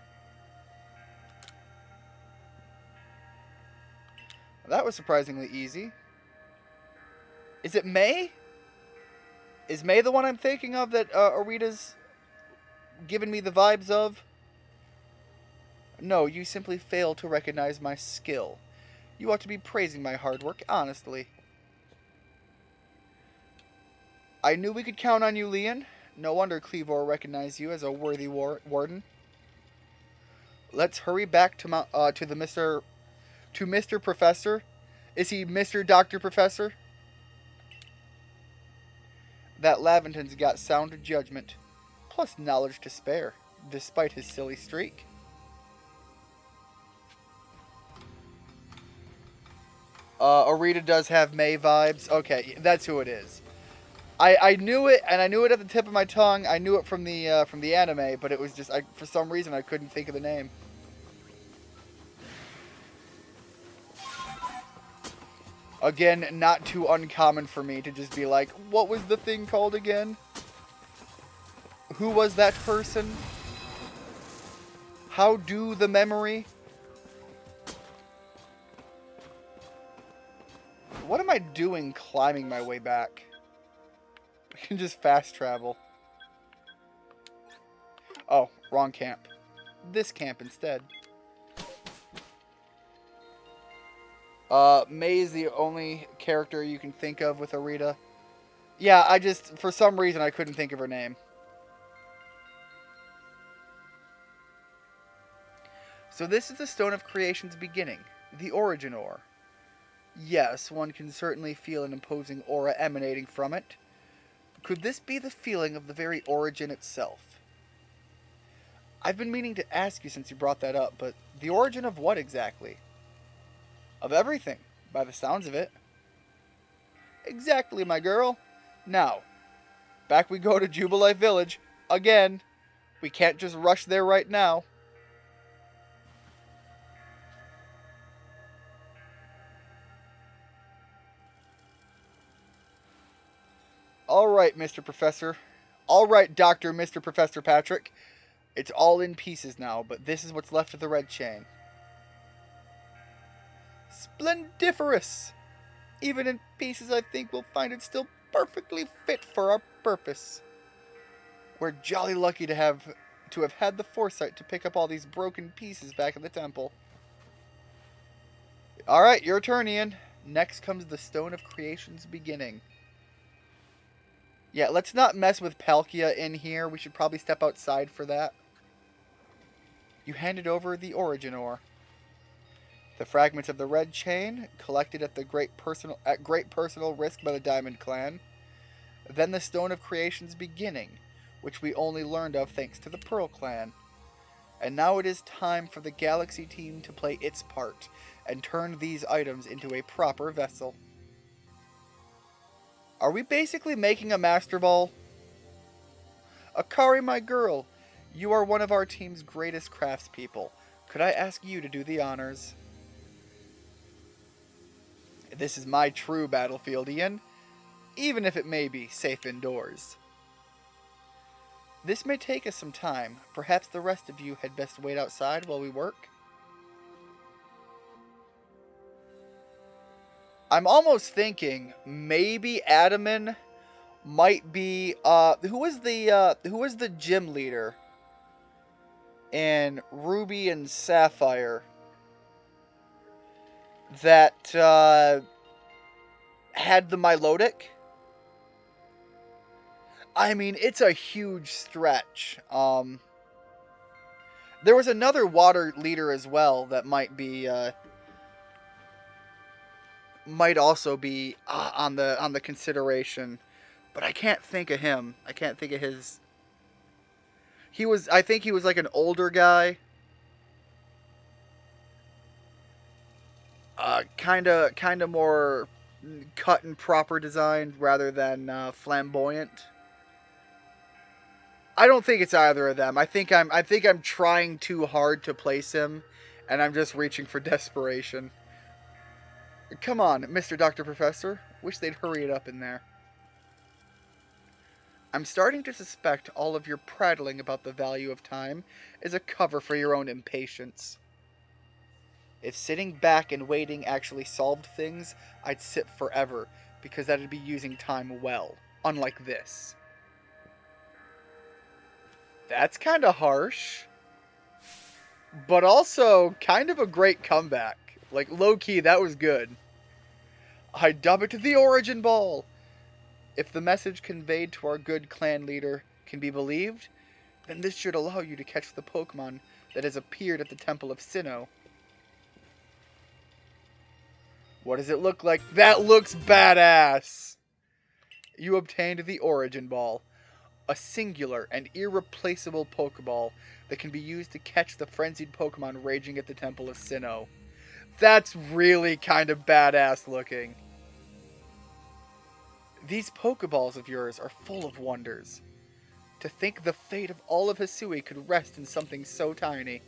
That was surprisingly easy. Is it May? Is May the one I'm thinking of that Arita's given me the vibes of? No, you simply fail to recognize my skill. You ought to be praising my hard work, honestly. I knew we could count on you, Leon. No wonder Cleavor recognized you as a worthy warden. Let's hurry back to Mr. Professor. Is he Mr. Dr. Professor? That Laventon's got sound judgment, plus knowledge to spare, despite his silly streak. Arita does have May vibes. Okay, that's who it is. I knew it, and I knew it at the tip of my tongue. I knew it from the anime, but it was just for some reason I couldn't think of the name. Again, not too uncommon for me to just be like, what was the thing called again? Who was that person? How do the memory? What am I doing climbing my way back? I can just fast travel. Oh, wrong camp. This camp instead. May is the only character you can think of with Arita. Yeah, for some reason, I couldn't think of her name. So this is the Stone of Creation's beginning, the Origin Ore. Yes, one can certainly feel an imposing aura emanating from it. Could this be the feeling of the very origin itself? I've been meaning to ask you since you brought that up, but the origin of what exactly? Of everything, by the sounds of it. Exactly, my girl. Now, back we go to Jubilife Village. Again, we can't just rush there right now. Alright, Mr. Professor. Alright, Mr. Professor Patrick. It's all in pieces now, but this is what's left of the red chain. Splendiferous! Even in pieces, I think we'll find it still perfectly fit for our purpose. We're jolly lucky to have had the foresight to pick up all these broken pieces back at the temple. Alright, your turn, Ian. Next comes the Stone of Creation's beginning. Yeah, let's not mess with Palkia in here. We should probably step outside for that. You handed over the Origin Ore. The fragments of the red chain, collected at great personal risk by the Diamond Clan. Then the Stone of Creation's beginning, which we only learned of thanks to the Pearl Clan. And now it is time for the Galaxy team to play its part, and turn these items into a proper vessel. Are we basically making a Master Ball? Akari, my girl, you are one of our team's greatest craftspeople. Could I ask you to do the honors? This is my true battlefield, Ian, even if it may be safe indoors. This may take us some time. Perhaps the rest of you had best wait outside while we work? I'm almost thinking maybe Adaman might be who was the gym leader in Ruby and Sapphire that had the Milotic? I mean, it's a huge stretch. There was another water leader as well that might also be on the consideration, but I can't think of him. I can't think of his. I think he was like an older guy. Kind of more cut and proper designed rather than flamboyant. I don't think it's either of them. I think I'm trying too hard to place him, and I'm just reaching for desperation. Come on, Mr. Dr. Professor. Wish they'd hurry it up in there. I'm starting to suspect all of your prattling about the value of time is a cover for your own impatience. If sitting back and waiting actually solved things, I'd sit forever, because that'd be using time well, unlike this. That's kind of harsh, but also kind of a great comeback. Like, low-key, that was good. I dub it to the Origin Ball! If the message conveyed to our good clan leader can be believed, then this should allow you to catch the Pokémon that has appeared at the Temple of Sinnoh. What does it look like? That looks badass! You obtained the Origin Ball, a singular and irreplaceable Pokeball that can be used to catch the frenzied Pokemon raging at the Temple of Sinnoh. That's really kind of badass looking. These Pokeballs of yours are full of wonders. To think the fate of all of Hisui could rest in something so tiny.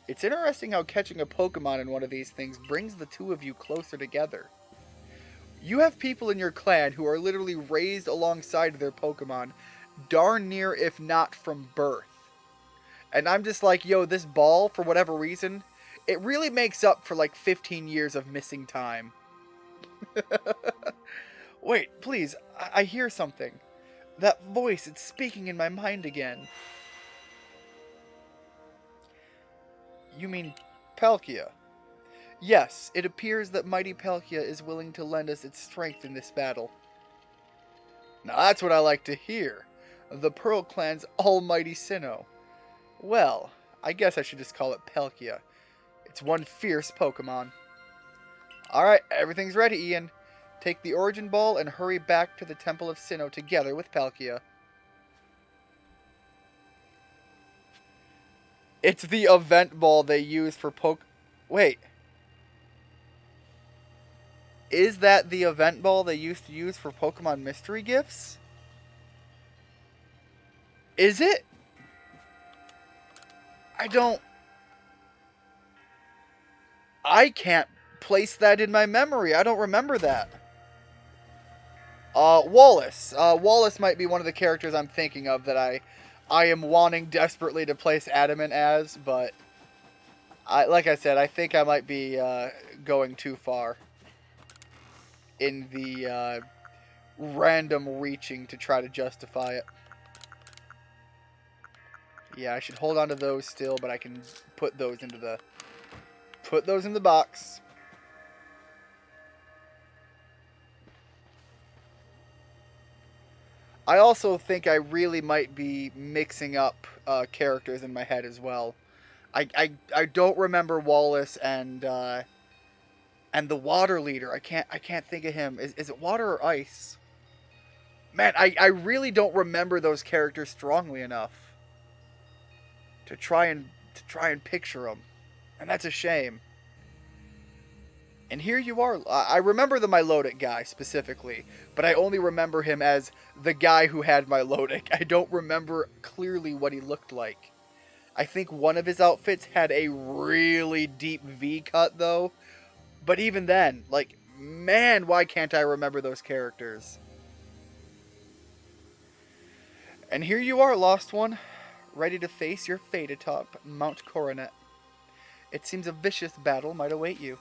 It's interesting how catching a Pokemon in one of these things brings the two of you closer together. You have people in your clan who are literally raised alongside their Pokemon, darn near if not from birth. And I'm just like, yo, this ball, for whatever reason, it really makes up for like 15 years of missing time. Wait, please, I hear something. That voice, it's speaking in my mind again. You mean Palkia? Yes, it appears that mighty Palkia is willing to lend us its strength in this battle. Now that's what I like to hear. The Pearl Clan's almighty Sinnoh. Well, I guess I should just call it Palkia. It's one fierce Pokemon. Alright, everything's ready, Ian. Take the Origin Ball and hurry back to the Temple of Sinnoh together with Palkia. It's the event ball they use for Wait. Is that the event ball they used to use for Pokemon mystery gifts? Is it? I can't place that in my memory. I don't remember that. Wallace. Wallace might be one of the characters I'm thinking of that I am wanting desperately to place Adamant as, but like I said, I think I might be going too far in the random reaching to try to justify it. Yeah, I should hold on to those still, but I can put those in the box. I also think I really might be mixing up characters in my head as well. I don't remember Wallace and the water leader. I can't think of him. Is it water or ice? Man, I really don't remember those characters strongly enough to try and picture them, and that's a shame. And here you are. I remember the Milotic guy specifically, but I only remember him as the guy who had Milotic. I don't remember clearly what he looked like. I think one of his outfits had a really deep V cut though. But even then, like, man, why can't I remember those characters? And here you are, Lost One, ready to face your fate atop Mount Coronet. It seems a vicious battle might await you.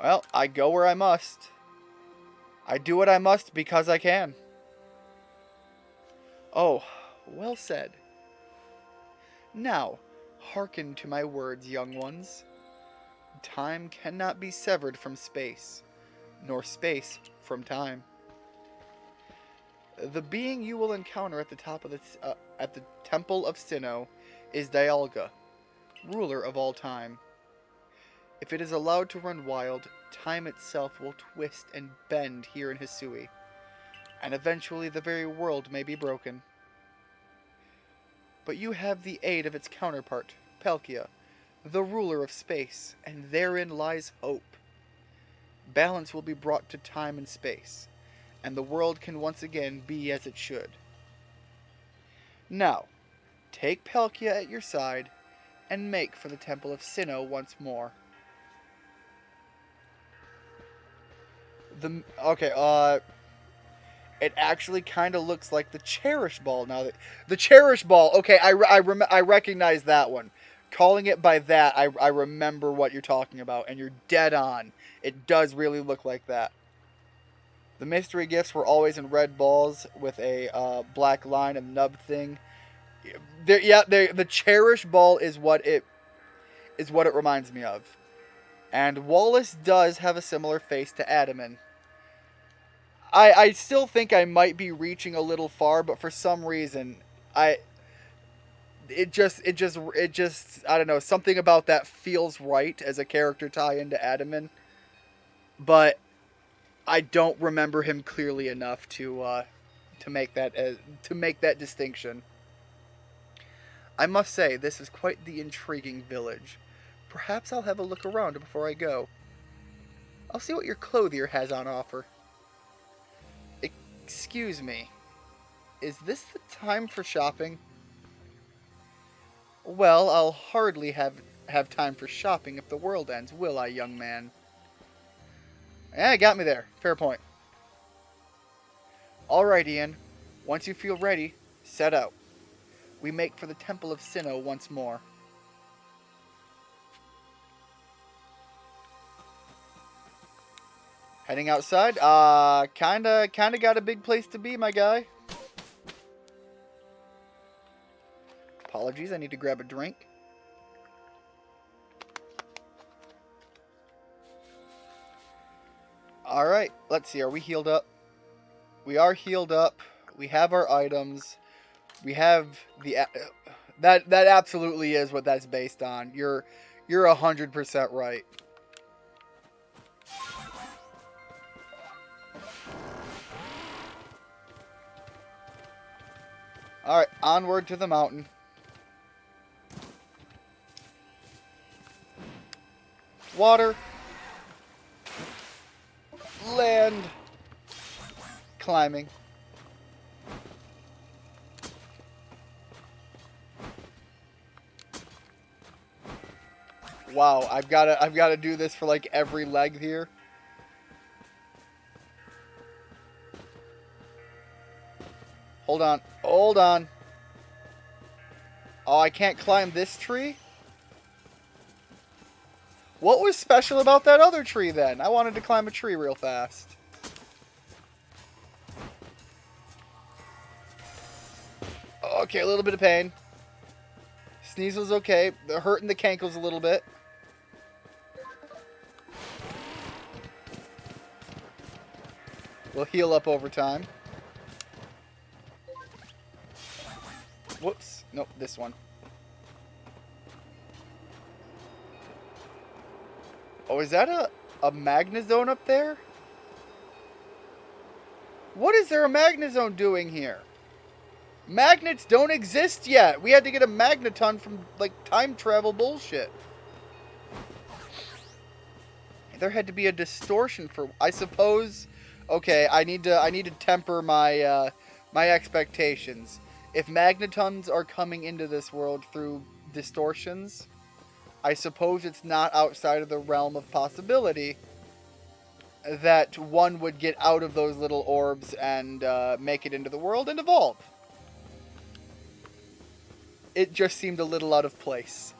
Well, I go where I must. I do what I must because I can. Oh, well said. Now, hearken to my words, young ones. Time cannot be severed from space, nor space from time. The being you will encounter at the top of at the Temple of Sinnoh is Dialga, ruler of all time. If it is allowed to run wild, time itself will twist and bend here in Hisui, and eventually the very world may be broken. But you have the aid of its counterpart, Palkia, the ruler of space, and therein lies hope. Balance will be brought to time and space, and the world can once again be as it should. Now, take Palkia at your side, and make for the Temple of Sinnoh once more. It actually kind of looks like the Cherish Ball now. The Cherish Ball, okay, I recognize that one. Calling it by that, I remember what you're talking about, and you're dead on. It does really look like that. The mystery gifts were always in red balls with a black line and nub thing. The Cherish Ball is what it reminds me of. And Wallace does have a similar face to Adaman. I still think I might be reaching a little far, but for some reason, it just I don't know, something about that feels right as a character tie into Adaman, but I don't remember him clearly enough to make that distinction. I must say, this is quite the intriguing village. Perhaps I'll have a look around before I go. I'll see what your clothier has on offer. Excuse me, is this the time for shopping? Well, I'll hardly have time for shopping if the world ends, will I, young man? Yeah, got me there. Fair point. Alright, Ian. Once you feel ready, set out. We make for the Temple of Sinnoh once more. Heading outside. Kinda got a big place to be, my guy. Apologies, I need to grab a drink. Alright, let's see, are we healed up? We are healed up. We have our items. We have the... That absolutely is what that's based on. You're 100% right. Alright, onward to the mountain. Water. Land. Climbing. Wow, I've gotta do this for like every leg here. Hold on. Hold on. Oh, I can't climb this tree? What was special about that other tree then? I wanted to climb a tree real fast. Okay, a little bit of pain. Sneasel's okay. They're hurting the cankles a little bit. We'll heal up over time. Whoops. Nope, this one. Oh, is that a Magnezone up there? What is there a Magnezone doing here? Magnets don't exist yet. We had to get a Magneton from, like, time travel bullshit. There had to be a distortion for... I suppose... Okay, I need to temper my, my expectations. If Magnetons are coming into this world through distortions, I suppose it's not outside of the realm of possibility that one would get out of those little orbs and make it into the world and evolve. It just seemed a little out of place.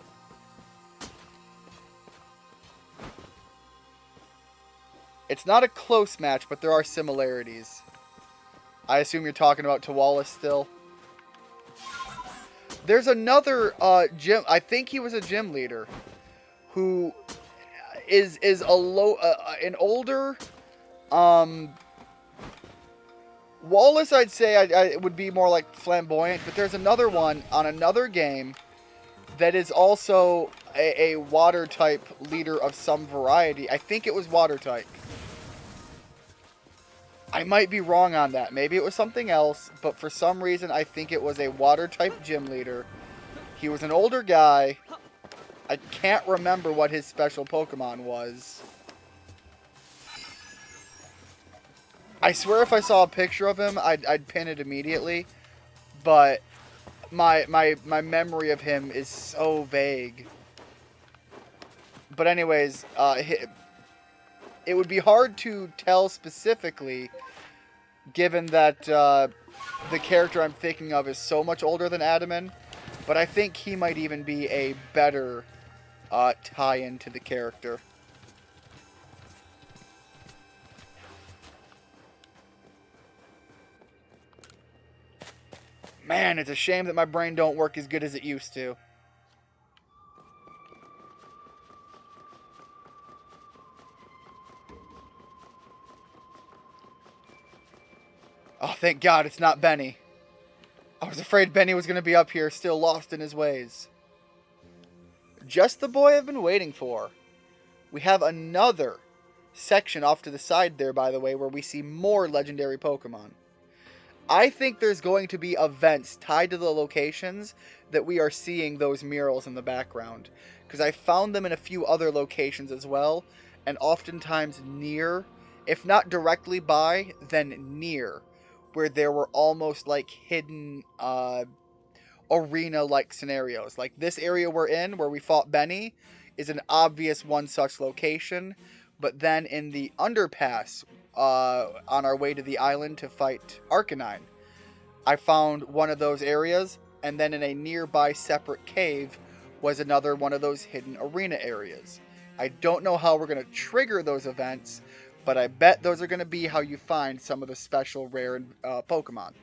It's not a close match, but there are similarities. I assume you're talking about Tawalis still. There's another gym. I think he was a gym leader who is an older. Wallace, I'd say, I would be more like flamboyant, but there's another one on another game that is also a water type leader of some variety. I think it was water type. I might be wrong on that. Maybe it was something else, but for some reason I think it was a water type gym leader. He was an older guy. I can't remember what his special Pokemon was. I swear if I saw a picture of him, I'd pin it immediately. But my memory of him is so vague. But anyways, it would be hard to tell specifically, given that the character I'm thinking of is so much older than Adaman. But I think he might even be a better tie-in to the character. Man, it's a shame that my brain don't work as good as it used to. Oh, thank God it's not Benny. I was afraid Benny was going to be up here, still lost in his ways. Just the boy I've been waiting for. We have another section off to the side there, by the way, where we see more legendary Pokemon. I think there's going to be events tied to the locations that we are seeing those murals in the background. Because I found them in a few other locations as well, and oftentimes near, if not directly by, then near, where there were almost like hidden arena-like scenarios. Like this area we're in, where we fought Benny, is an obvious one such location. But then in the underpass, on our way to the island to fight Arcanine, I found one of those areas, and then in a nearby separate cave was another one of those hidden arena areas. I don't know how we're going to trigger those events, but I bet those are going to be how you find some of the special rare Pokemon.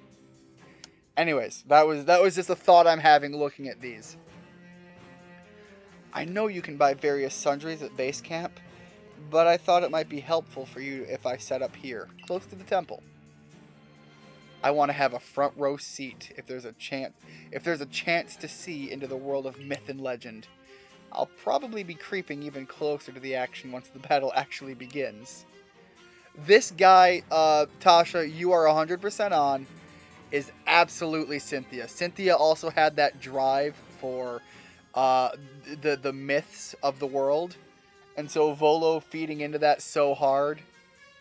Anyways, that was just a thought I'm having looking at these. I know you can buy various sundries at base camp, but I thought it might be helpful for you if I set up here, close to the temple. I want to have a front row seat if there's a chance to see into the world of myth and legend. I'll probably be creeping even closer to the action once the battle actually begins. This guy, Tasha, you are 100% on, is absolutely Cynthia. Cynthia also had that drive for the myths of the world. And so Volo feeding into that so hard,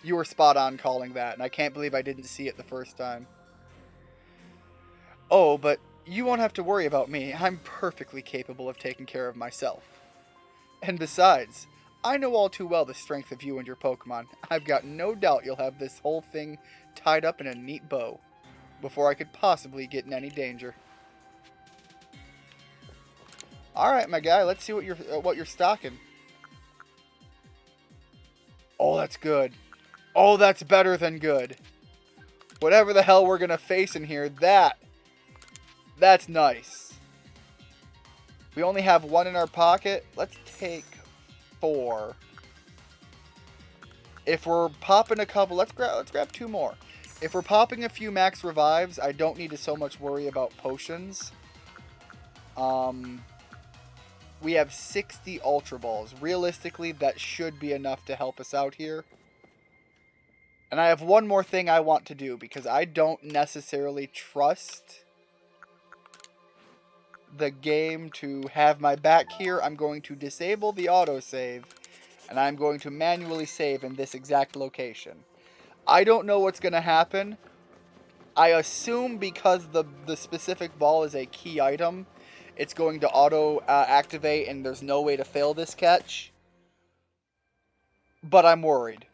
you were spot on calling that, and I can't believe I didn't see it the first time. Oh, but you won't have to worry about me. I'm perfectly capable of taking care of myself. And besides, I know all too well the strength of you and your Pokemon. I've got no doubt you'll have this whole thing tied up in a neat bow before I could possibly get in any danger. Alright, my guy, let's see what you're stocking. Oh, that's good. Oh, that's better than good. Whatever the hell we're going to face in here, that's nice. We only have one in our pocket. Let's take 4. If we're popping a couple, let's grab 2 more. If we're popping a few max revives, I don't need to so much worry about potions. We have 60 Ultra Balls. Realistically, that should be enough to help us out here. And I have one more thing I want to do, because I don't necessarily trust the game to have my back here. I'm going to disable the autosave, and I'm going to manually save in this exact location. I don't know what's going to happen. I assume because the specific ball is a key item, it's going to auto-activate and there's no way to fail this catch. But I'm worried.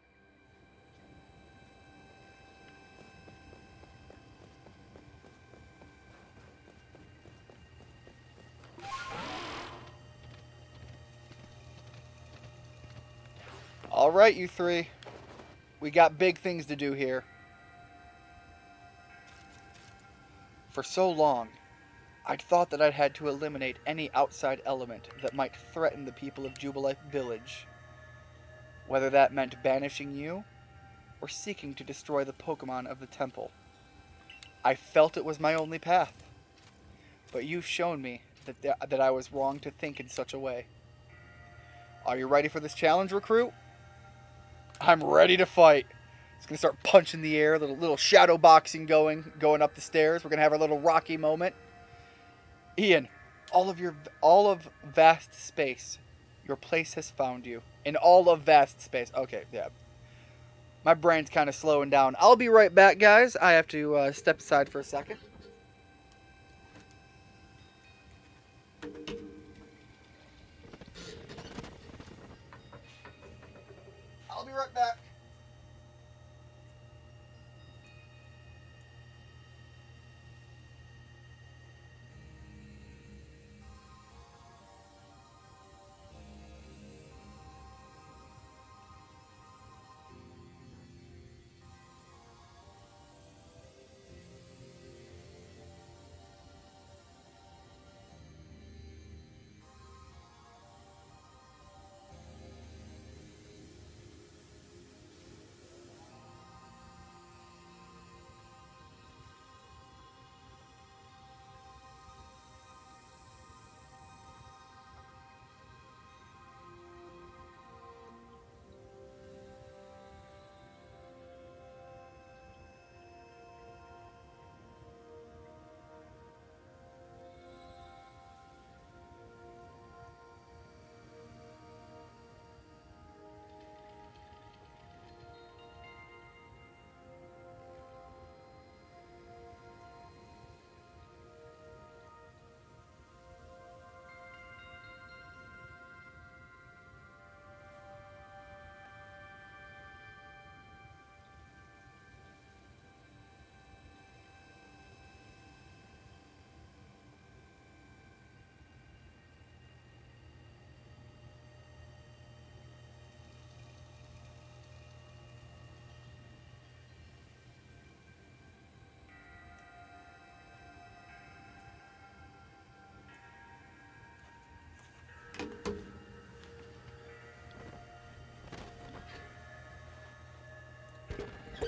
Alright, you 3. We got big things to do here. For so long, I'd thought that I'd had to eliminate any outside element that might threaten the people of Jubilife Village. Whether that meant banishing you, or seeking to destroy the Pokémon of the temple. I felt it was my only path. But you've shown me that I was wrong to think in such a way. Are you ready for this challenge, recruit? I'm ready to fight. It's going to start punching the air, little shadow boxing going up the stairs. We're going to have our little Rocky moment. Ian, all of vast space, your place has found you. In all of vast space. Okay, yeah. My brain's kind of slowing down. I'll be right back, guys. I have to step aside for a second. I'll be right back.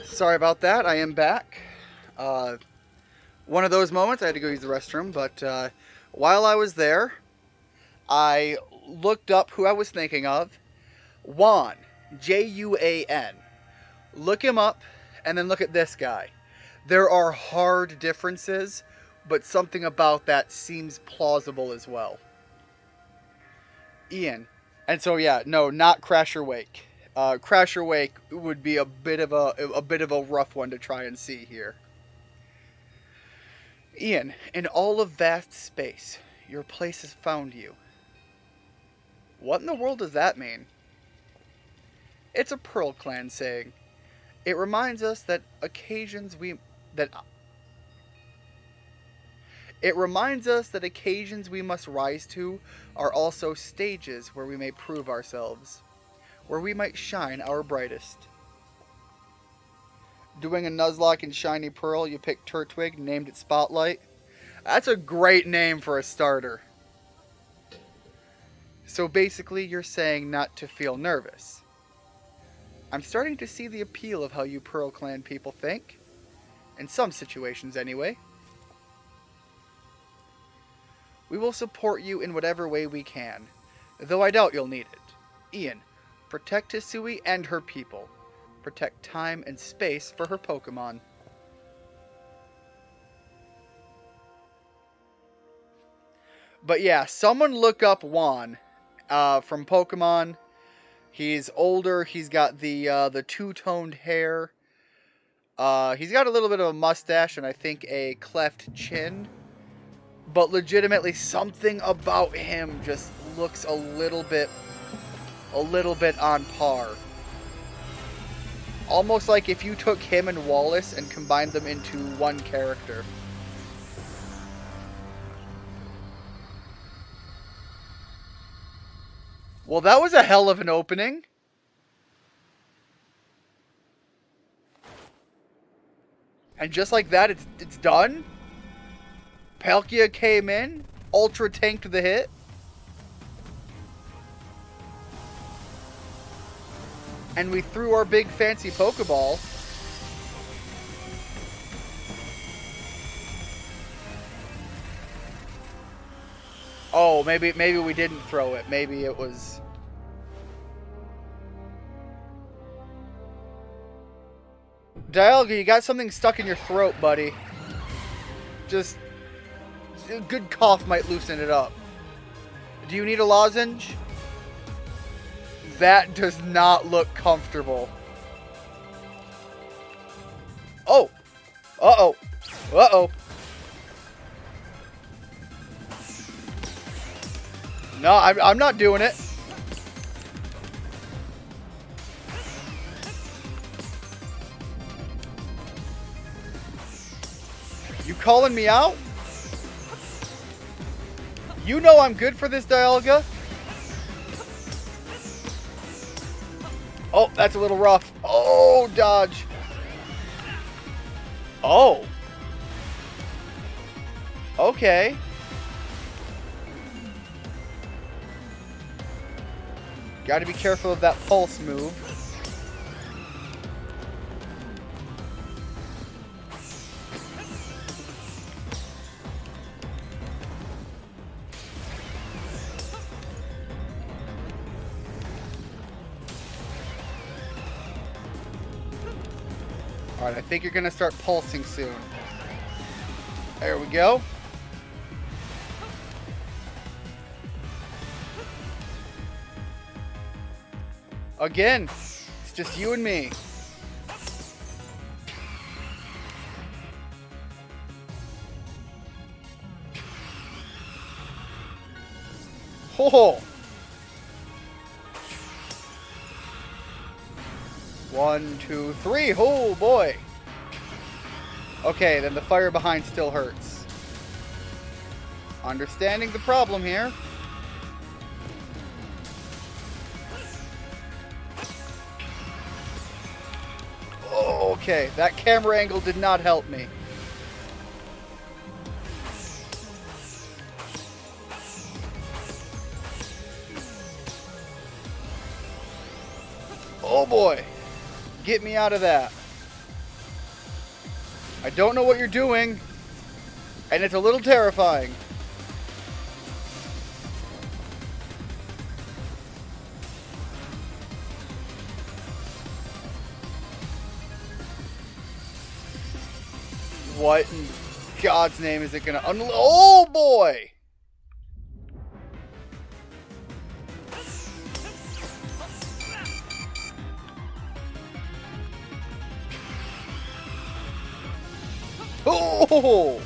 Sorry about that. I am back. One of those moments, I had to go use the restroom, but while I was there, I looked up who I was thinking of. Juan. Juan. Look him up, and then look at this guy. There are hard differences, but something about that seems plausible as well. Ian. And so yeah, no, not Crasher Wake. Crasher Wake would be a bit of a rough one to try and see here. Ian, in all of vast space, your place has found you. What in the world does that mean? It's a Pearl Clan saying. It reminds us that occasions we must rise to are also stages where we may prove ourselves, where we might shine our brightest. Doing a Nuzlocke in Shiny Pearl, you picked Turtwig, named it Spotlight. That's a great name for a starter. So basically, you're saying not to feel nervous. I'm starting to see the appeal of how you Pearl Clan people think. In some situations, anyway. We will support you in whatever way we can, though I doubt you'll need it. Ian, protect Hisui and her people. Protect time and space for her Pokemon. But yeah, someone look up Juan from Pokemon. He's older. He's got the two-toned hair. He's got a little bit of a mustache and I think a cleft chin. But legitimately, something about him just looks a little bit on par. Almost like if you took him and Wallace and combined them into one character. Well, that was a hell of an opening. And just like that, it's done. Palkia came in, ultra tanked the hit. And we threw our big fancy Pokeball. Oh, maybe we didn't throw it. Maybe it was... Dialga, you got something stuck in your throat, buddy. Just... a good cough might loosen it up. Do you need a lozenge? That does not look comfortable. Oh! Uh-oh. Uh-oh. No, I'm not doing it. You calling me out? You know I'm good for this, Dialga. Oh, that's a little rough. Oh, dodge. Oh. Okay. Got to be careful of that pulse move. Alright, I think you're going to start pulsing soon. There we go. Again, it's just you and me. Ho! 1, 2, 3. Oh boy. Okay, then the fire behind still hurts. Understanding the problem here. Okay, that camera angle did not help me. Oh boy. Get me out of that. I don't know what you're doing, and it's a little terrifying. What in God's name is it gonna unload? Oh boy! Oh!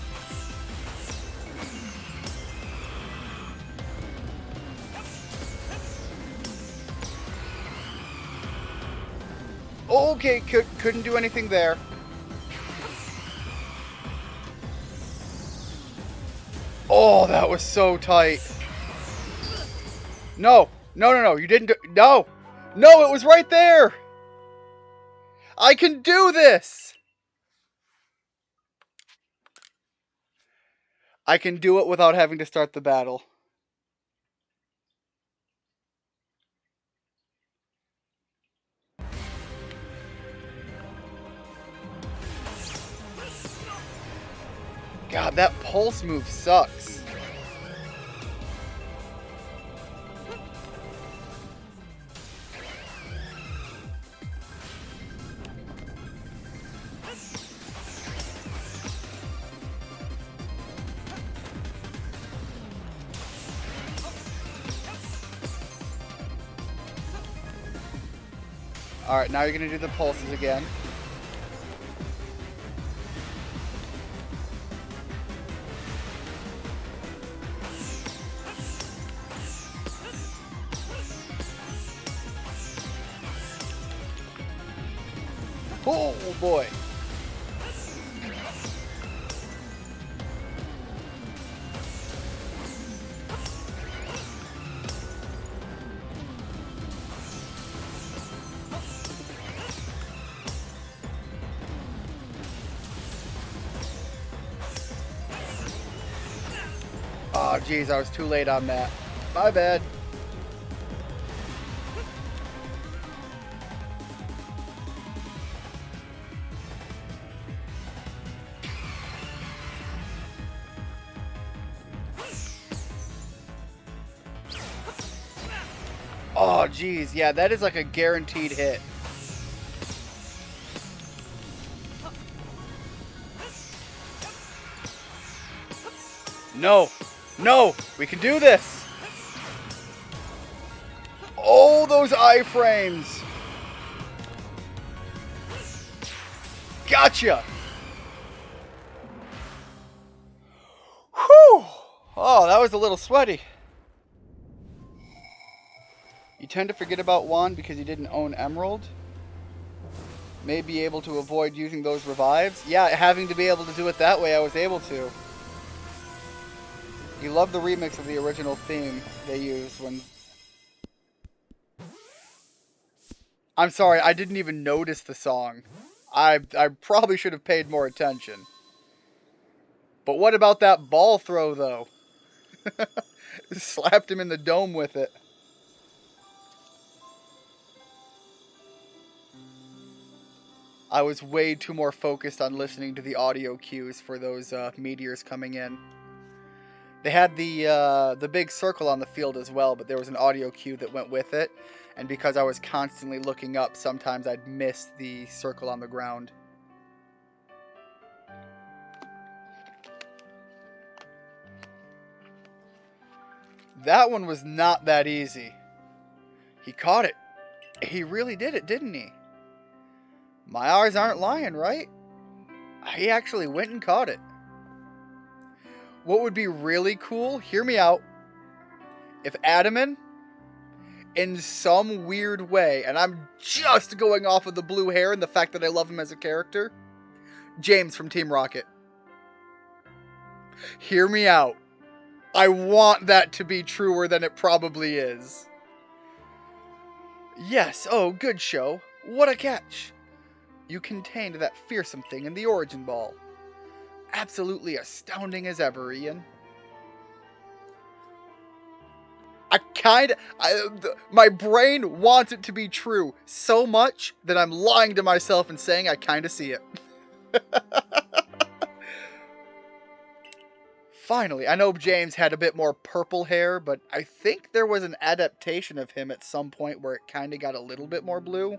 Okay, couldn't do anything there. Oh, that was so tight. No, you didn't do... No, it was right there. I can do this. I can do it without having to start the battle. God, that pulse move sucks. Alright, now you're going to do the pulses again. Oh boy. geez, I was too late on that. My bad. Oh, geez. Yeah, that is like a guaranteed hit. No. No. We can do this. Oh, those iframes. Gotcha. Whew. Oh, that was a little sweaty. You tend to forget about Juan because you didn't own Emerald. May be able to avoid using those revives. Yeah, having to be able to do it that way, I was able to. You love the remix of the original theme they used when... I'm sorry, I didn't even notice the song. I probably should have paid more attention. But what about that ball throw, though? Slapped him in the dome with it. I was way too more focused on listening to the audio cues for those meteors coming in. They had the big circle on the field as well, but there was an audio cue that went with it. And because I was constantly looking up, sometimes I'd miss the circle on the ground. That one was not that easy. He caught it. He really did it, didn't he? My eyes aren't lying, right? He actually went and caught it. What would be really cool, hear me out, if Adaman, in some weird way, and I'm just going off of the blue hair and the fact that I love him as a character, James from Team Rocket. Hear me out. I want that to be truer than it probably is. Yes, oh, good show. What a catch. You contained that fearsome thing in the Origin Ball. Absolutely astounding as ever, Ian. My brain wants it to be true so much that I'm lying to myself and saying I kind of see it. Finally, I know James had a bit more purple hair, but I think there was an adaptation of him at some point where it kind of got a little bit more blue.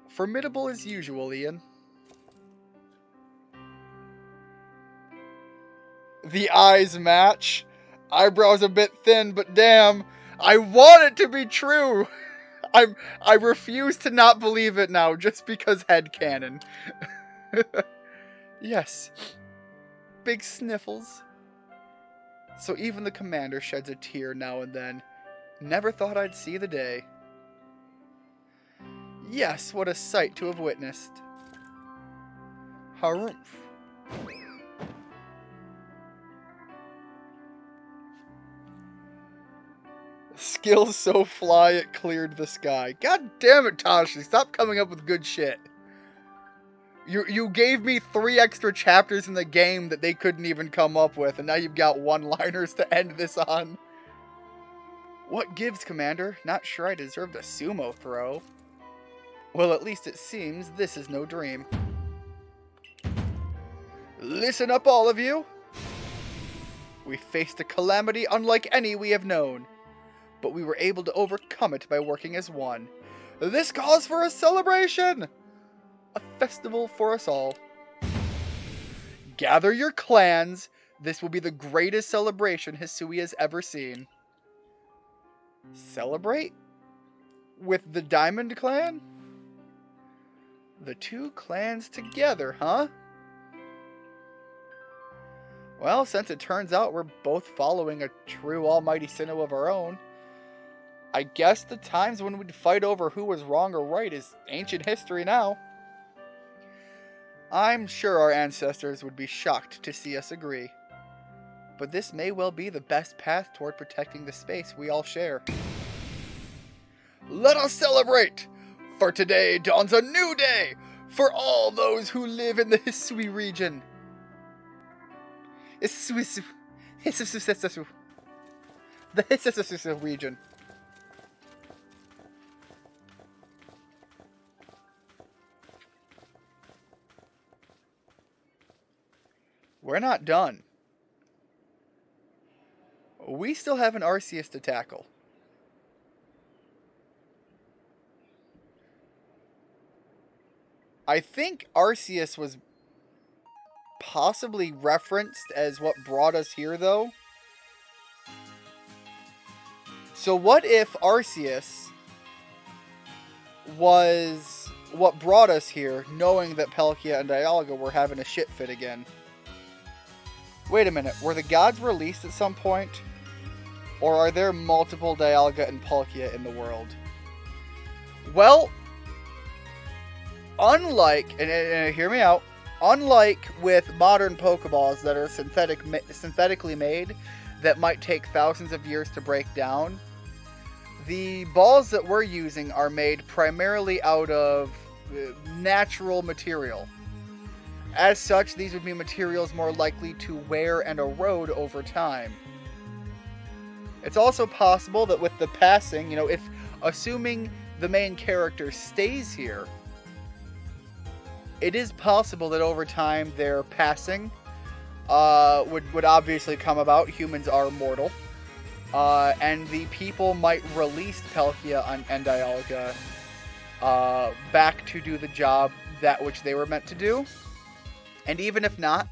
Formidable as usual, Ian. The eyes match. Eyebrows a bit thin, but damn, I want it to be true. I refuse to not believe it now just because headcanon. Yes. Big sniffles. So even the commander sheds a tear now and then. Never thought I'd see the day. Yes, what a sight to have witnessed. Harumph. Skills so fly it cleared the sky. God damn it, Tashi, stop coming up with good shit. You gave me 3 extra chapters in the game that they couldn't even come up with, and now you've got one-liners to end this on. What gives, Commander? Not sure I deserved a sumo throw. Well, at least it seems this is no dream. Listen up, all of you. We faced a calamity unlike any we have known, but we were able to overcome it by working as one. This calls for a celebration! A festival for us all. Gather your clans. This will be the greatest celebration Hisui has ever seen. Celebrate? With the Diamond Clan? The 2 clans together, huh? Well, since it turns out we're both following a true almighty Sinnoh of our own, I guess the times when we'd fight over who was wrong or right is ancient history now. I'm sure our ancestors would be shocked to see us agree. But this may well be the best path toward protecting the space we all share. Let us celebrate! For today dawns a new day for all those who live in the Hisui region. The Hissususu region. We're not done. We still have an Arceus to tackle. I think Arceus was possibly referenced as what brought us here, though. So what if Arceus was what brought us here, knowing that Palkia and Dialga were having a shit fit again? Wait a minute, were the gods released at some point? Or are there multiple Dialga and Palkia in the world? Well, unlike, and hear me out, unlike with modern Pokeballs that are synthetically made, that might take thousands of years to break down, the balls that we're using are made primarily out of natural material. As such, these would be materials more likely to wear and erode over time. It's also possible that with the passing, if assuming the main character stays here, it is possible that over time their passing would obviously come about. Humans are mortal. And the people might release Palkia and Dialga back to do the job that which they were meant to do. And even if not,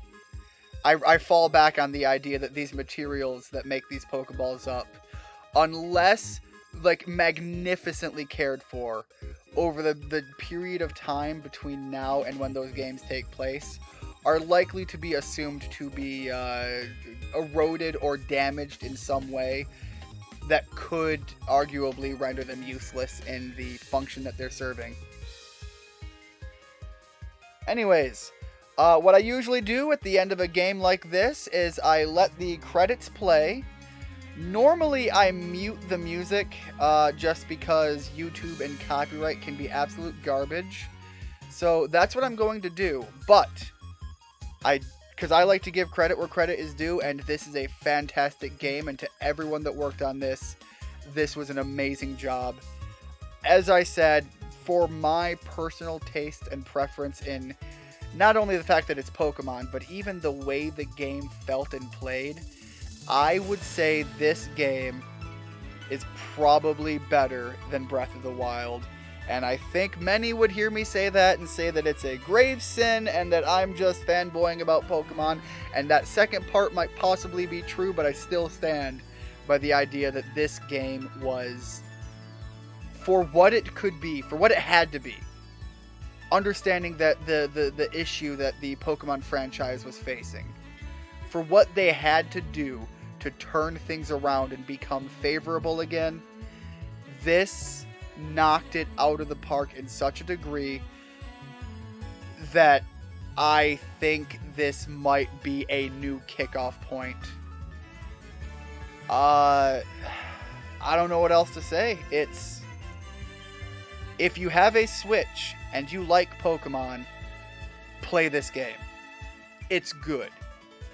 I fall back on the idea that these materials that make these Pokeballs up, unless magnificently cared for over the period of time between now and when those games take place, are likely to be assumed to be eroded or damaged in some way that could arguably render them useless in the function that they're serving. Anyways, what I usually do at the end of a game like this is I let the credits play. Normally I mute the music just because YouTube and copyright can be absolute garbage. So that's what I'm going to do. But because I like to give credit where credit is due, and this is a fantastic game, and to everyone that worked on this, this was an amazing job. As I said, for my personal taste and preference in not only the fact that it's Pokemon, but even the way the game felt and played, I would say this game is probably better than Breath of the Wild. And I think many would hear me say that and say that it's a grave sin and that I'm just fanboying about Pokemon. And that second part might possibly be true, but I still stand by the idea that this game was, for what it could be, for what it had to be, understanding that the issue that the Pokemon franchise was facing, for what they had to do to turn things around and become favorable again, this knocked it out of the park in such a degree that I think this might be a new kickoff point. I don't know what else to say. If you have a Switch and you like Pokemon, play this game. It's good.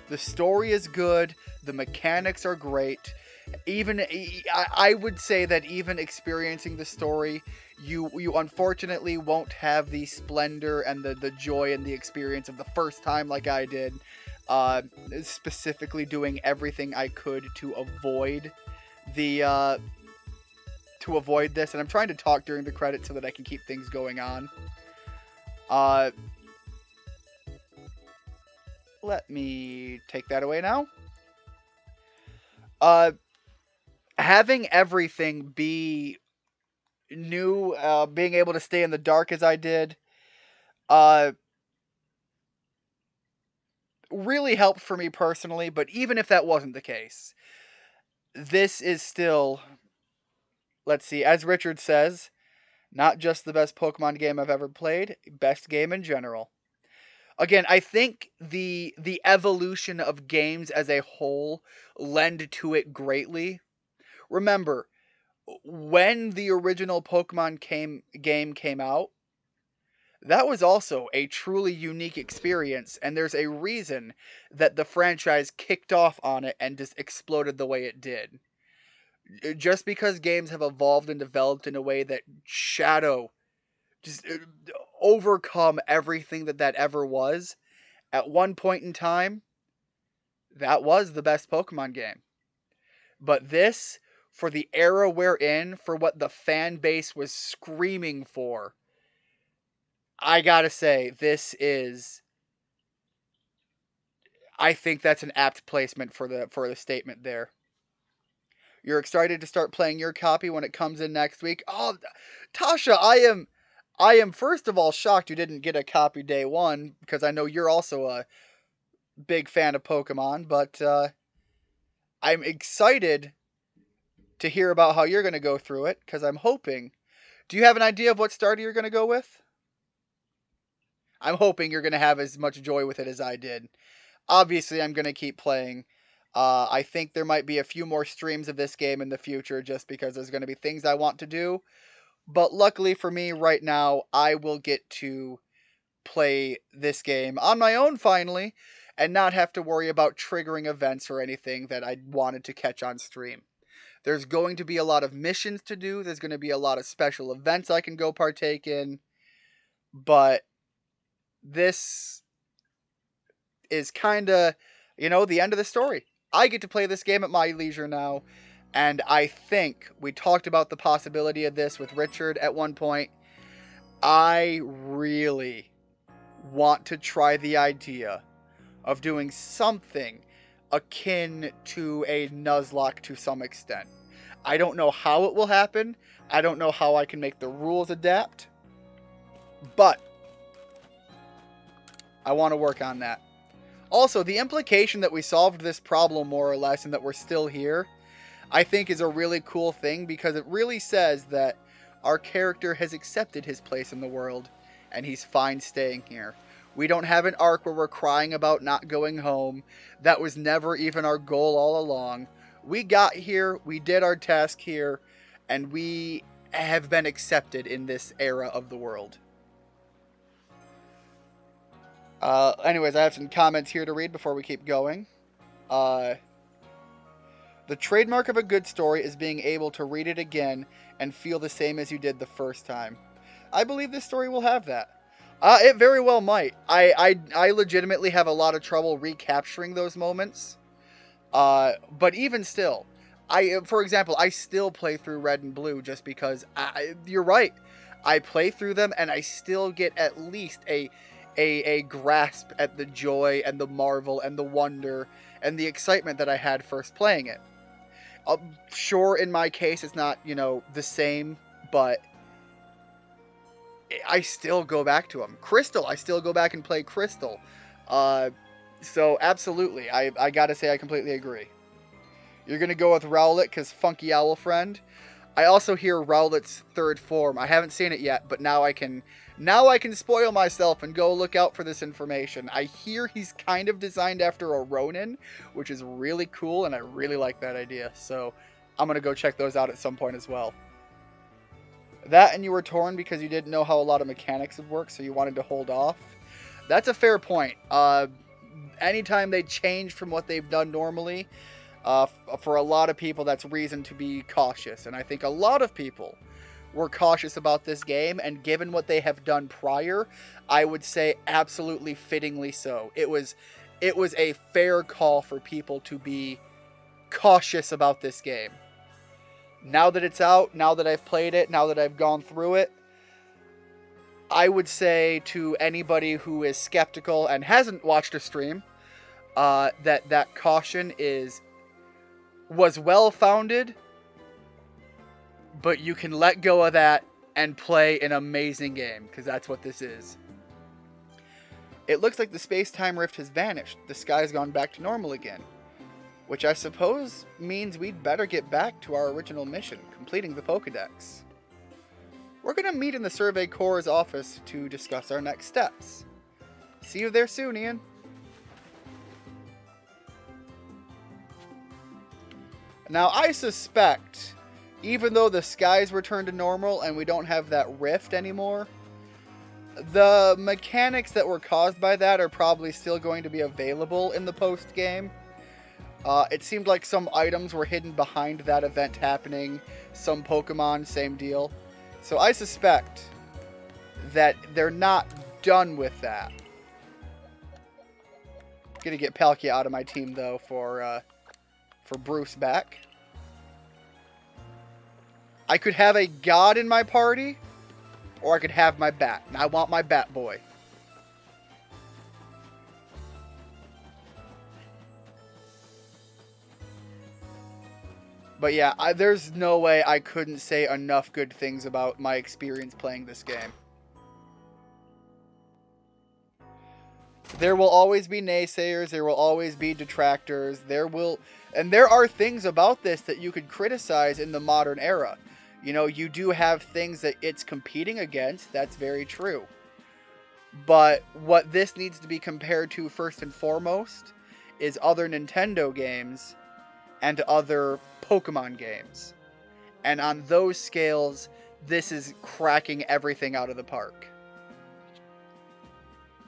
The story is good. The mechanics are great. Even I would say that even experiencing the story, you unfortunately won't have the splendor and the joy and the experience of the first time like I did. Specifically doing everything I could to avoid this, and I'm trying to talk during the credits so that I can keep things going on. Let me take that away now. Having everything be new, being able to stay in the dark as I did, really helped for me personally, but even if that wasn't the case, this is still, let's see, as Richard says, not just the best Pokemon game I've ever played, best game in general. Again, I think the evolution of games as a whole lend to it greatly. Remember, when the original Pokemon game came out, That was also a truly unique experience, and there's a reason that the franchise kicked off on it and just exploded the way it did. Just because games have evolved and developed in a way that Shadow just overcome everything that ever was, at one point in time, that was the best Pokemon game. But this, for the era we're in, for what the fan base was screaming for, I gotta say, I think that's an apt placement for the statement there. You're excited to start playing your copy when it comes in next week. Oh, Tasha, I am first of all shocked you didn't get a copy day one, because I know you're also a big fan of Pokemon, but I'm excited to hear about how you're going to go through it, because I'm hoping. Do you have an idea of what starter you're going to go with? I'm hoping you're going to have as much joy with it as I did. Obviously, I'm going to keep playing. I think there might be a few more streams of this game in the future, just because there's going to be things I want to do. But luckily for me, right now, I will get to play this game on my own finally, and not have to worry about triggering events or anything that I wanted to catch on stream. There's going to be a lot of missions to do. There's going to be a lot of special events I can go partake in. But this is kind of, the end of the story. I get to play this game at my leisure now. And I think we talked about the possibility of this with Richard at one point. I really want to try the idea of doing something akin to a Nuzlocke to some extent. I don't know how it will happen. I don't know how I can make the rules adapt. But I want to work on that. Also, the implication that we solved this problem more or less and that we're still here, I think is a really cool thing, because it really says that our character has accepted his place in the world and he's fine staying here. We don't have an arc where we're crying about not going home. That was never even our goal all along. We got here, we did our task here, and we have been accepted in this era of the world. Anyways, I have some comments here to read before we keep going. The trademark of a good story is being able to read it again and feel the same as you did the first time. I believe this story will have that. It very well might. I legitimately have a lot of trouble recapturing those moments. But even still, for example, I still play through Red and Blue just because you're right. I play through them and I still get at least a grasp at the joy and the marvel and the wonder and the excitement that I had first playing it. Sure, in my case, it's not, the same, but I still go back to them. Crystal, I still go back and play Crystal. So, absolutely, I gotta say I completely agree. You're gonna go with Rowlet because Funky Owl Friend. I also hear Rowlet's third form. I haven't seen it yet, but now I can spoil myself and go look out for this information. I hear he's kind of designed after a Ronin, which is really cool, and I really like that idea. So I'm going to go check those out at some point as well. That and you were torn because you didn't know how a lot of mechanics would work, so you wanted to hold off. That's a fair point. Anytime they change from what they've done normally, for a lot of people, that's reason to be cautious. And I think a lot of people were cautious about this game, and given what they have done prior, I would say absolutely fittingly so. It was a fair call for people to be cautious about this game. Now that it's out, now that I've played it, now that I've gone through it, I would say to anybody who is skeptical and hasn't watched a stream, that caution was well-founded, but you can let go of that and play an amazing game, because that's what this is. It looks like the space-time rift has vanished. The sky's gone back to normal again, which I suppose means we'd better get back to our original mission, completing the Pokédex. We're going to meet in the Survey Corps' office to discuss our next steps. See you there soon, Ian. Now, I suspect, even though the skies return to normal and we don't have that rift anymore, The mechanics that were caused by that are probably still going to be available in the post-game. It seemed like some items were hidden behind that event happening. Some Pokemon, same deal. So I suspect that they're not done with that. Gonna get Palkia out of my team, though, for Bruce back. I could have a god in my party, or I could have my bat. And I want my bat boy. But yeah, there's no way I couldn't say enough good things about my experience playing this game. There will always be naysayers, there will always be detractors, and there are things about this that you could criticize in the modern era. You know, you do have things that it's competing against, that's very true. But what this needs to be compared to first and foremost is other Nintendo games and other Pokemon games. And on those scales, this is cracking everything out of the park.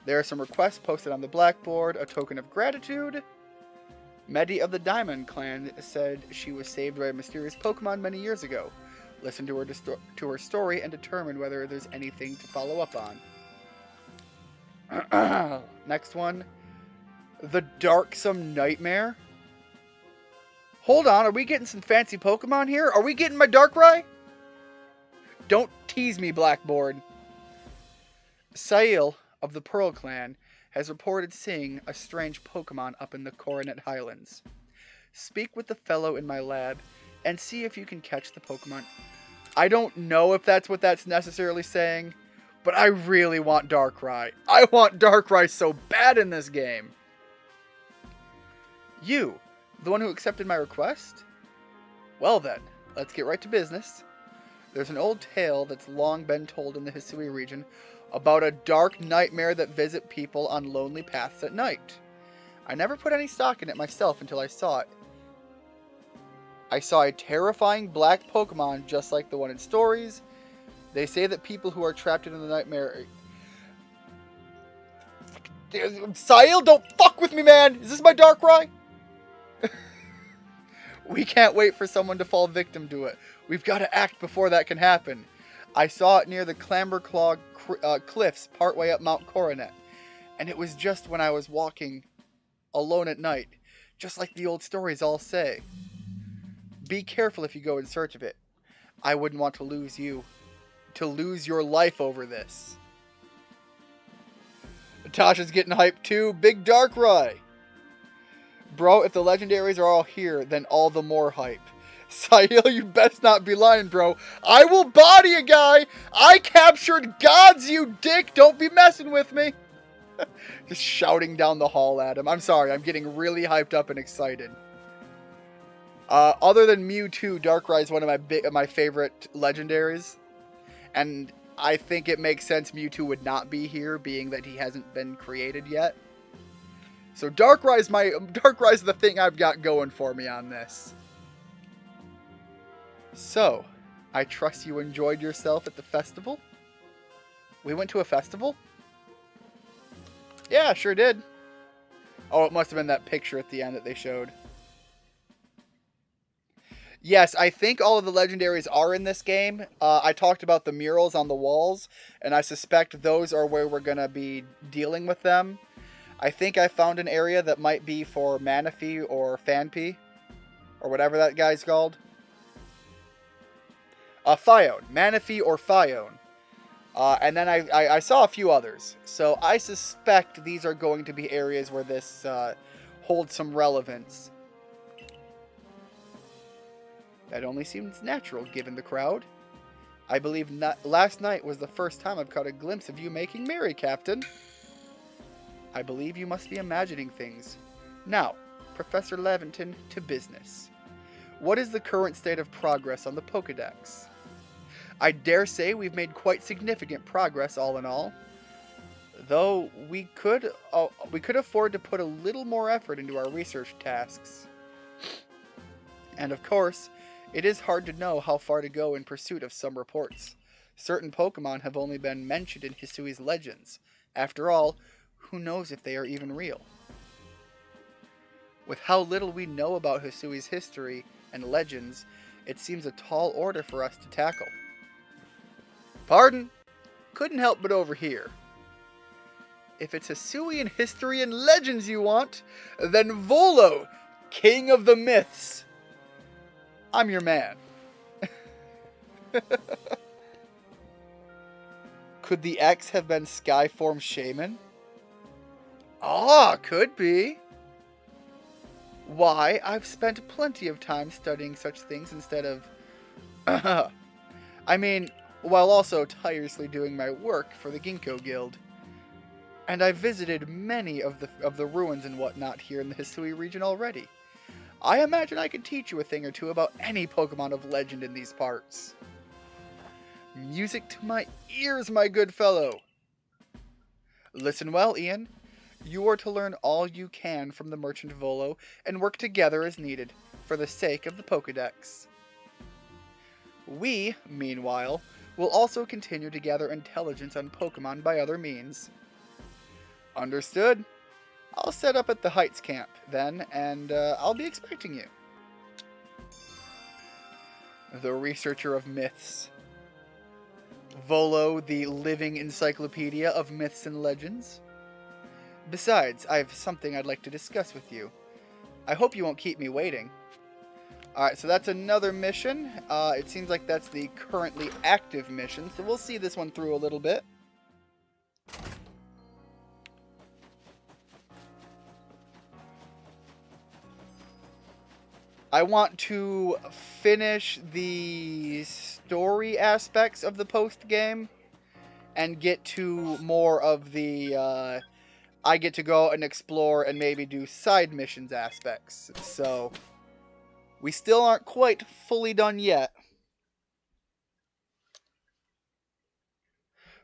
There are some requests posted on the blackboard, a token of gratitude. Medi of the Diamond Clan said she was saved by a mysterious Pokemon many years ago. Listen to her story and determine whether there's anything to follow up on. Next one. The Darksome Nightmare. Hold on, are we getting some fancy Pokemon here? Are we getting my Darkrai? Don't tease me, Blackboard. Sail of the Pearl Clan has reported seeing a strange Pokemon up in the Coronet Highlands. Speak with the fellow in my lab and see if you can catch the Pokemon. I don't know if that's what that's necessarily saying, but I really want Darkrai. I want Darkrai so bad in this game. You, the one who accepted my request? Well then, let's get right to business. There's an old tale that's long been told in the Hisui region about a dark nightmare that visit people on lonely paths at night. I never put any stock in it myself until I saw it. I saw a terrifying black Pokemon just like the one in stories. They say that people who are trapped in the nightmare... Sail, don't fuck with me, man! Is this my Darkrai? We can't wait for someone to fall victim to it. We've got to act before that can happen. I saw it near the Clamberclaw cliffs partway up Mount Coronet. And it was just when I was walking alone at night. Just like the old stories all say. Be careful if you go in search of it. I wouldn't want to lose you. To lose your life over this. Natasha's getting hyped too. Big Darkrai. Bro, if the legendaries are all here, then all the more hype. Sahil, you best not be lying, bro. I will body a guy. I captured gods, you dick. Don't be messing with me. Just shouting down the hall at him. I'm sorry. I'm getting really hyped up and excited. Other than Mewtwo, Darkrai is one of my favorite legendaries. And I think it makes sense Mewtwo would not be here, being that he hasn't been created yet. So Darkrai's the thing I've got going for me on this. So, I trust you enjoyed yourself at the festival? We went to a festival? Yeah, sure did. Oh, it must have been that picture at the end that they showed. Yes, I think all of the legendaries are in this game. I talked about the murals on the walls, and I suspect those are where we're going to be dealing with them. I think I found an area that might be for Manaphy or Phanpy, or whatever that guy's called. Phione. Manaphy or Phione. And then I saw a few others. So I suspect these are going to be areas where this holds some relevance. That only seems natural given the crowd. I believe last night was the first time I've caught a glimpse of you making merry, Captain. I believe you must be imagining things. Now, Professor Levinton, to business. What is the current state of progress on the Pokédex? I dare say we've made quite significant progress all in all. Though we could afford to put a little more effort into our research tasks. And of course, it is hard to know how far to go in pursuit of some reports. Certain Pokemon have only been mentioned in Hisui's legends. After all, who knows if they are even real? With how little we know about Hisui's history and legends, it seems a tall order for us to tackle. Pardon? Couldn't help but overhear. If it's Hisuian history and legends you want, then Volo, king of the myths. I'm your man. Could the X have been Skyform Shaman? Ah, could be. Why, I've spent plenty of time studying such things instead of... I mean, while also tirelessly doing my work for the Ginkgo Guild. And I've visited many of the ruins and whatnot here in the Hisui region already. I imagine I could teach you a thing or two about any Pokemon of legend in these parts. Music to my ears, my good fellow. Listen well, Ian. You are to learn all you can from the Merchant Volo and work together as needed, for the sake of the Pokedex. We, meanwhile, will also continue to gather intelligence on Pokemon by other means. Understood. I'll set up at the Heights camp, then, and I'll be expecting you. The Researcher of Myths. Volo, the living encyclopedia of myths and legends. Besides, I have something I'd like to discuss with you. I hope you won't keep me waiting. Alright, so that's another mission. It seems like that's the currently active mission, so we'll see this one through a little bit. I want to finish the story aspects of the post-game and get to more of the, I get to go and explore and maybe do side missions aspects. So, we still aren't quite fully done yet.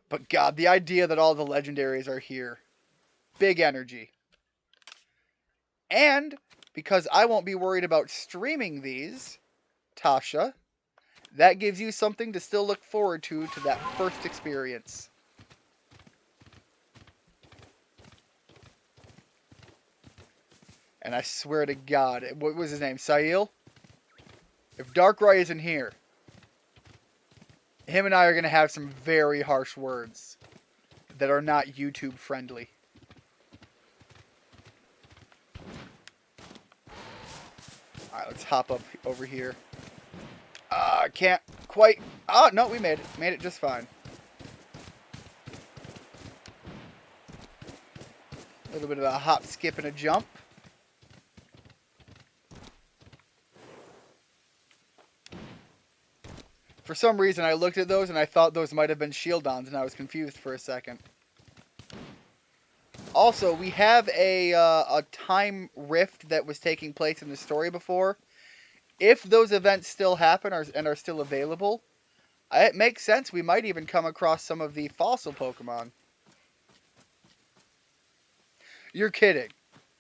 But God, the idea that all the legendaries are here. Big energy. And because I won't be worried about streaming these, Tasha, that gives you something to still look forward to that first experience. And I swear to God, what was his name? Sail? If Darkrai isn't here, him and I are going to have some very harsh words that are not YouTube friendly. Alright, let's hop up over here. Can't quite... Oh, no, we made it. Made it just fine. A little bit of a hop, skip, and a jump. For some reason, I looked at those and I thought those might have been Shieldons, and I was confused for a second. Also, we have a time rift that was taking place in the story before. If those events still happen and are still available, it makes sense we might even come across some of the fossil Pokemon. You're kidding.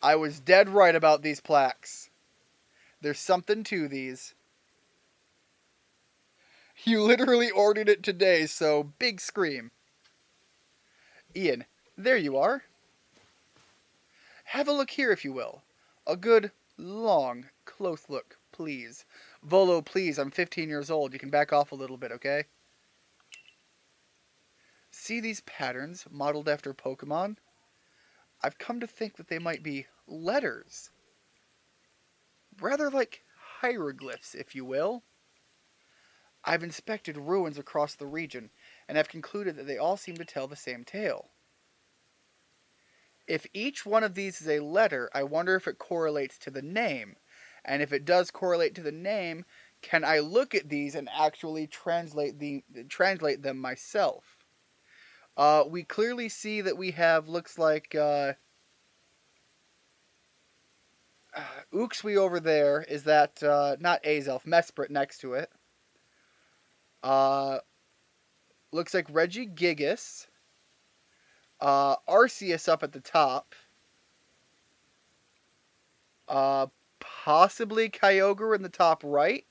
I was dead right about these plaques. There's something to these. You literally ordered it today, so big scream. Ian, there you are. Have a look here if you will. A good, long, close look, please. Volo, please, I'm 15 years old. You can back off a little bit, okay? See these patterns modeled after Pokemon? I've come to think that they might be letters. Rather like hieroglyphs, if you will. I've inspected ruins across the region, and have concluded that they all seem to tell the same tale. If each one of these is a letter, I wonder if it correlates to the name. And if it does correlate to the name, can I look at these and actually translate them myself? We clearly see that we have, looks like, Uxie over there. Is that, not Azelf, Mesprit next to it. Looks like Regigigas. Arceus up at the top. Possibly Kyogre in the top right.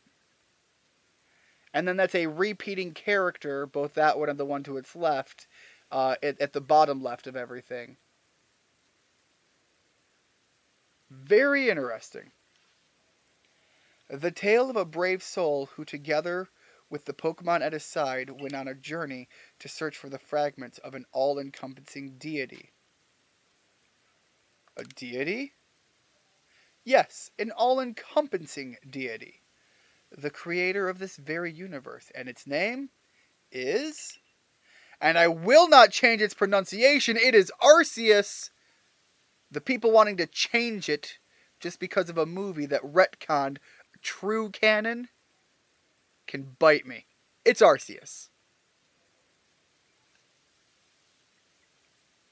And then that's a repeating character, both that one and the one to its left, at the bottom left of everything. Very interesting. The tale of a brave soul who, together with the Pokemon at his side, went on a journey to search for the fragments of an all-encompassing deity. A deity? Yes, an all-encompassing deity. The creator of this very universe, and its name is... And I will not change its pronunciation, it is Arceus! The people wanting to change it just because of a movie that retconned true canon can bite me. It's Arceus.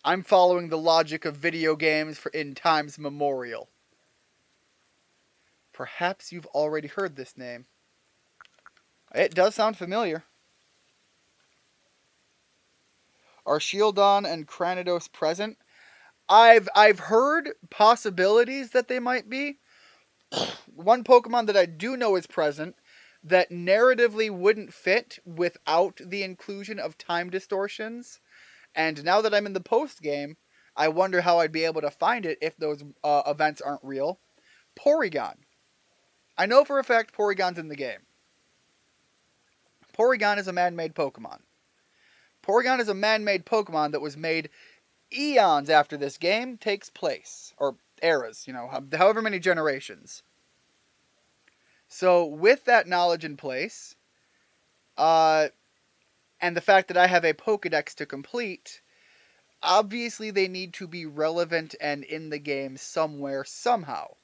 I'm following the logic of video games in time's memorial. Perhaps you've already heard this name. It does sound familiar. Are Shieldon and Cranidos present? I've heard possibilities that they might be. One Pokemon that I do know is present that narratively wouldn't fit without the inclusion of time distortions. And now that I'm in the post game, I wonder how I'd be able to find it if those events aren't real. Porygon. I know for a fact Porygon's in the game. Porygon is a man-made Pokemon. Porygon is a man-made Pokemon that was made eons after this game takes place. Or eras, however many generations. So with that knowledge in place, and the fact that I have a Pokedex to complete, obviously they need to be relevant and in the game somewhere, somehow.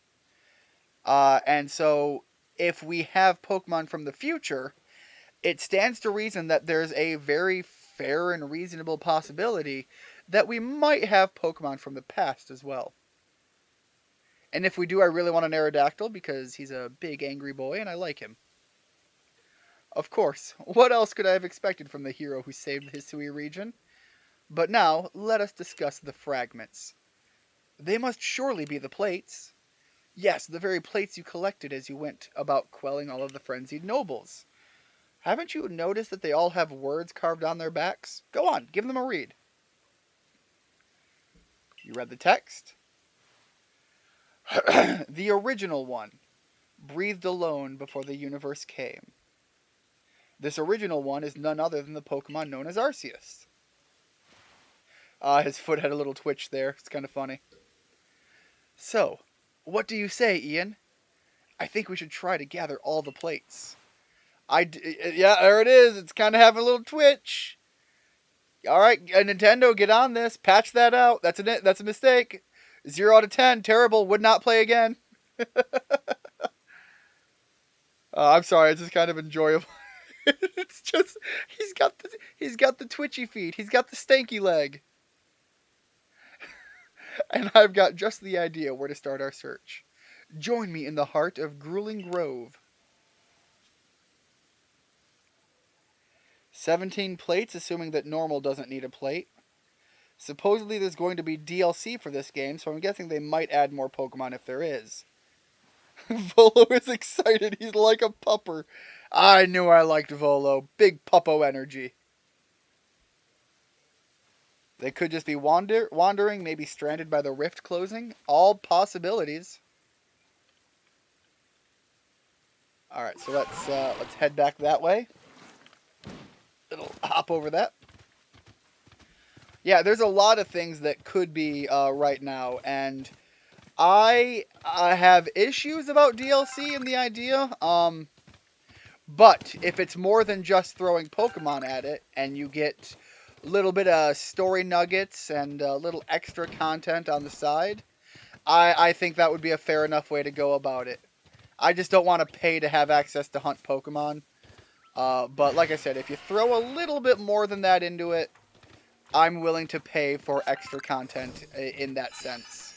And so if we have Pokemon from the future, it stands to reason that there's a very fair and reasonable possibility that we might have Pokemon from the past as well. And if we do, I really want an Aerodactyl because he's a big angry boy and I like him. Of course, what else could I have expected from the hero who saved the Hisui region? But now, let us discuss the fragments. They must surely be the plates. Yes, the very plates you collected as you went about quelling all of the frenzied nobles. Haven't you noticed that they all have words carved on their backs? Go on, give them a read. You read the text? The original one, breathed alone before the universe came. This original one is none other than the Pokemon known as Arceus. His foot had a little twitch there. It's kind of funny. So, what do you say, Ian? I think we should try to gather all the plates. Yeah, there it is. It's kind of having a little twitch. All right, Nintendo, get on this. Patch that out. That's a mistake. 0 out of 10. Terrible. Would not play again. I'm sorry. It's just kind of enjoyable. It's just he's got the twitchy feet. He's got the stanky leg. And I've got just the idea where to start our search. Join me in the heart of Grueling Grove. 17 plates, assuming that normal doesn't need a plate. Supposedly there's going to be DLC for this game, so I'm guessing they might add more Pokemon if there is. Volo is excited. He's like a pupper. I knew I liked Volo. Big puppo energy. They could just be wandering, maybe stranded by the rift closing. All possibilities. Alright, so let's head back that way. It'll hop over that. Yeah, there's a lot of things that could be right now, and I have issues about DLC and the idea. But if it's more than just throwing Pokemon at it, and you get a little bit of story nuggets and a little extra content on the side, I think that would be a fair enough way to go about it. I just don't want to pay to have access to hunt Pokemon. But like I said, if you throw a little bit more than that into it, I'm willing to pay for extra content in that sense.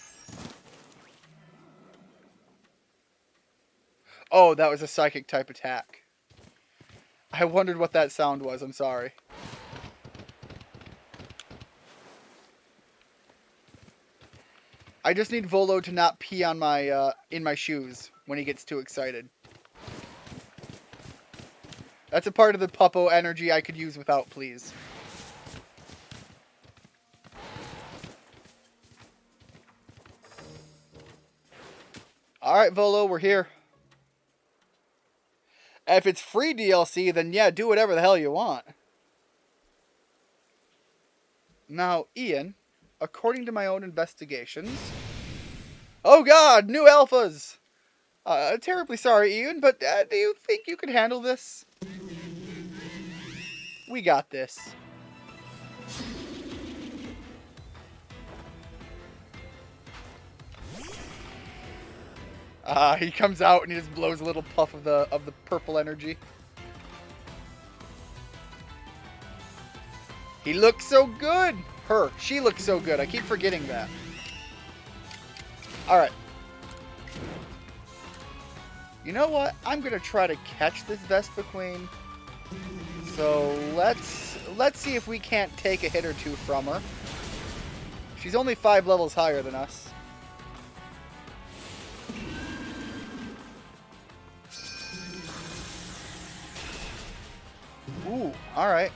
Oh, that was a psychic type attack. I wondered what that sound was. I'm sorry. I just need Volo to not pee on my in my shoes when he gets too excited. That's a part of the Puppo energy I could use without, please. Alright, Volo, we're here. If it's free DLC, then yeah, do whatever the hell you want. Now, Ian, according to my own investigations... Oh god, new alphas! Terribly sorry, Ian, but do you think you can handle this? We got this. He comes out and he just blows a little puff of the purple energy. He looks so good! She looks so good. I keep forgetting that. Alright. You know what? I'm gonna try to catch this Vespa Queen. So let's see if we can't take a hit or two from her. She's only 5 levels higher than us. Ooh, alright.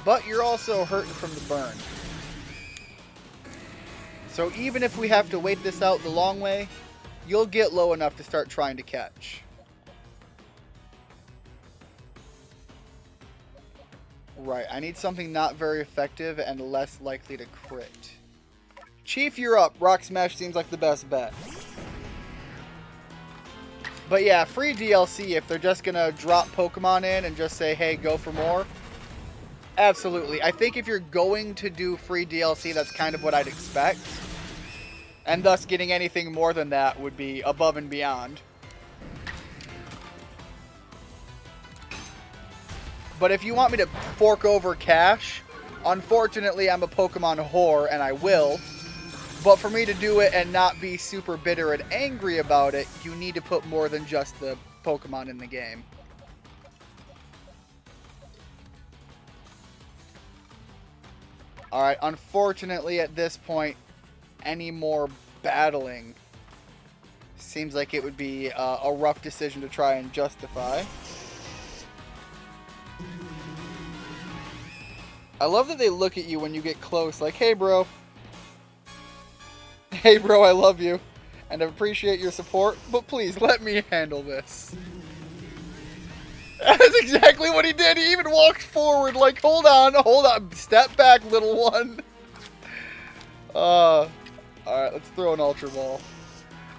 But you're also hurting from the burn. So even if we have to wait this out the long way, you'll get low enough to start trying to catch. Right, I need something not very effective and less likely to crit. Chief, you're up. Rock Smash seems like the best bet. But yeah, free DLC, if they're just going to drop Pokemon in and just say, hey, go for more. Absolutely. I think if you're going to do free DLC, that's kind of what I'd expect. And thus, getting anything more than that would be above and beyond. But if you want me to fork over cash, unfortunately, I'm a Pokemon whore, and I will. But for me to do it and not be super bitter and angry about it, you need to put more than just the Pokemon in the game. Alright, unfortunately at this point, any more battling seems like it would be a rough decision to try and justify. I love that they look at you when you get close like, hey bro. Hey bro, I love you. And I appreciate your support, but please let me handle this. That's exactly what he did. He even walked forward like, hold on. Step back, little one. Alright, let's throw an Ultra Ball.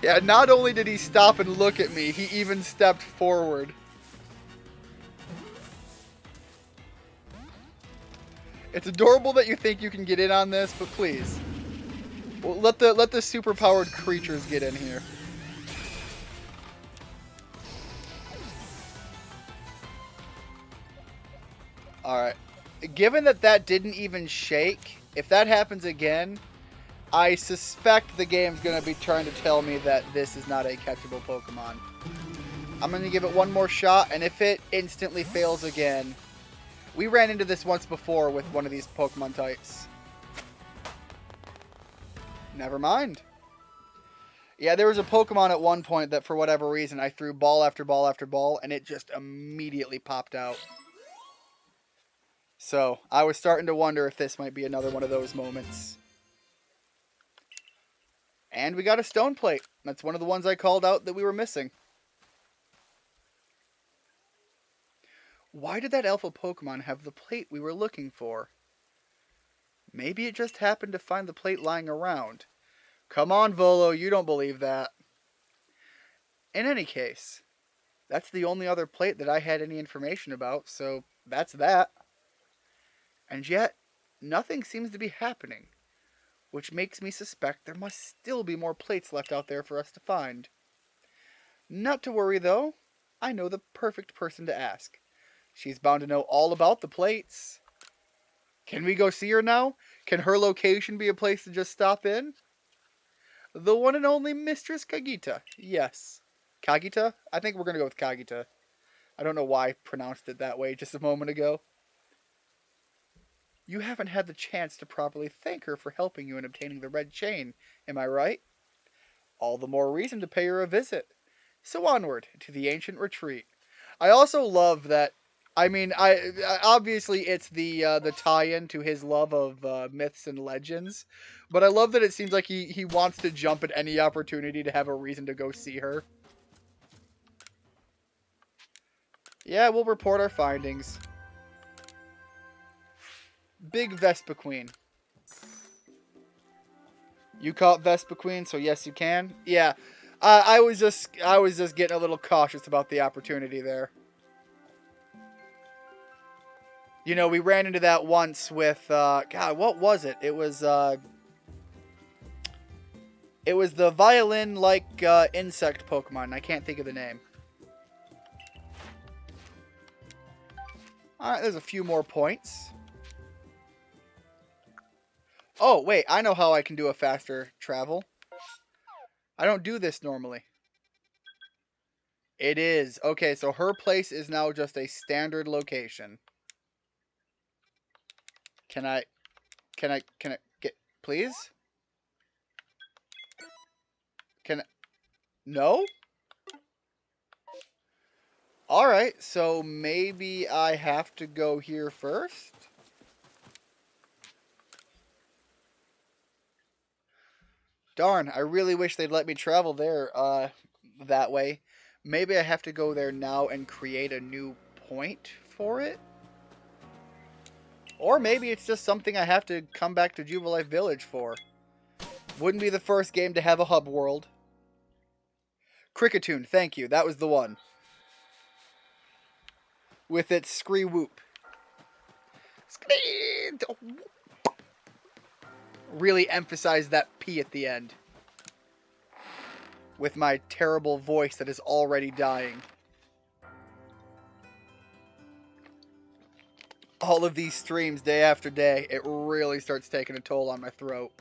Yeah, not only did he stop and look at me, he even stepped forward. It's adorable that you think you can get in on this, but please. Well, let the superpowered creatures get in here. Alright. Given that didn't even shake, if that happens again, I suspect the game's going to be trying to tell me that this is not a catchable Pokemon. I'm going to give it one more shot, and if it instantly fails again... We ran into this once before with one of these Pokemon types. Never mind. Yeah, there was a Pokemon at one point that for whatever reason I threw ball after ball after ball, and it just immediately popped out. So, I was starting to wonder if this might be another one of those moments. And we got a Stone Plate. That's one of the ones I called out that we were missing. Why did that Alpha Pokemon have the plate we were looking for? Maybe it just happened to find the plate lying around. Come on, Volo, you don't believe that. In any case, that's the only other plate that I had any information about, so that's that. And yet, nothing seems to be happening, which makes me suspect there must still be more plates left out there for us to find. Not to worry, though. I know the perfect person to ask. She's bound to know all about the plates. Can we go see her now? Can her location be a place to just stop in? The one and only Mistress Kagita. Yes. Kagita? I think we're going to go with Kagita. I don't know why I pronounced it that way just a moment ago. You haven't had the chance to properly thank her for helping you in obtaining the red chain, am I right? All the more reason to pay her a visit. So onward to the ancient retreat. I also love that. I mean, obviously it's the tie-in to his love of myths and legends, but I love that it seems like he wants to jump at any opportunity to have a reason to go see her. Yeah, we'll report our findings. Big Vespiquen. You caught Vespiquen, so yes, you can. Yeah, I was just getting a little cautious about the opportunity there. You know, we ran into that once with God. What was it? It was the violin-like insect Pokemon. I can't think of the name. All right, there's a few more points. Oh, wait, I know how I can do a faster travel. I don't do this normally. It is. Okay, so her place is now just a standard location. Can I get, please? Can I, no? Alright, so maybe I have to go here first? Darn, I really wish they'd let me travel there, that way. Maybe I have to go there now and create a new point for it? Or maybe it's just something I have to come back to Jubilife Village for. Wouldn't be the first game to have a hub world. Cricketune, thank you, that was the one. With its scree whoop. Really emphasize that P at the end. With my terrible voice that is already dying. All of these streams day after day, it really starts taking a toll on my throat.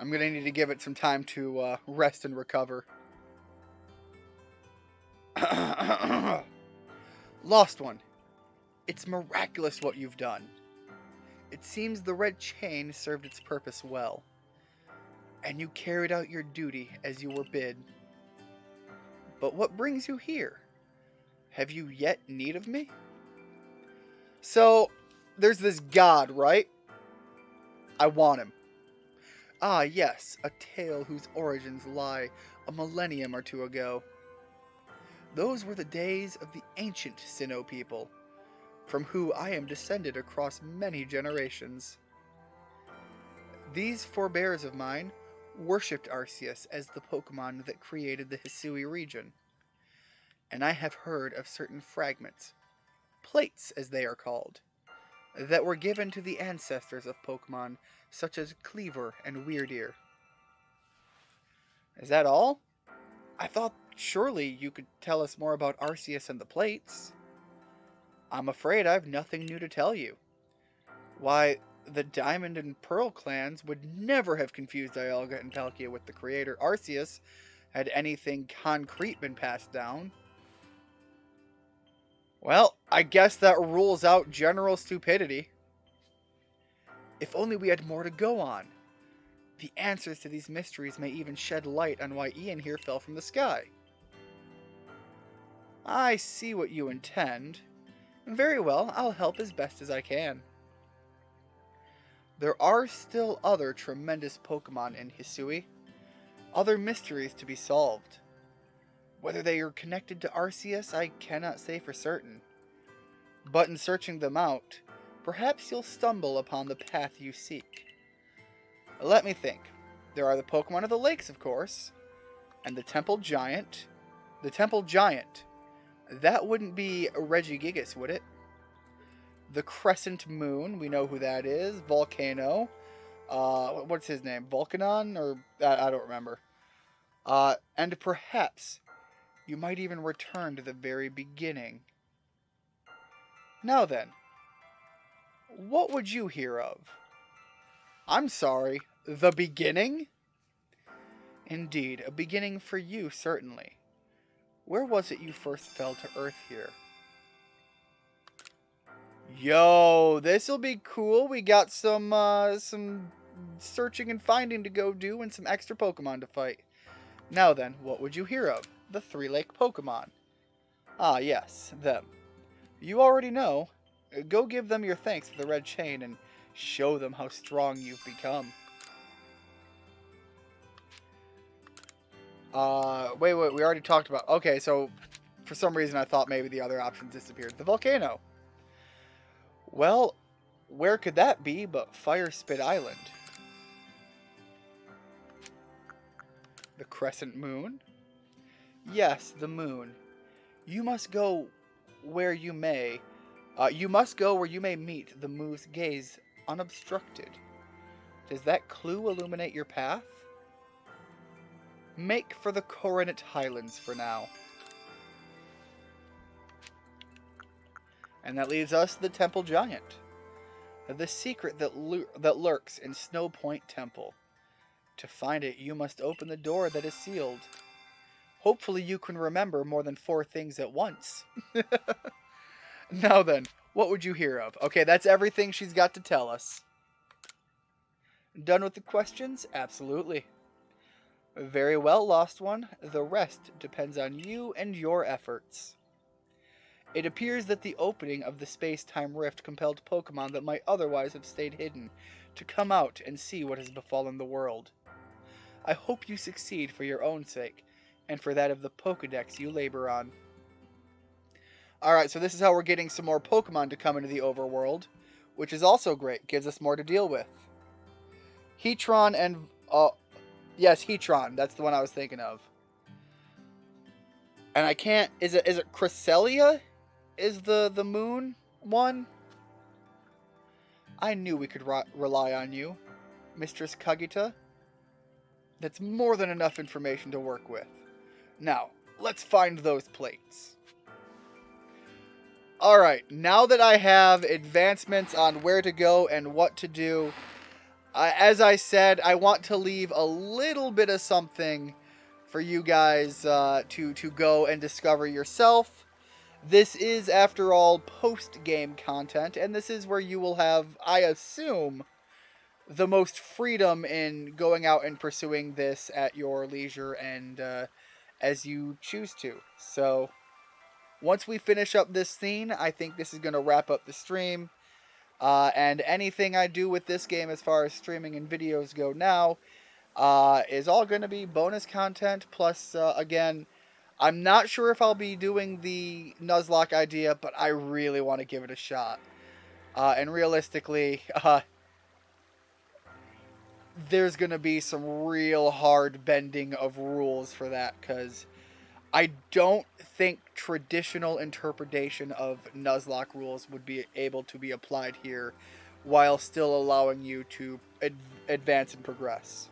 I'm going to need to give it some time to rest and recover. Lost one. It's miraculous what you've done. It seems the red chain served its purpose well, and you carried out your duty as you were bid. But what brings you here? Have you yet need of me? So, there's this god, right? I want him. Ah, yes, a tale whose origins lie a millennium or two ago. Those were the days of the ancient Sinnoh people, from whom I am descended across many generations. These forebears of mine worshipped Arceus as the Pokemon that created the Hisui region, and I have heard of certain fragments, plates as they are called, that were given to the ancestors of Pokemon such as Cleaver and Weirdeer. Is that all? I thought surely you could tell us more about Arceus and the plates. I'm afraid I've nothing new to tell you. Why, the Diamond and Pearl clans would never have confused Dialga and Palkia with the creator Arceus had anything concrete been passed down. Well, I guess that rules out general stupidity. If only we had more to go on. The answers to these mysteries may even shed light on why Ian here fell from the sky. I see what you intend. Very well, I'll help as best as I can. There are still other tremendous Pokemon in Hisui, other mysteries to be solved. Whether they are connected to Arceus, I cannot say for certain. But in searching them out, perhaps you'll stumble upon the path you seek. Let me think. There are the Pokemon of the lakes, of course, and the Temple Giant. The Temple Giant. That wouldn't be Regigigas, would it? The Crescent Moon, we know who that is. Volcano. What's his name? Volcanon? Or I don't remember. And perhaps you might even return to the very beginning. Now then, what would you hear of? I'm sorry, the beginning? Indeed, a beginning for you, certainly. Where was it you first fell to Earth here? Yo, this'll be cool. We got some searching and finding to go do and some extra Pokemon to fight. Now then, what would you hear of? The Three Lake Pokemon. Ah, yes, them. You already know. Go give them your thanks for the red chain and show them how strong you've become. Wait, we already talked about... Okay, so for some reason I thought maybe the other options disappeared. The volcano. Well, where could that be but Fire Spit Island? The crescent moon? Yes, the moon. You must go where you may. You must go where you may meet the moon's gaze unobstructed. Does that clue illuminate your path? Make for the Coronet Highlands for now. And that leads us to the Temple Giant. The secret that lurks in Snow Point Temple. To find it, you must open the door that is sealed. Hopefully you can remember more than 4 things at once. Now then, what would you hear of? Okay, that's everything she's got to tell us. Done with the questions? Absolutely. Very well, Lost One. The rest depends on you and your efforts. It appears that the opening of the space-time rift compelled Pokémon that might otherwise have stayed hidden to come out and see what has befallen the world. I hope you succeed for your own sake, and for that of the Pokédex you labor on. Alright, so this is how we're getting some more Pokemon to come into the overworld, which is also great. Gives us more to deal with. Heatron and... yes, Heatron. That's the one I was thinking of. And I can't... Is it Cresselia? Is the moon one? I knew we could rely on you, Mistress Kagita. That's more than enough information to work with. Now, let's find those plates. Alright, now that I have advancements on where to go and what to do, as I said, I want to leave a little bit of something for you guys to go and discover yourself. This is, after all, post-game content, and this is where you will have, I assume, the most freedom in going out and pursuing this at your leisure and as you choose to. So, once we finish up this scene, I think this is going to wrap up the stream. And anything I do with this game as far as streaming and videos go now is all going to be bonus content. Plus, again, I'm not sure if I'll be doing the Nuzlocke idea, but I really want to give it a shot. And realistically, there's going to be some real hard bending of rules for that, because I don't think traditional interpretation of Nuzlocke rules would be able to be applied here while still allowing you to advance and progress.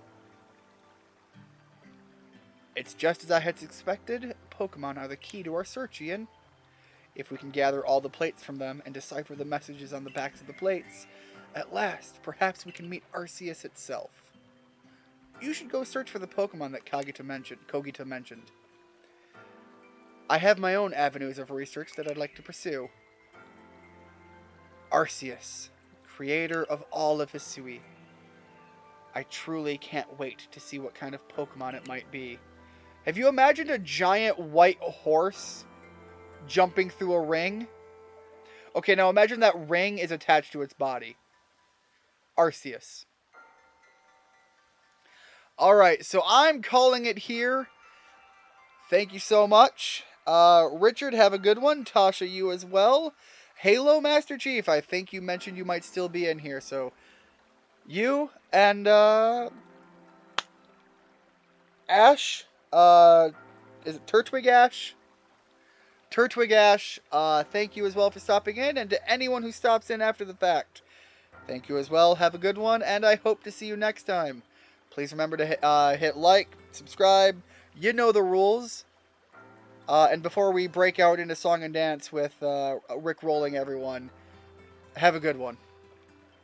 It's just as I had expected. Pokemon are the key to our search, Ian. If we can gather all the plates from them and decipher the messages on the backs of the plates, at last, perhaps we can meet Arceus itself. You should go search for the Pokemon that Kogita mentioned. I have my own avenues of research that I'd like to pursue. Arceus, creator of all of Hisui. I truly can't wait to see what kind of Pokemon it might be. Have you imagined a giant white horse jumping through a ring? Okay, now imagine that ring is attached to its body. Arceus. Alright, so I'm calling it here. Thank you so much. Richard, have a good one. Tasha, you as well. Halo Master Chief, I think you mentioned you might still be in here, so you and Ash, is it Turtwig Ash? Turtwig Ash, thank you as well for stopping in, and to anyone who stops in after the fact, thank you as well. Have a good one, and I hope to see you next time. Please remember to hit like, subscribe, you know the rules. And before we break out into song and dance with Rick rolling everyone, have a good one.